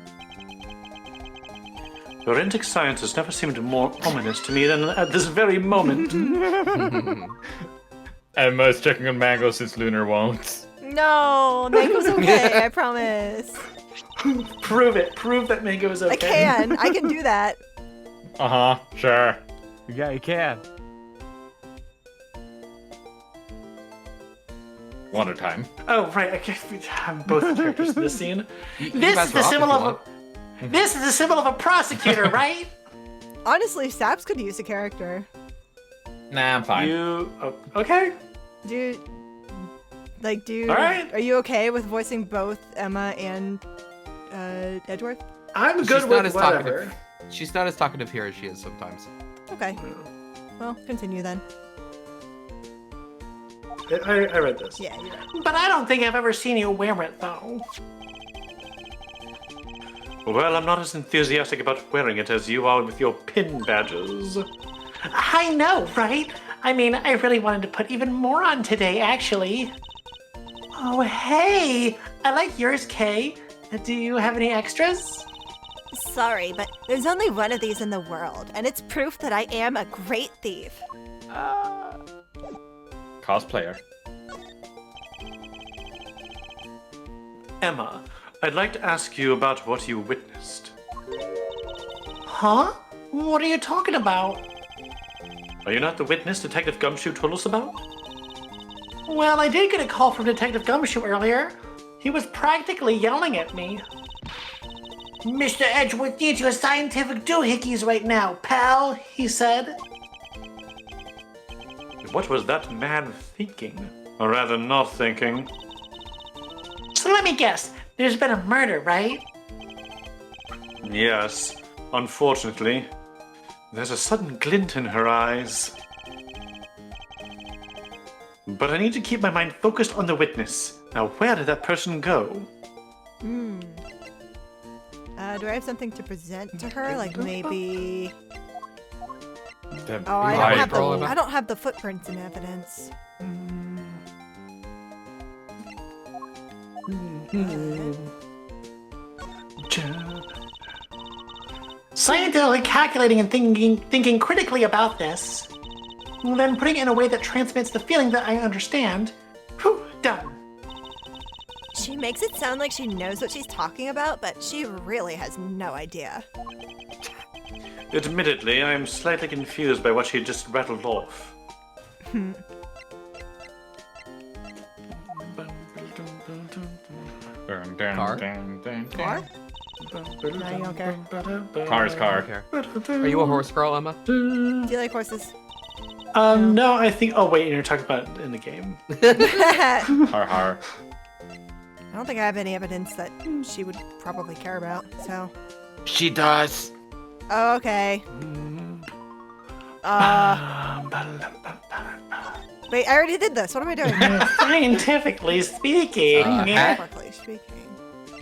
Forensic science has never seemed more ominous to me than at this very moment. Emma's checking on Mango since Lunar won't. No, Mango's okay, I promise. Prove it. Prove that Mango is okay. I can do that. Uh-huh, sure. Yeah, you can. Water time. Oh, right. Okay. I'm both characters in this scene. This is the symbol of a. This is the symbol of a prosecutor, right? Honestly, Saps could use a character. Nah, I'm fine. Okay. Dude, All right. are you okay with voicing both Emma and Edgeworth? I'm She's good not with as whatever. talkative. She's not as talkative here as she is sometimes. Okay. Well, continue then. I read this. Yeah, you're right. But I don't think I've ever seen you wear it, though. Well, I'm not as enthusiastic about wearing it as you are with your pin badges. I know, right? I mean, I really wanted to put even more on today, actually. Oh, hey! I like yours, Kay. Do you have any extras? Sorry, but there's only one of these in the world, and it's proof that I am a great thief. Cosplayer. Emma, I'd like to ask you about what you witnessed. Huh? What are you talking about? Are you not the witness Detective Gumshoe told us about? Well, I did get a call from Detective Gumshoe earlier. He was practically yelling at me. Mr. Edgeworth needs your scientific doohickeys right now, pal, he said. What was that man thinking? Or rather, not thinking. So let me guess, there's been a murder, right? Yes, unfortunately. There's a sudden glint in her eyes. But I need to keep my mind focused on the witness. Now, where did that person go? Do I have something to present to her? Like maybe... The Oh, I light don't have the, roll. I don't have the footprints in evidence. Scientifically calculating and thinking critically about this, then putting it in a way that transmits the feeling that I understand. Whew, done. She makes it sound like she knows what she's talking about, but she really has no idea. Admittedly, I am slightly confused by what she just rattled off. Car? No, you don't care. Car's car. Are you a horse girl, Emma? Do you like horses? No, I think. Oh wait, you're talking about in the game. I Har har. don't think I have any evidence that she would probably care about, so. She does. Oh, okay. Wait, I already did this. What am I doing? Scientifically speaking. Scientifically speaking.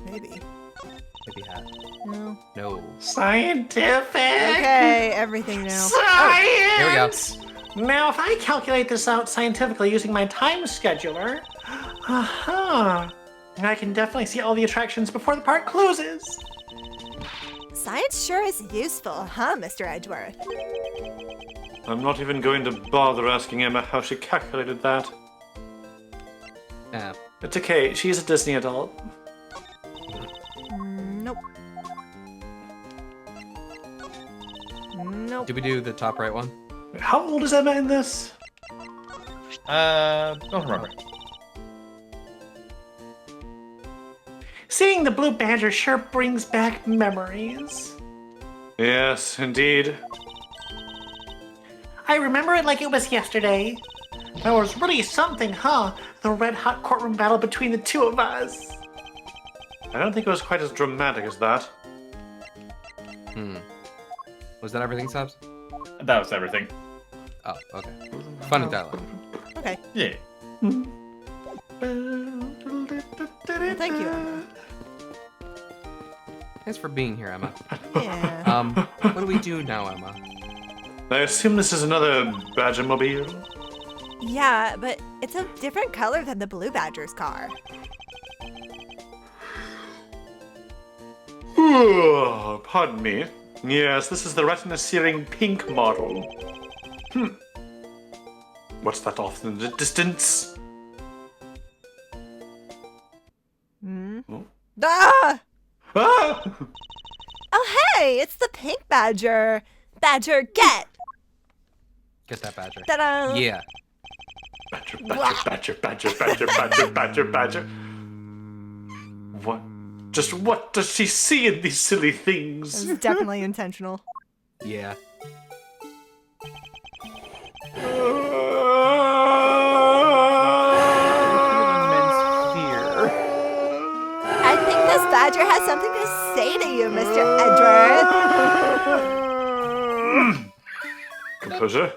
Maybe. Maybe hat. No. No. Scientific. Okay, everything now. Science. Here we go. Now, if I calculate this out scientifically using my time scheduler, I can definitely see all the attractions before the park closes. Science sure is useful, huh, Mr. Edgeworth? I'm not even going to bother asking Emma how she calculated that. It's okay, she's a Disney adult. Nope. Nope. Did we do the top right one? How old is Emma in this? Don't remember. Seeing the blue badger sure brings back memories. Yes, indeed. I remember it like it was yesterday. That was really something, huh? The red-hot courtroom battle between the two of us. I don't think it was quite as dramatic as that. Was that everything, Subs? That was everything. Oh, okay. Fun and dialogue. Okay. Yeah. Well, thank you, Emma. Thanks for being here, Emma. Yeah. What do we do now, Emma? I assume this is another Badger-mobile? Yeah, but it's a different color than the Blue Badger's car. Pardon me. Yes, this is the retina-searing pink model. What's that off in the distance? Ah! Ah! Oh, hey, it's the pink badger. Badger, get! Get that badger. Ta-da! Yeah. Badger, badger, badger, badger, badger, badger, badger, badger. What? Just what does she see in these silly things? It was definitely intentional. Yeah. I think this badger has something to say to you, Mr. Edgeworth. Composure,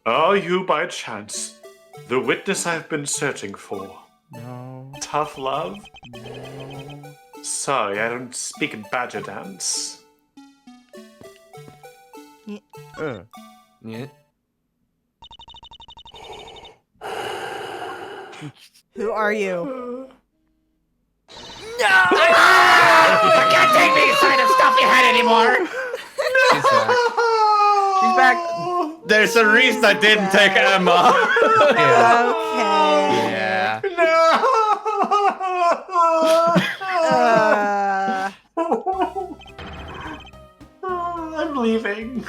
are you by chance the witness I've been searching for? No. Tough love? No. Sorry, I don't speak in badger dance. Yeah. Who are you? You can't take me inside of stuff you had anymore! She's back. There's a reason I didn't take Emma. Yeah. Okay. Yeah. I'm leaving.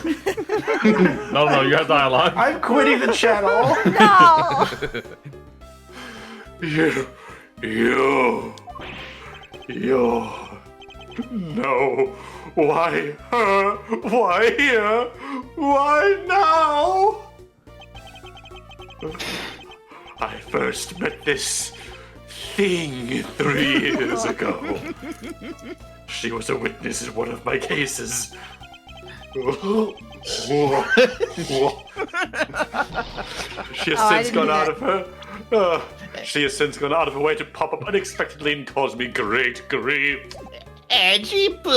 No, you have dialogue. I'm quitting the channel. No! You. No. Why her? Why here? Why now? I first met this thing 3 years ago. She was a witness in one of my cases. She has since gone out of her. She has since gone out of her way to pop up unexpectedly and cause me great grief. Edgy boo!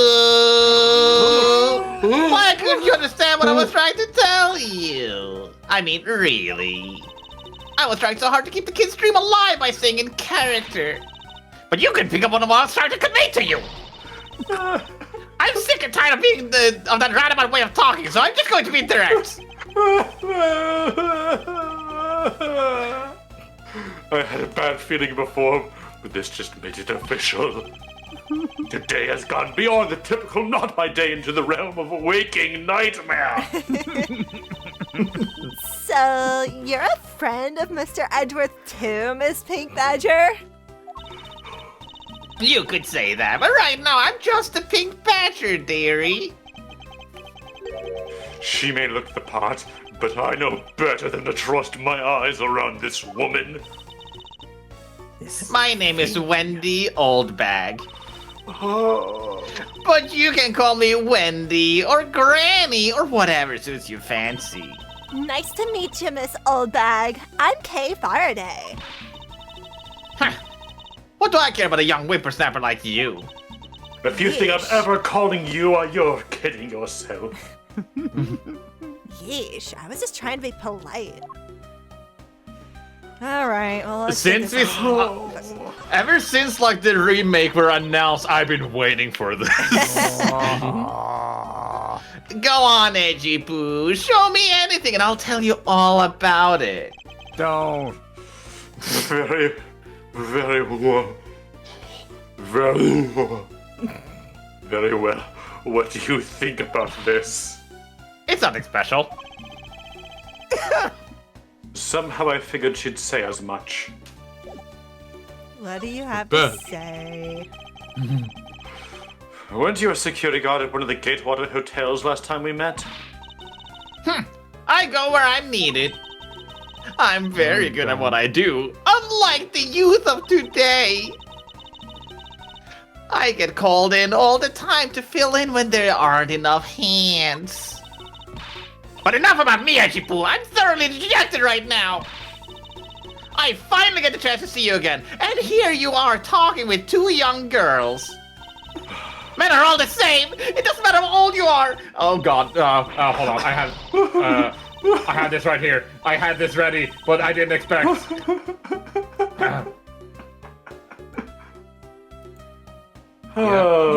Why couldn't you understand what I was trying to tell you? I mean, really. I was trying so hard to keep the kid's dream alive by staying in character. But you can pick up on what I was trying to convey to you. I'm sick and tired of being of that roundabout way of talking, so I'm just going to be direct. I had a bad feeling before, but this just made it official. Today has gone beyond the typical not my day into the realm of a waking nightmare. So, you're a friend of Mr. Edgeworth too, Miss Pink Badger? You could say that, but right now I'm just a pink badger, dearie. She may look the part, but I know better than to trust my eyes around this woman. My name is Wendy Oldbag. Oh. But you can call me Wendy or Granny or whatever suits your fancy. Nice to meet you, Miss Oldbag. I'm Kay Faraday. Huh. What do I care about a young whippersnapper like you? If you think I'm ever calling you, you're kidding yourself. Yeesh, I was just trying to be polite. All right, well, let's Since we, ever since like the remake were announced, I've been waiting for this. Go on, Edgy Poo. Show me anything and I'll tell you all about it. Don't. Very, very well. Very well. What do you think about this? It's nothing special. Somehow I figured she'd say as much. What do you have to say? Weren't you a security guard at one of the Gatewater hotels last time we met? I go where I'm needed. I'm very good at what I do, unlike the youth of today. I get called in all the time to fill in when there aren't enough hands. But enough about me, Edgy-Poo. I'm thoroughly dejected right now. I finally get the chance to see you again, and here you are talking with two young girls. Men are all the same. It doesn't matter how old you are. Oh God! Hold on. I had this right here. I had this ready, but I didn't expect. You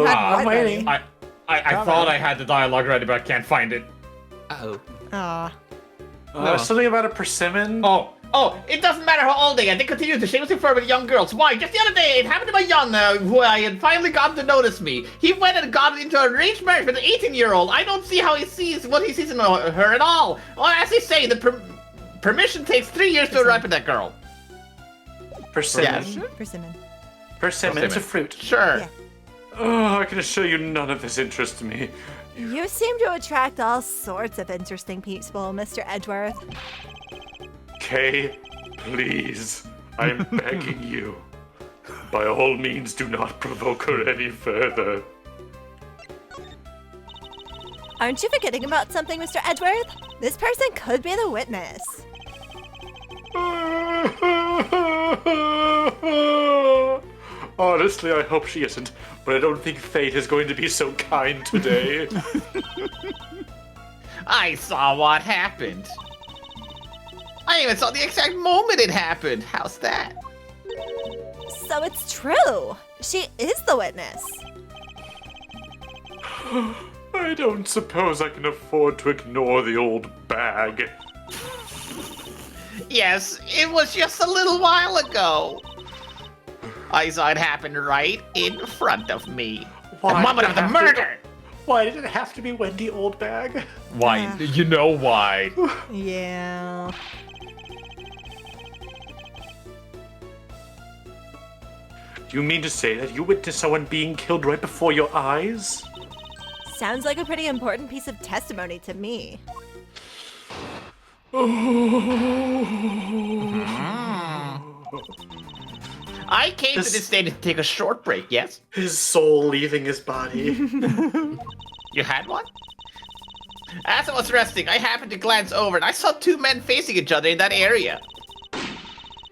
had what ready? I thought I had the dialogue ready, but I can't find it. Uh-oh. Aw. Something about a persimmon? Oh, it doesn't matter how old they get. They continue to shamelessly flirt with young girls. Why? Just the other day, it happened to my young, who I had finally gotten to notice me. He went and got into an arranged marriage with an 18-year-old. I don't see how he sees what he sees in her at all. Well, as they say, the permission takes 3 years to ripen that girl. Persimmon? Yes. Persimmon. Persimmon, it's a fruit. Sure. Yeah. Oh, I can assure you none of this interests me. You seem to attract all sorts of interesting people, Mr. Edgeworth. Kay, please, I'm begging you. By all means, do not provoke her any further. Aren't you forgetting about something, Mr. Edgeworth? This person could be the witness. Honestly, I hope she isn't, but I don't think fate is going to be so kind today. I saw what happened. I even saw the exact moment it happened. How's that? So it's true. She is the witness. I don't suppose I can afford to ignore the old bag. Yes, it was just a little while ago. I saw it happen right in front of me. Why the moment of did the it have to- murder! Why did it have to be Wendy Oldbag? Why? You know why? Yeah. Do you mean to say that you witnessed someone being killed right before your eyes? Sounds like a pretty important piece of testimony to me. I came to this state to take a short break, yes? His soul leaving his body. You had one? As I was resting, I happened to glance over and I saw two men facing each other in that area.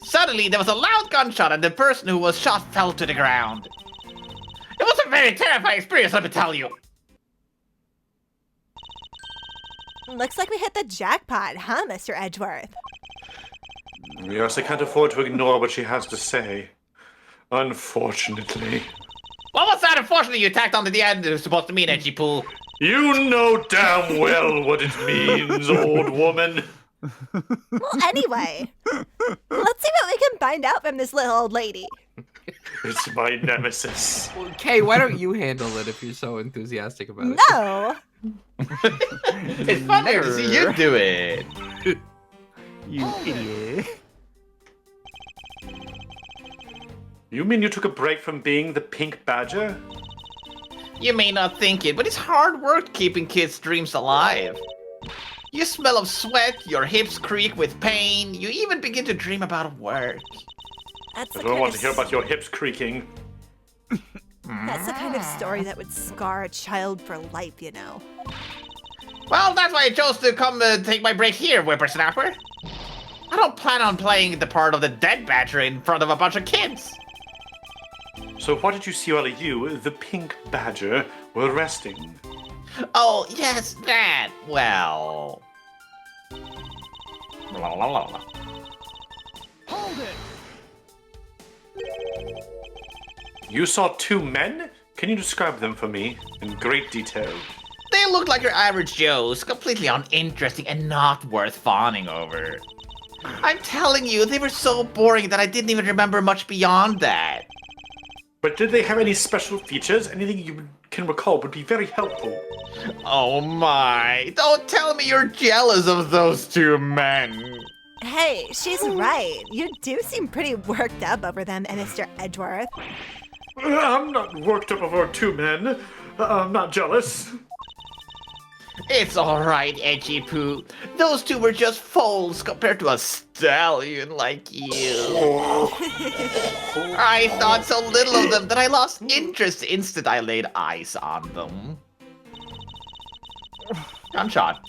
Suddenly, there was a loud gunshot and the person who was shot fell to the ground. It was a very terrifying experience, let me tell you. Looks like we hit the jackpot, huh, Mr. Edgeworth? Yes, I can't afford to ignore what she has to say. Unfortunately. What was that? Unfortunately, you tacked onto the end it was supposed to mean, Edgy Pool. You know damn well what it means, old woman. Well, anyway, let's see what we can find out from this little old lady. It's my nemesis. Well, Kay, why don't you handle it if you're so enthusiastic about it? No! It's funnier to see you do it. You idiot. You mean you took a break from being the Pink Badger? You may not think it, but it's hard work keeping kids' dreams alive. You smell of sweat, your hips creak with pain, you even begin to dream about work. That's I the don't kind want of to hear about your hips creaking. That's the kind of story that would scar a child for life, you know. Well, that's why I chose to come take my break here, whippersnapper. I don't plan on playing the part of the dead badger in front of a bunch of kids. So what did you see while you, the Pink Badger, were resting? Oh, yes, that. Well. La, la, la, la. You saw two men? Can you describe them for me in great detail? They look like your average Joes, completely uninteresting and not worth fawning over. I'm telling you, they were so boring that I didn't even remember much beyond that. But did they have any special features? Anything you can recall would be very helpful. Oh my, don't tell me you're jealous of those two men. Hey, she's right. You do seem pretty worked up over them, Mr. Edgeworth. I'm not worked up over two men. I'm not jealous. It's alright, Edgy Poo. Those two were just foals compared to a stallion like you. I thought so little of them that I lost interest the instant I laid eyes on them. Gunshot.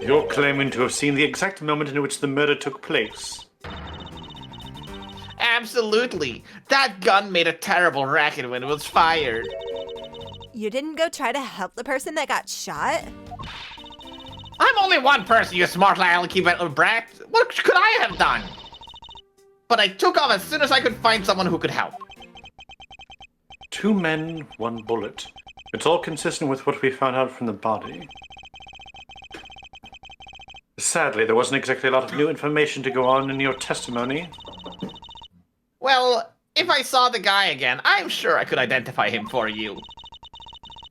You're claiming to have seen the exact moment in which the murder took place. Absolutely. That gun made a terrible racket when it was fired. You didn't go try to help the person that got shot? I'm only one person, you smart alecky brat. What could I have done? But I took off as soon as I could find someone who could help. Two men, one bullet. It's all consistent with what we found out from the body. Sadly, there wasn't exactly a lot of new information to go on in your testimony. Well, if I saw the guy again, I'm sure I could identify him for you.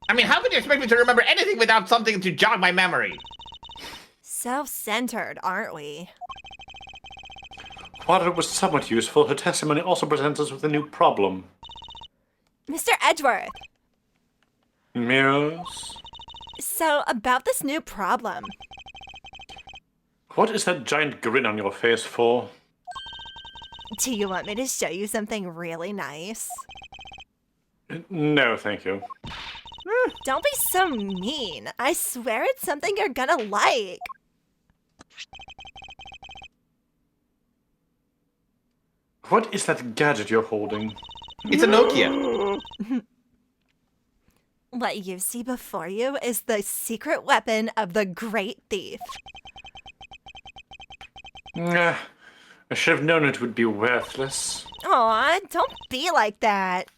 I mean, how could you expect me to remember anything without something to jog my memory? Self-centered, aren't we? While it was somewhat useful, her testimony also presents us with a new problem. Mr. Edgeworth, Yes? so about this new problem. What is that giant grin on your face for? Do you want me to show you something really nice? No, thank you. Don't be so mean. I swear it's something you're gonna like. What is that gadget you're holding? It's a Nokia. What you see before you is the secret weapon of the Great Thief. I should have known it would be worthless. Aw, don't be like that.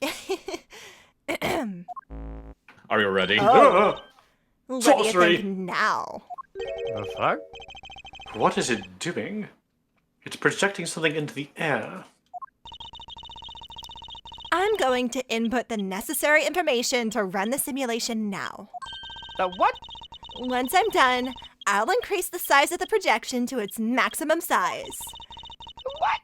Are you ready? Oh. What do you Sorcery. think now? The fuck? What is it doing? It's projecting something into the air. I'm going to input the necessary information to run the simulation now. The what? Once I'm done, I'll increase the size of the projection to its maximum size. What?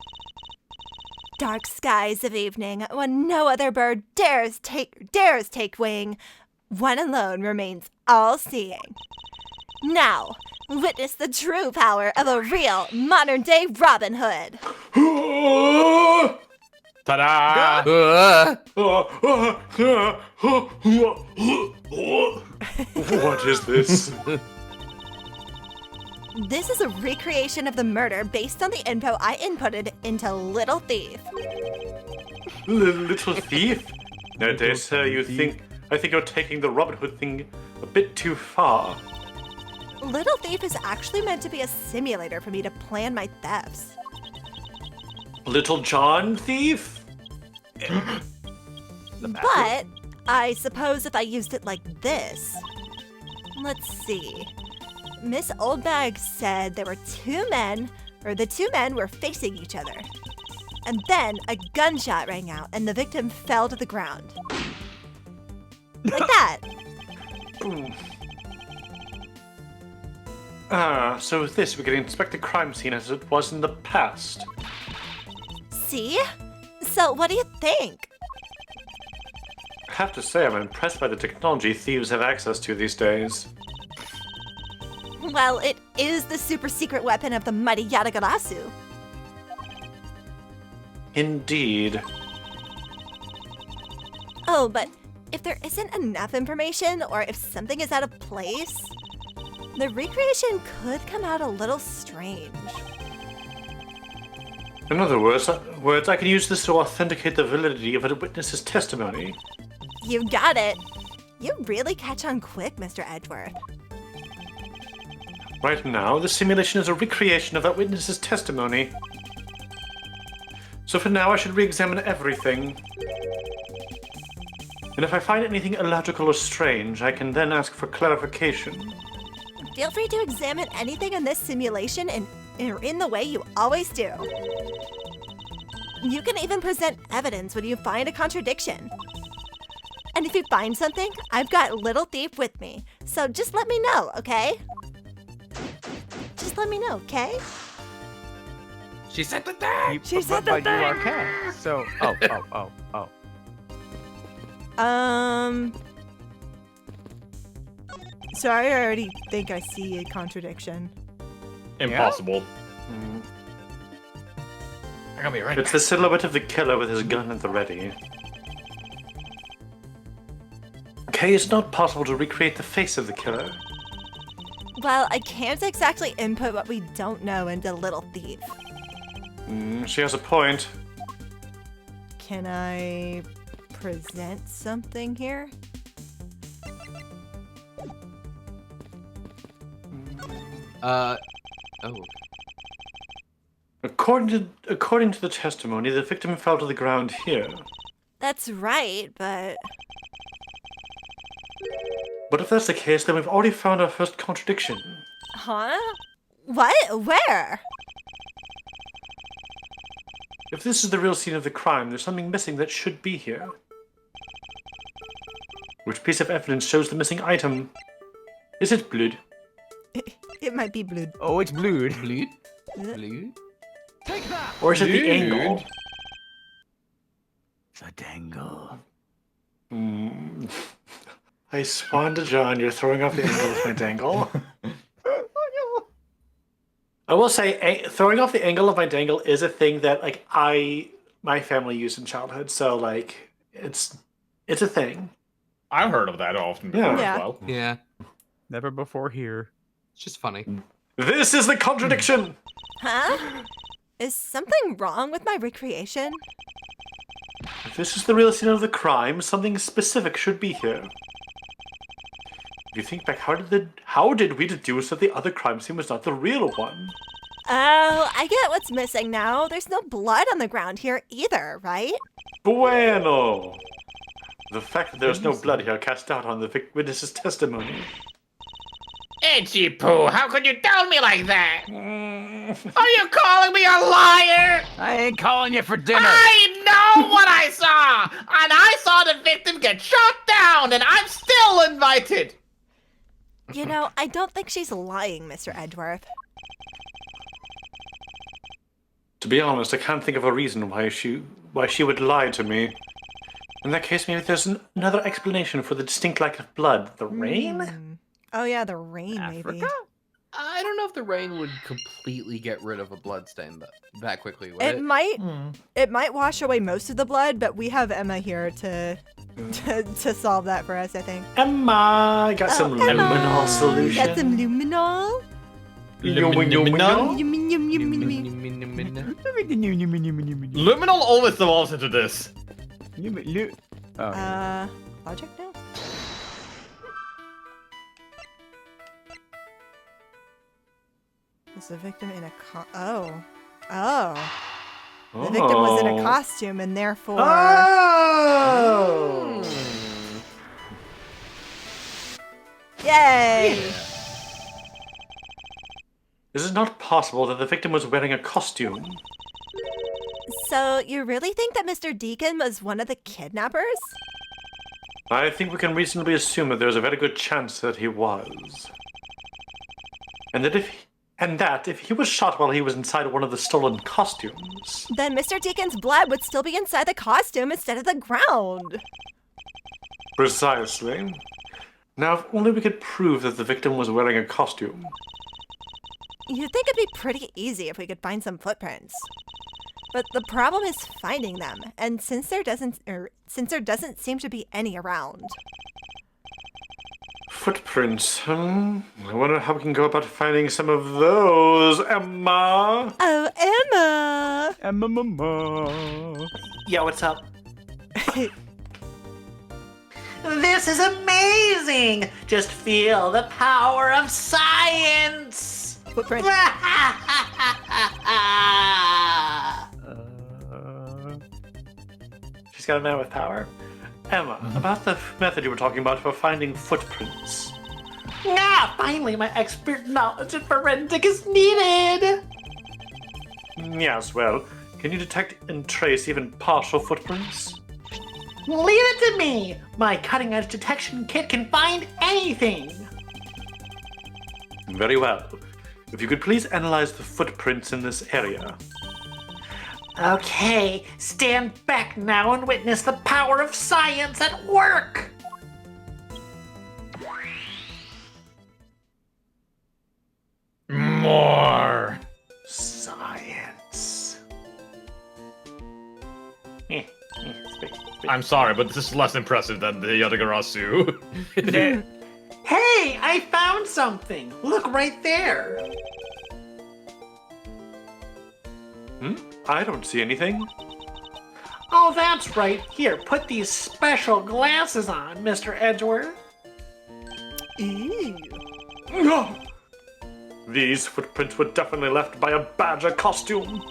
Dark skies of evening, when no other bird dares take wing, one alone remains all-seeing. Now, witness the true power of a real modern-day Robin Hood. Ta-da! What is this? This is a recreation of the murder based on the info I inputted into Little Thief. Little thief? No, dear sir, I think you're taking the Robin Hood thing a bit too far. Little Thief is actually meant to be a simulator for me to plan my thefts. Little John Thief? But I suppose if I used it like this. Let's see. Miss Oldbag said there were the two men were facing each other. And then a gunshot rang out and the victim fell to the ground. Like that. Ah, so with this we can inspect the crime scene as it was in the past. See? So what do you think? I have to say I'm impressed by the technology thieves have access to these days. Well, it is the super secret weapon of the mighty Yatagarasu. Indeed. Oh, but if there isn't enough information, or if something is out of place, the recreation could come out a little strange. In other words, I can use this to authenticate the validity of a witness's testimony. You got it. You really catch on quick, Mr. Edgeworth. Right now, the simulation is a recreation of that witness's testimony. So for now, I should re-examine everything. And if I find anything illogical or strange, I can then ask for clarification. Feel free to examine anything in this simulation in the way you always do. You can even present evidence when you find a contradiction. And if you find something, I've got Little Thief with me. So just let me know, okay? Just let me know, okay? She said the thing! She said the But you are thing! Ken. So, oh. Sorry, I already think I see a contradiction. Impossible. I gotta be right It's the silhouette of the killer with his gun at the ready. Okay, it's not possible to recreate the face of the killer. Well, I can't exactly input what we don't know into Little Thief. She has a point. Can I present something here? Oh. According to the testimony, the victim fell to the ground here. That's right, but But if that's the case, then we've already found our first contradiction. huh? What? Where? If this is the real scene of the crime, there's something missing that should be here. Which piece of evidence shows the missing item? Is it blood? It might be blood. Oh, it's blued. Blood? Blood? Or is it the Blood? angle? It's a dangle. I swan to John, you're throwing off the angle of my dangle. I will say, throwing off the angle of my dangle is a thing that, like, my family used in childhood. So, like, it's a thing. I've heard of that often before Yeah. as well. Yeah. Never before here. It's just funny. This is the contradiction. Huh? Is something wrong with my recreation? If this is the real scene of the crime, something specific should be here. If you think back, how did we deduce that the other crime scene was not the real one? Oh, I get what's missing now. There's no blood on the ground here either, right? Bueno. The fact that there's no blood here cast doubt on the witness's testimony. Itchy Poo, how could you tell me like that? Are you calling me a liar? I ain't calling you for dinner. I know what I saw! And I saw the victim get shot down, and I'm still invited! You know, I don't think she's lying, Mr. Edgeworth. To be honest, I can't think of a reason why she would lie to me. In that case, maybe there's another explanation for the distinct lack of blood. The rain? Oh yeah, the rain maybe. Africa? I don't know if the rain would completely get rid of a blood stain that quickly, would It it? might wash away most of the blood, but we have Emma here to solve that for us, I think. Emma, got some Emma. luminol solution. Got some luminol. Luminol? Yum, yum, yum, yum, yum. Luminol always evolves into this. Logic now? Is the victim in a Oh. The victim was in a costume and therefore... Oh! Yay! Is it not possible that the victim was wearing a costume? So, you really think that Mr. Deacon was one of the kidnappers? I think we can reasonably assume that there's a very good chance that he was. And that if he was shot while he was inside one of the stolen costumes. Then Mr. Deacon's blood would still be inside the costume instead of the ground. Precisely. Now, if only we could prove that the victim was wearing a costume. You'd think it'd be pretty easy if we could find some footprints. But the problem is finding them, and since there doesn't seem to be any around. Footprints, I wonder how we can go about finding some of those, Emma. Oh, Emma! Emma, mama. Yo, what's up? This is amazing! Just feel the power of science! Footprint. She's got a man with power. Emma, about the method you were talking about for finding footprints. Finally, my expert knowledge in forensic is needed! Yes, well, can you detect and trace even partial footprints? Leave it to me! My cutting-edge detection kit can find anything! Very well. If you could please analyze the footprints in this area. Okay, stand back now and witness the power of science at work! More. Science. I'm sorry, but this is less impressive than the Yatagarasu. Hey, I found something! Look right there! I don't see anything. Oh, that's right. Here, put these special glasses on, Mr. Edgeworth. Ooh. No! These footprints were definitely left by a badger costume.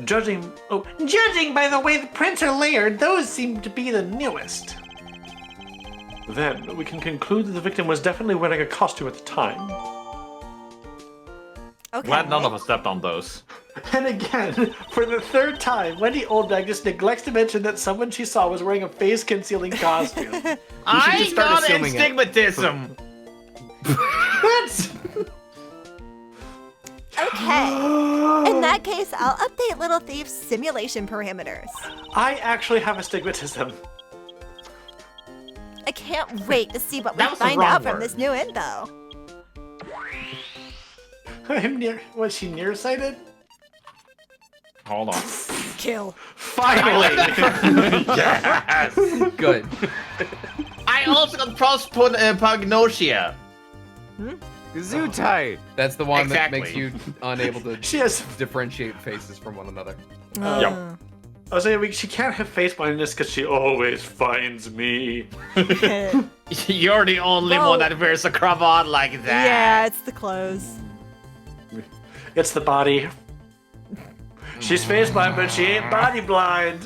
Judging by the way the prints are layered, those seem to be the newest. Then we can conclude that the victim was definitely wearing a costume at the time. Okay. Glad none of us stepped on those. And again, for the third time, Wendy Oldbag just neglects to mention that someone she saw was wearing a face-concealing costume. I just start got assuming it. astigmatism. That's... Okay. In that case, I'll update Little Thief's simulation parameters. I actually have astigmatism. I can't wait to see what we That was the find wrong out from word. this new info. I'm near... Was she nearsighted? Hold on. Kill. Finally! Yes. Good. I also got prosopagnosia. Gesundheit. That's the one Exactly. that makes you unable to She has... differentiate faces from one another. Yep. I was saying, she can't have face blindness because she always finds me. You're the only Well- one that wears a cravat like that. Yeah, it's the clothes. It's the body. She's face blind, but she ain't body blind.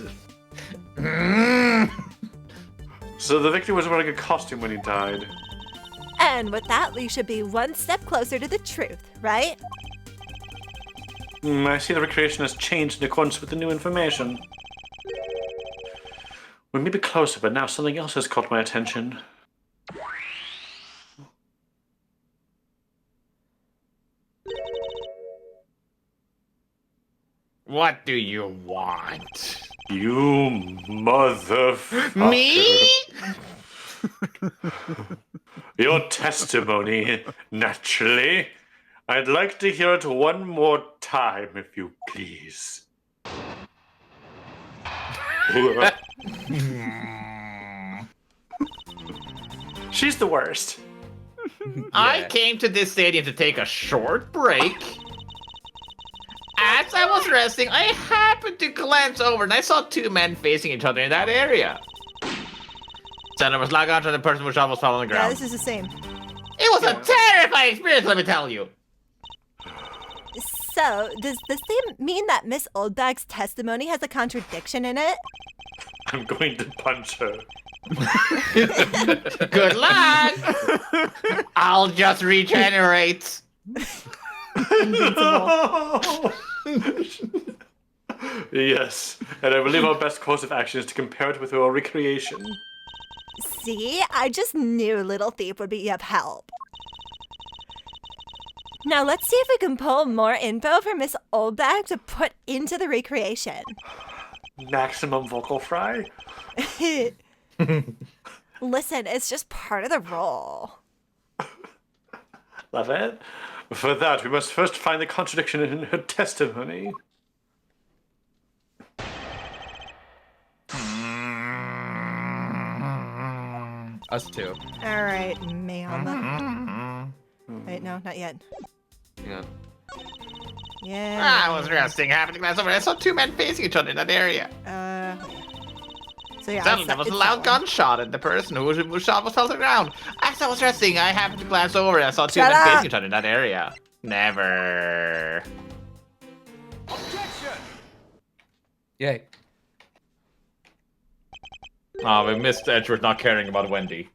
So the victim was wearing a costume when he died. And with that, we should be one step closer to the truth, right? I see the recreation has changed in accordance with the new information. We may be closer, but now something else has caught my attention. What do you want? You motherfucker. Me? Your testimony, naturally. I'd like to hear it one more time, if you please. She's the worst. I came to this stadium to take a short break. As I was resting, I happened to glance over and I saw two men facing each other in that area. Then I was like onto the person who was fell on the Yeah, ground. this is the same. It was a terrifying experience, let me tell you. So, does this mean that Miss Oldbag's testimony has a contradiction in it? I'm going to punch her. Good luck. I'll just regenerate. Yes, and I believe our best course of action is to compare it with our recreation. See? I just knew Little Thief would be of help. Now let's see if we can pull more info from Miss Oldbag to put into the recreation. Maximum vocal fry? Listen, it's just part of the role. Love it. For that, we must first find the contradiction in her testimony. Us too. All right, ma'am. Wait, no, not yet. Yeah. Yeah. I was resting, having a glass over. I saw two men facing each other in that area. So yeah, Suddenly, there was a it's loud that one. gunshot, and the person who was shot was fell to the ground. As I was resting, I happened to glance over, and I saw two Shut men up. facing each other in that area. Never. Yay. Oh, we missed Edgeworth not caring about Wendy.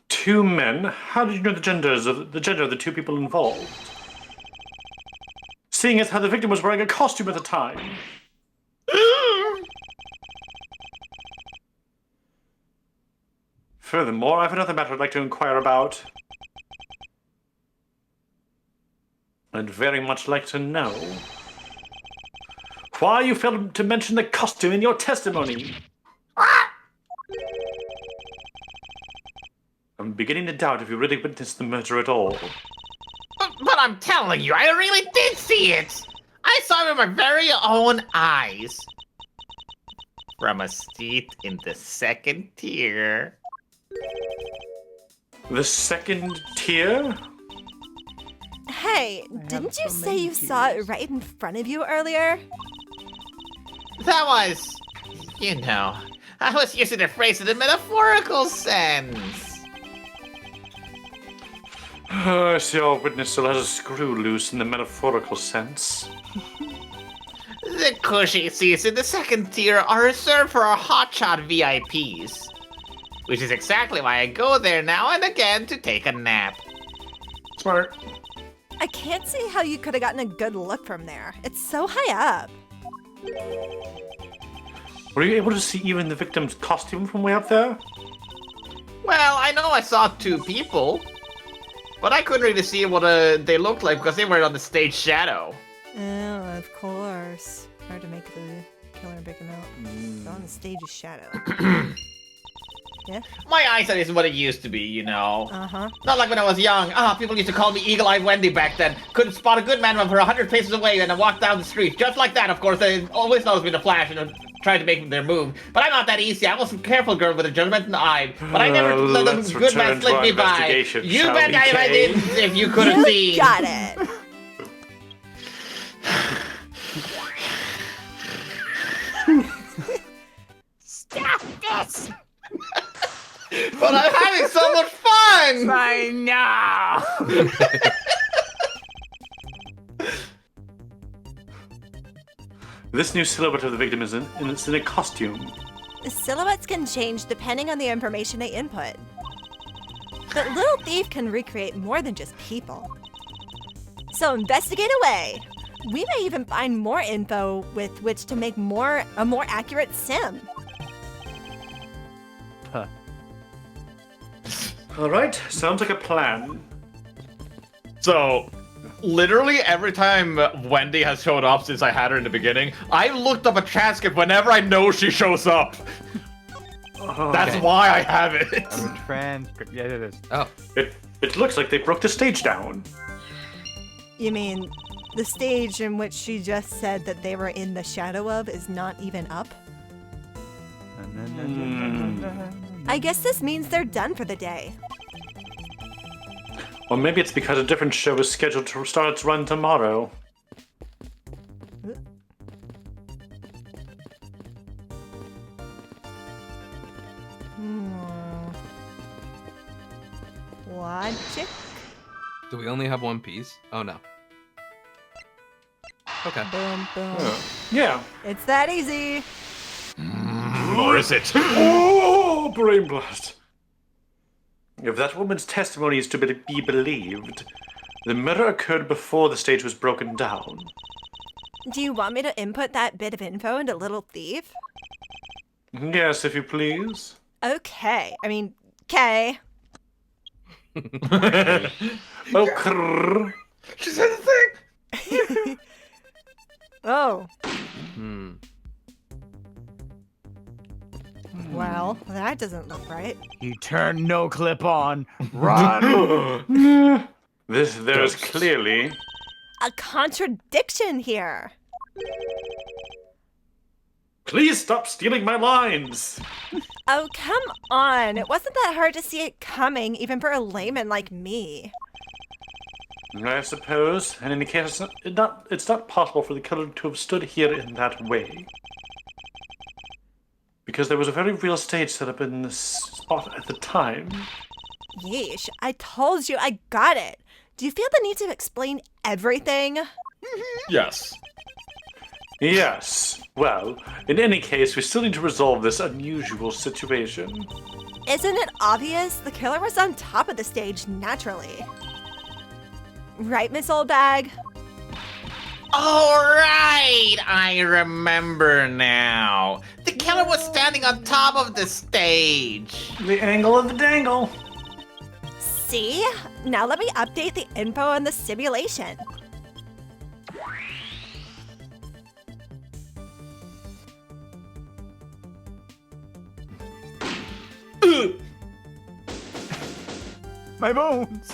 Two men? How did you know the gender of the two people involved? Seeing as how the victim was wearing a costume at the time. Furthermore, I have another matter I'd like to inquire about. I'd very much like to know why you failed to mention the costume in your testimony. I'm beginning to doubt if you really witnessed the murder at all. But I'm telling you, I really did see it! I saw it with my very own eyes. From a seat in the second tier. The second tier? Hey, didn't you say you saw it right in front of you earlier? That was, you know, I was using the phrase in the metaphorical sense. I see our witness still has a screw loose in the metaphorical sense. The cushy seats in the second tier are reserved for our hotshot VIPs. Which is exactly why I go there now and again to take a nap. Smart. I can't see how you could have gotten a good look from there. It's so high up. Were you able to see even the victim's costume from way up there? Well, I know I saw two people, but I couldn't really see what they looked like because they were on the stage shadow. Oh, of course. Hard to make the killer big enough. On the stage's shadow. Yeah? My eyesight isn't what it used to be, you know. Uh-huh. Not like when I was young. People used to call me Eagle-Eyed Wendy back then. Couldn't spot a good man from 100 paces away and I walked down the street. Just like that, of course. They always noticed me in a flash and tried to make their move. But I'm not that easy. I was a careful girl with a judgmental eye. But I never let a let's good man return to slip our me by. investigation, You shall bet we, I Kay? didn't if you could have You seen. got it. Stop this! But I'm having so much fun! I know! This new silhouette of the victim is in a costume. Silhouettes can change depending on the information they input. But Little Thief can recreate more than just people. So investigate away. We may even find more info with which to make a more accurate sim. Alright, sounds like a plan. So, literally every time Wendy has showed up since I had her in the beginning, I looked up a transcript whenever I know she shows up. That's Okay. why I have it. Transcript. Yeah, it is. Oh. It looks like they broke the stage down. You mean the stage in which she just said that they were in the shadow of is not even up? I guess this means they're done for the day. Or maybe it's because a different show is scheduled to start its run tomorrow. Logic? Do we only have one piece? Oh no. Okay. Boom, boom. Yeah. It's that easy. Or is it? Oh, brain blast. If that woman's testimony is to be believed, the murder occurred before the stage was broken down. Do you want me to input that bit of info into Little Thief? Yes, if you please. Okay. I mean, okay. Oh, crrr. She said the thing! Oh. Hmm. Well, that doesn't look right. He turned no clip on. Run! There's clearly... A contradiction here. Please stop stealing my lines! Oh, come on. It wasn't that hard to see it coming, even for a layman like me. I suppose. In any case, it's not possible for the killer to have stood here in that way. Because there was a very real stage set up in this spot at the time. Yeesh, I told you I got it. Do you feel the need to explain everything? Yes. Yes. Well, in any case, we still need to resolve this unusual situation. Isn't it obvious? The killer was on top of the stage naturally. Right, Miss Oldbag? All right, I remember now. The killer was standing on top of the stage. The angle of the dangle. See? Now let me update the info on the simulation. My bones!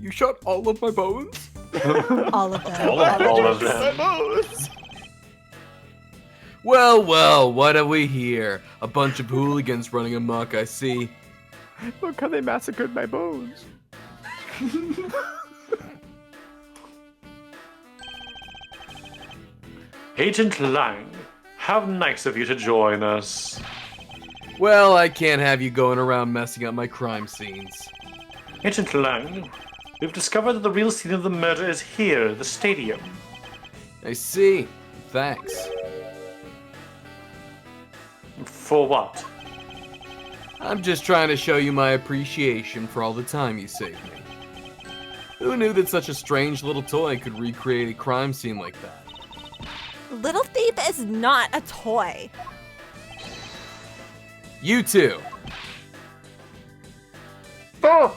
You shot all of my bones? All of them. All of My them. bones! Well, well, what have we here? A bunch of hooligans running amok, I see. Look how they massacred my bones. Agent Lang, how nice of you to join us. Well, I can't have you going around messing up my crime scenes. Agent Lang, we've discovered that the real scene of the murder is here, the stadium. I see. Thanks. For what? I'm just trying to show you my appreciation for all the time you saved me. Who knew that such a strange little toy could recreate a crime scene like that? Little Thief is not a toy. You too. Oh!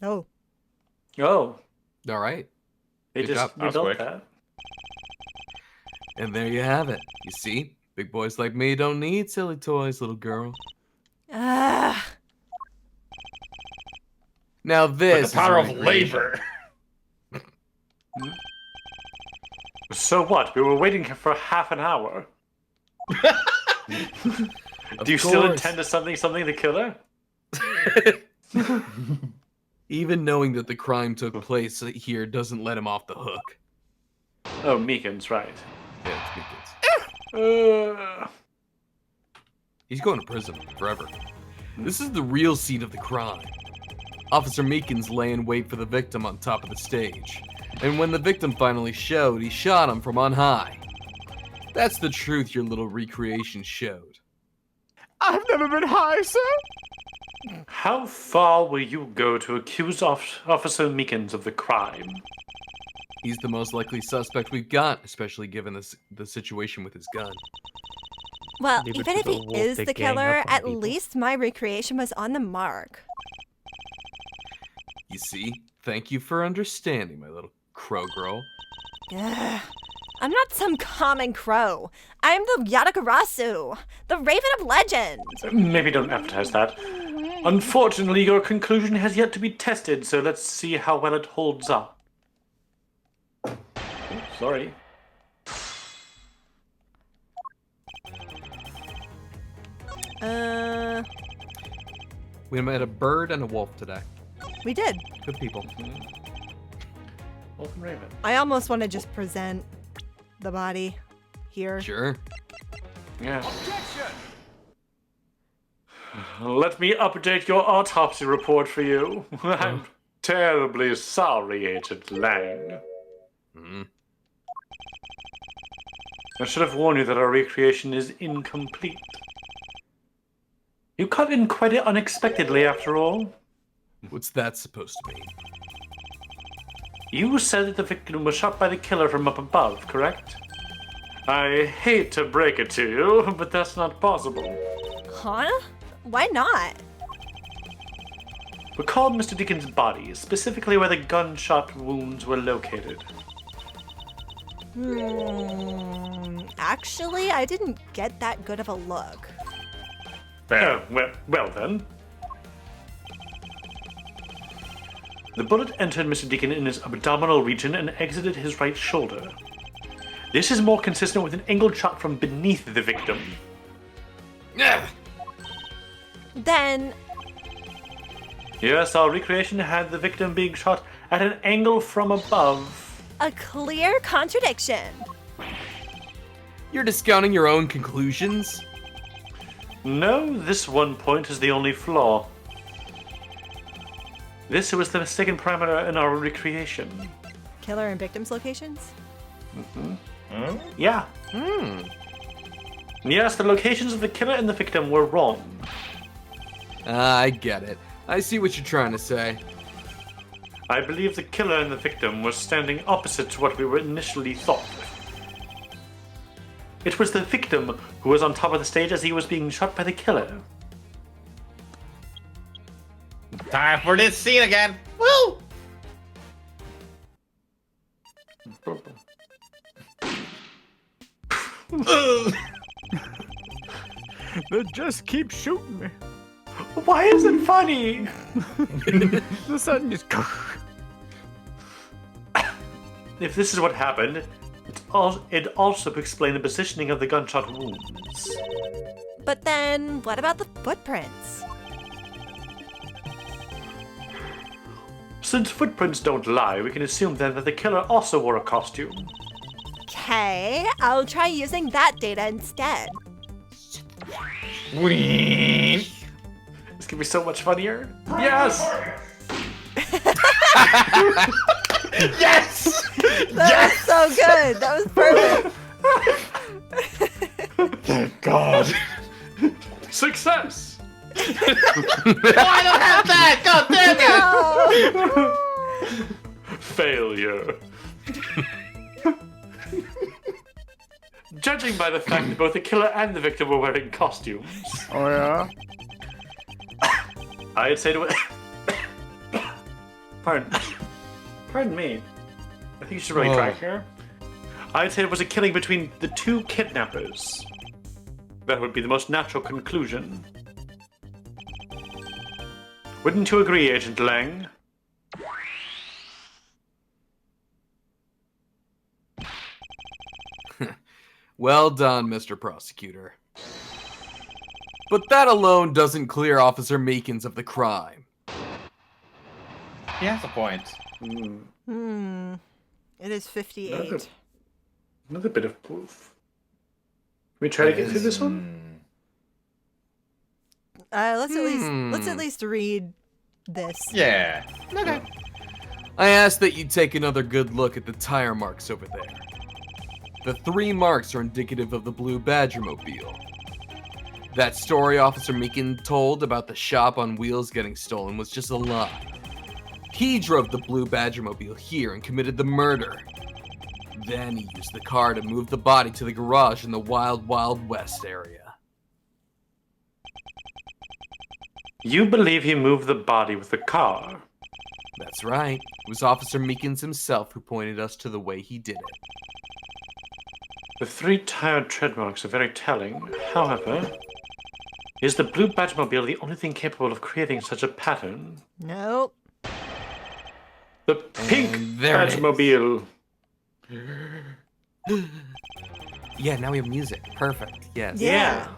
Oh. Oh. All right. They Good just job. That was rebuilt quick. that. And there you have it. You see? Big boys like me don't need silly toys, little girl. Ah. Now But this the power is of recreation. labor. So what? We were waiting here for half an hour. Of Do you still course. intend to something the killer? Even knowing that the crime took place here doesn't let him off the hook. Oh, Meekin's right. Yeah, it's Meekins. Uh, He's going to prison forever. This is the real scene of the crime. Officer Meekins lay in wait for the victim on top of the stage. And when the victim finally showed, he shot him from on high. That's the truth your little recreation showed. I've never been high, sir. how far will you go to accuse Officer Meekins of the crime? He's the most likely suspect we've got, especially given the situation with his gun. Well, Leave it even to if the he wolf is to the gang killer, up on at people. least my recreation was on the mark. You see? Thank you for understanding, my little crow girl. Ugh. I'm not some common crow. I'm the Yatagarasu, the Raven of Legend. Maybe don't advertise that. Unfortunately, your conclusion has yet to be tested, so let's see how well it holds up. Oh, sorry. We met a bird and a wolf today. We did. Good people. Wolf and Raven. I almost want to just present the body here. Sure. Yeah. Let me update your autopsy report for you. I'm terribly sorry, Agent Lang. Mhm. I should have warned you that our recreation is incomplete. You cut in quite unexpectedly after all. What's that supposed to mean? You said that the victim was shot by the killer from up above, correct? I hate to break it to you, but that's not possible. Huh? Why not? Recall Mr. Deacon's body, specifically where the gunshot wounds were located. Actually, I didn't get that good of a look. Oh, well then. The bullet entered Mr. Deacon in his abdominal region and exited his right shoulder. This is more consistent with an angled shot from beneath the victim. Then, Yes, our recreation had the victim being shot at an angle from above. a clear contradiction. You're discounting your own conclusions? No, this one point is the only flaw. This was the mistaken parameter in our recreation. Killer and victim's locations? Yeah. Yes, the locations of the killer and the victim were wrong. I get it. I see what you're trying to say. I believe the killer and the victim were standing opposite to what we were initially thought. It was the victim who was on top of the stage as he was being shot by the killer. Time for this scene again. Woo! They just keep shooting me. Why is it funny? The sun just. If this is what happened, it also explains the positioning of the gunshot wounds. But then, what about the footprints? Since footprints don't lie, we can assume then that the killer also wore a costume. Okay, I'll try using that data instead. Whee! This could be so much funnier. Yes! Yes! That was so good. That was perfect. Thank God. Success! Oh, I don't have that! God damn it! No. Failure. Judging by the fact that both the killer and the victim were wearing costumes, Oh yeah. I'd say to Pardon me. I think you should really try here. I'd say it was a killing between the two kidnappers. That would be the most natural conclusion. Wouldn't you agree, Agent Lang? Well done, Mr. Prosecutor. But that alone doesn't clear Officer Meekins of the crime. He has a point. It is 58. Another bit of proof. Can we try to get through this one? Let's at least read this. Yeah. Okay. I ask that you take another good look at the tire marks over there. The 3 marks are indicative of the blue Badgermobile. That story Officer Meekin told about the shop on wheels getting stolen was just a lie. He drove the blue Badgermobile here and committed the murder. Then he used the car to move the body to the garage in the Wild Wild West area. You believe he moved the body with the car? That's right. It was Officer Meekins himself who pointed us to the way he did it. The 3 tire tread marks are very telling. However, is the blue Badgemobile the only thing capable of creating such a pattern? Nope. The pink there it is. Badgemobile. Yeah, now we have music. Perfect. Yes. Yeah.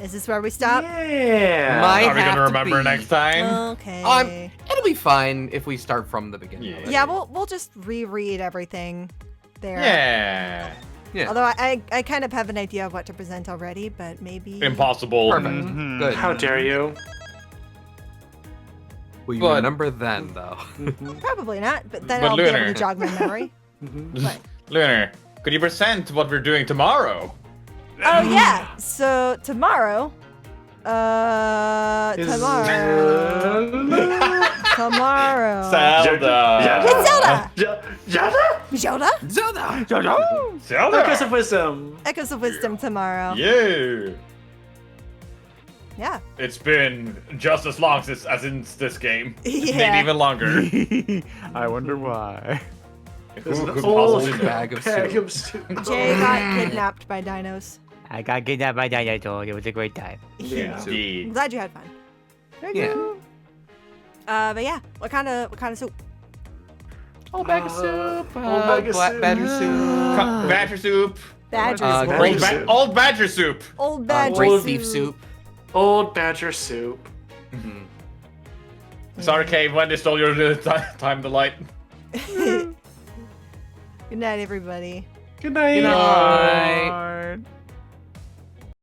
Is this where we stop? Yeah. Might Are we have gonna to remember be. next time? Okay. It'll be fine if we start from the beginning. Yeah. Yeah, we'll just reread everything there. Yeah. Yeah. Although I kind of have an idea of what to present already, but maybe. Impossible. Perfect. Good. How dare you? Will you But- remember then, though? Probably not, but then But I'll be able Lunar. to jog my memory. But, Lunar, could you present what we're doing tomorrow? oh yeah, so tomorrow Tomorrow. Tomorrow. Zelda. It's Zelda! Zelda? Zelda? Zelda. Echoes of Wisdom. Echoes of Wisdom tomorrow. Yeah. Yeah. It's been just as long as in this game. Yeah. Maybe even longer. I wonder why. There's Who an could old possibly bag of soup? Jay got kidnapped by dinos. I got kidnapped by dinosaurs. It was a great time. Yeah. I'm Indeed. glad you had fun. Yeah. But yeah, what kind of soup? Old bag of soup. old bag of black soup. badger soup. Badger soup. Badger great soup. soup. Old badger soup. Old badger Great soup. beef soup. Old badger soup. Sorry, Cave, when they stole your time to light. Good night, everybody. Good night. Good night.